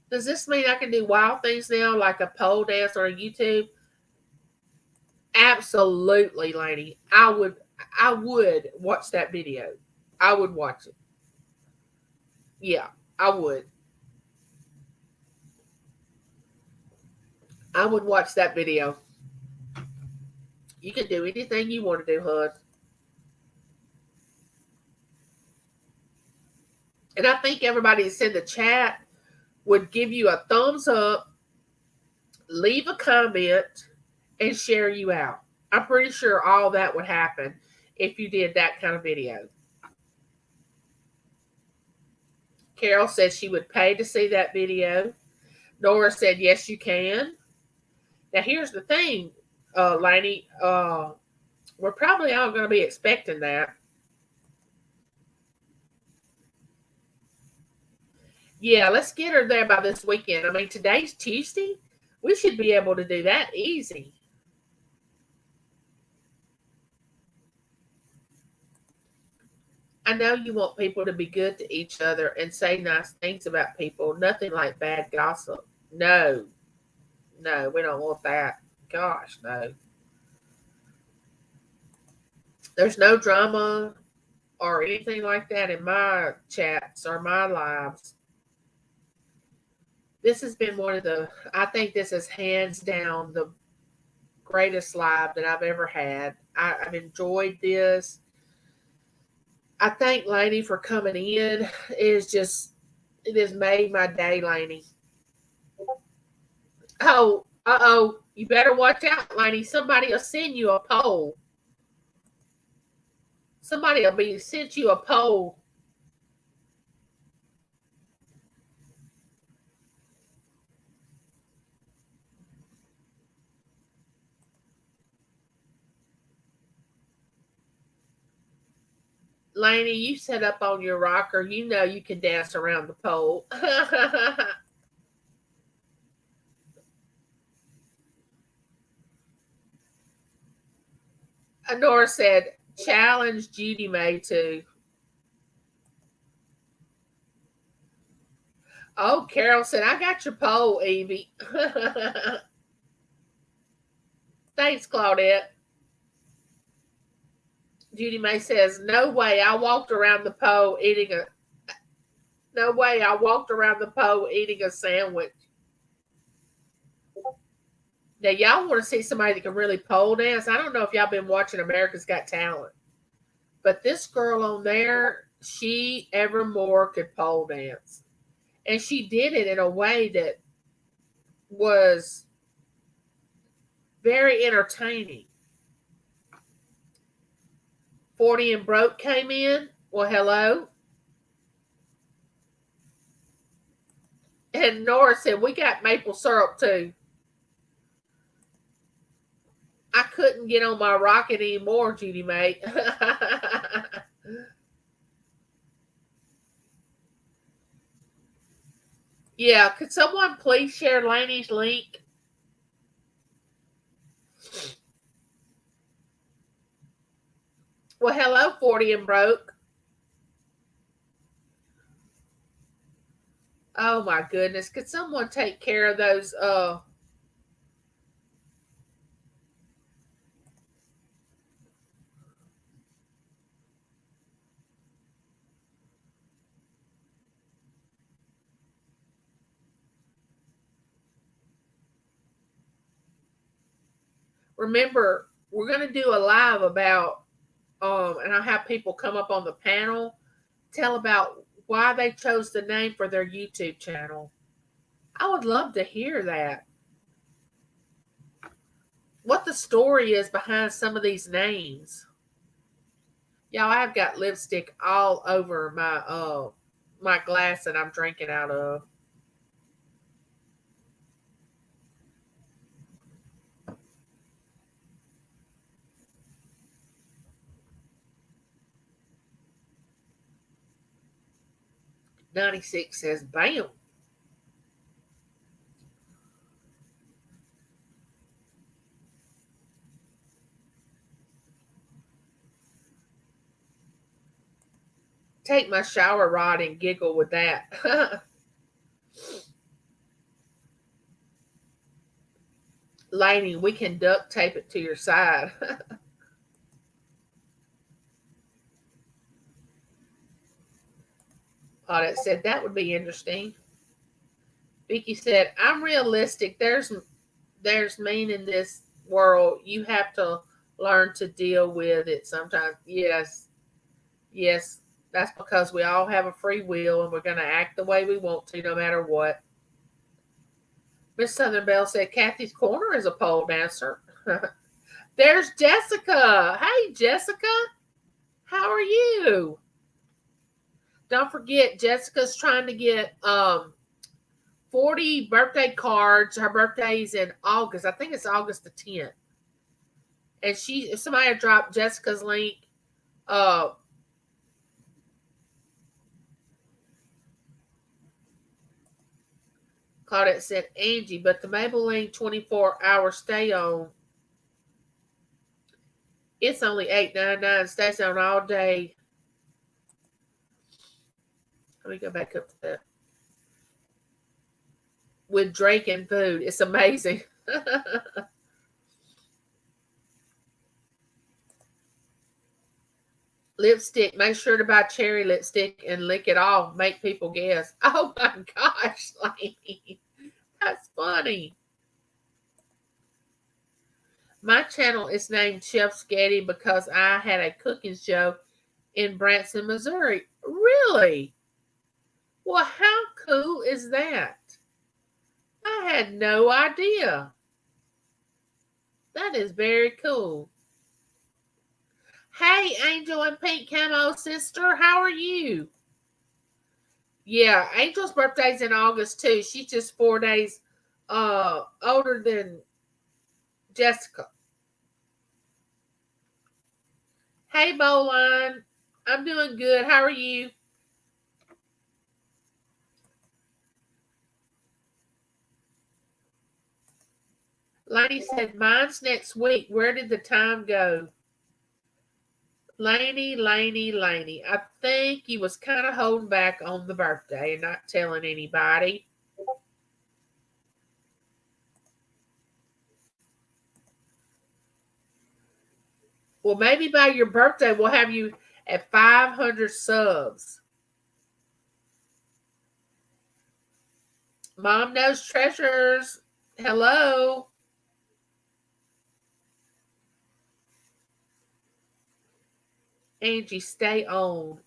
Does this mean I can do wild things now, like a pole dance on YouTube? Absolutely, Lainey. I would watch that video. I would watch it. Yeah, I would. I would watch that video. You can do anything you want to do, hon. And I think everybody that's in the chat would give you a thumbs up leave a comment, and share you out. I'm pretty sure all that would happen if you did that kind of video. Carol said she would pay to see that video. Nora said, yes, you can. Now, here's the thing, Lainey. We're probably all going to be expecting that. Yeah, let's get her there by this weekend. I mean, today's Tuesday. We should be able to do that easy. I know you want people to be good to each other and say nice things about people. Nothing like bad gossip. No, no, we don't want that. Gosh, no. There's no drama or anything like that in my chats or my lives. This has been I think this is hands down the greatest live that I've ever had. I've enjoyed this. I thank Lainey for coming in. It has made my day, Lainey. Oh, you better watch out, Lainey. Somebody will send you a poll. Somebody will be sent you a poll. Lainey, you set up on your rocker. You know you can dance around the pole. Nora said, challenge Judy May to. Oh, Carol said, I got your pole, Evie. Thanks, Claudette. Judy May says, no way, I walked around the pole eating a sandwich. Now, y'all want to see somebody that can really pole dance? I don't know if y'all been watching America's Got Talent, but this girl on there, she evermore could pole dance. And she did it in a way that was very entertaining. 40 and Broke came in. Well, hello. And Nora said, we got maple syrup too. I couldn't get on my rocket anymore, Judy May. Yeah, could someone please share Lainey's link? Well, hello, 40 and Broke. Oh my goodness. Could someone take care of those 'Remember, we're going to do a live about and I'll have people come up on the panel, tell about why they chose the name for their YouTube channel. I would love to hear that. What the story is behind some of these names. Y'all, I've got lipstick all over my glass that I'm drinking out of. '96 says, bam. Take my shower rod and giggle with that. Lainey, we can duct tape it to your side. Audette said that would be interesting. Vicky said, I'm realistic. There's mean in this world. You have to learn to deal with it sometimes. Yes. Yes. That's because we all have a free will and we're going to act the way we want to no matter what. Miss Southern Belle said Kathy's Corner is a pole dancer. There's Jessica. Hey, Jessica. How are you? Don't forget, Jessica's trying to get 40 birthday cards. Her birthday's in August. I think it's August the 10th. And if somebody dropped Jessica's link, Claudette said Angie, but the Maybelline 24-hour stay on, it's only $8.99. Stays on all day. Let me go back up to that. With drink and food. It's amazing. Lipstick. Make sure to buy cherry lipstick and lick it off. Make people guess. Oh my gosh, Lainey. That's funny. My channel is named Chef Sketty because I had a cooking show in Branson, Missouri. Really? Well, how cool is that? I had no idea. That is very cool. Hey, Angel and Pink Camo sister, how are you? Yeah, Angel's birthday's in August too. She's just 4 days older than Jessica. Hey, Bowline. I'm doing good. How are you? Lainey said, mine's next week. Where did the time go? Lainey. I think he was kind of holding back on the birthday and not telling anybody. Well, maybe by your birthday, we'll have you at 500 subs. Mom knows treasures. Hello. Angie, stay on.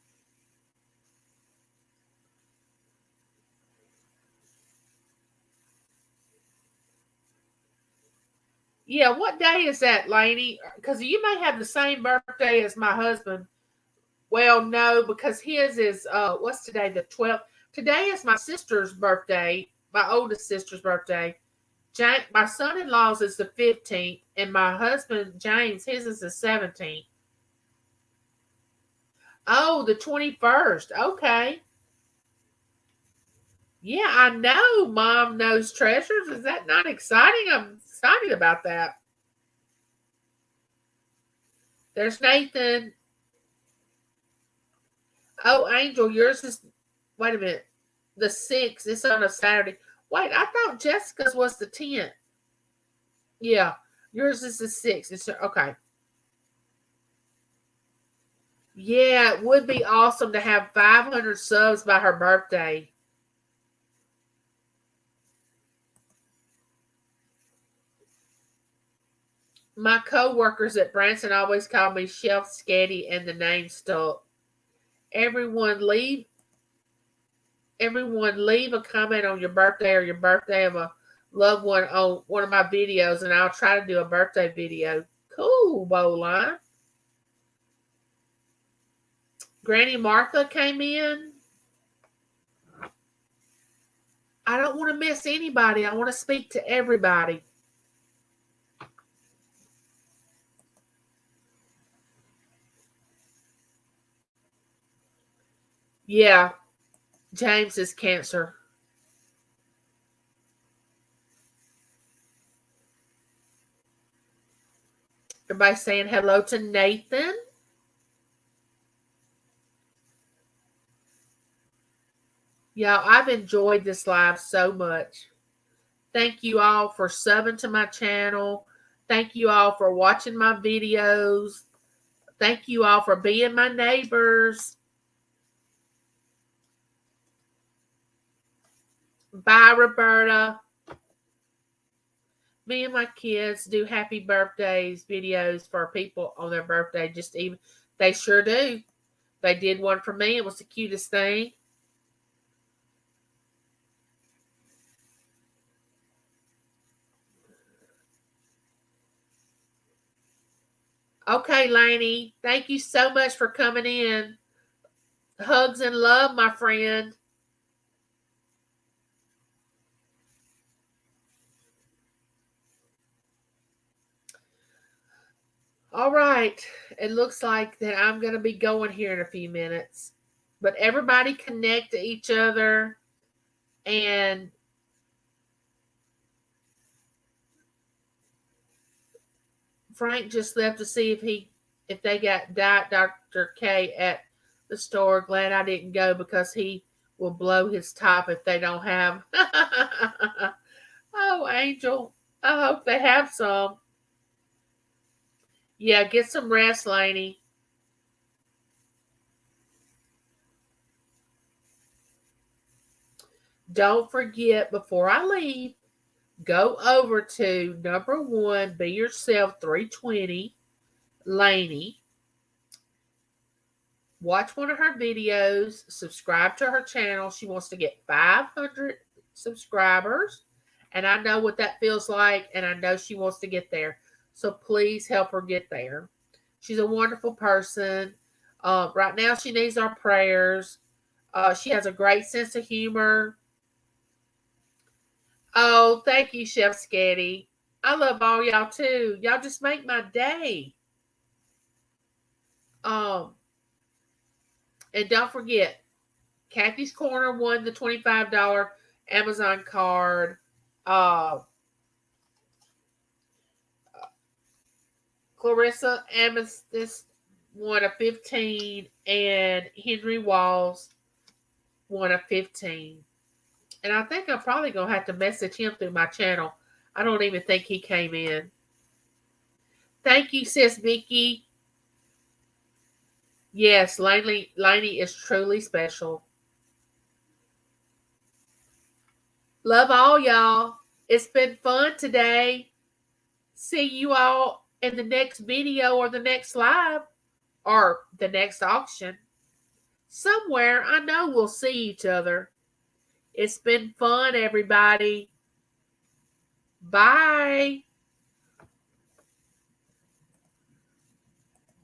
Yeah, what day is that, Lainey? Because you may have the same birthday as my husband. Well, no, because his is what's today? The 12th. Today is my sister's birthday, my oldest sister's birthday. My son-in-law's is the 15th, and my husband James, his is the 17th. Oh, the 21st. Okay. Yeah, I know. Mom knows treasures. Is that not exciting? I'm excited about that. There's Nathan. Oh, Angel, yours is. Wait a minute. The 6th. It's on a Saturday. Wait, I thought Jessica's was the 10th. Yeah, yours is the 6th. It's okay. Yeah, it would be awesome to have 500 subs by her birthday. My co-workers at Branson always call me Chef Sketty, and the name stuck. Everyone leave a comment on your birthday or your birthday of a loved one on one of my videos, and I'll try to do a birthday video. Cool, Bowline. Granny Martha came in. I don't want to miss anybody. I want to speak to everybody. Yeah, James is cancer. Everybody saying hello to Nathan. Y'all, I've enjoyed this live so much. Thank you all for subbing to my channel. Thank you all for watching my videos. Thank you all for being my neighbors. Bye, Roberta. Me and my kids do happy birthdays videos for people on their birthday. They sure do. They did one for me. It was the cutest thing. Okay, Lainey, thank you so much for coming in. Hugs and love, my friend. All right. It looks like that I'm going to be going here in a few minutes. But everybody connect to each other, and Frank just left to see if they got Diet Dr. K at the store. Glad I didn't go because he will blow his top if they don't have. Oh, Angel. I hope they have some. Yeah, get some rest, Laney. Don't forget before I leave, go over to number one, Be Yourself 320, Laney. Watch one of her videos, subscribe to her channel. She wants to get 500 subscribers, and I know what that feels like, and I know she wants to get there. So please help her get there. She's a wonderful person. Right now, she needs our prayers. She has a great sense of humor. Oh, thank you, Chef Sketty. I love all y'all too. Y'all just make my day. Um, and don't forget, Kathy's Corner won the $25 Amazon card. Uh, Clarissa Amethyst won a 15, and Henry Walls won a 15. And I think I'm probably gonna have to message him through my channel. I don't even think he came in. Thank you, sis Vicky. Yes, Lainey is truly special. Love all y'all. It's been fun today. See you all in the next video or the next live or the next auction. Somewhere I know we'll see each other. It's been fun, everybody. Bye.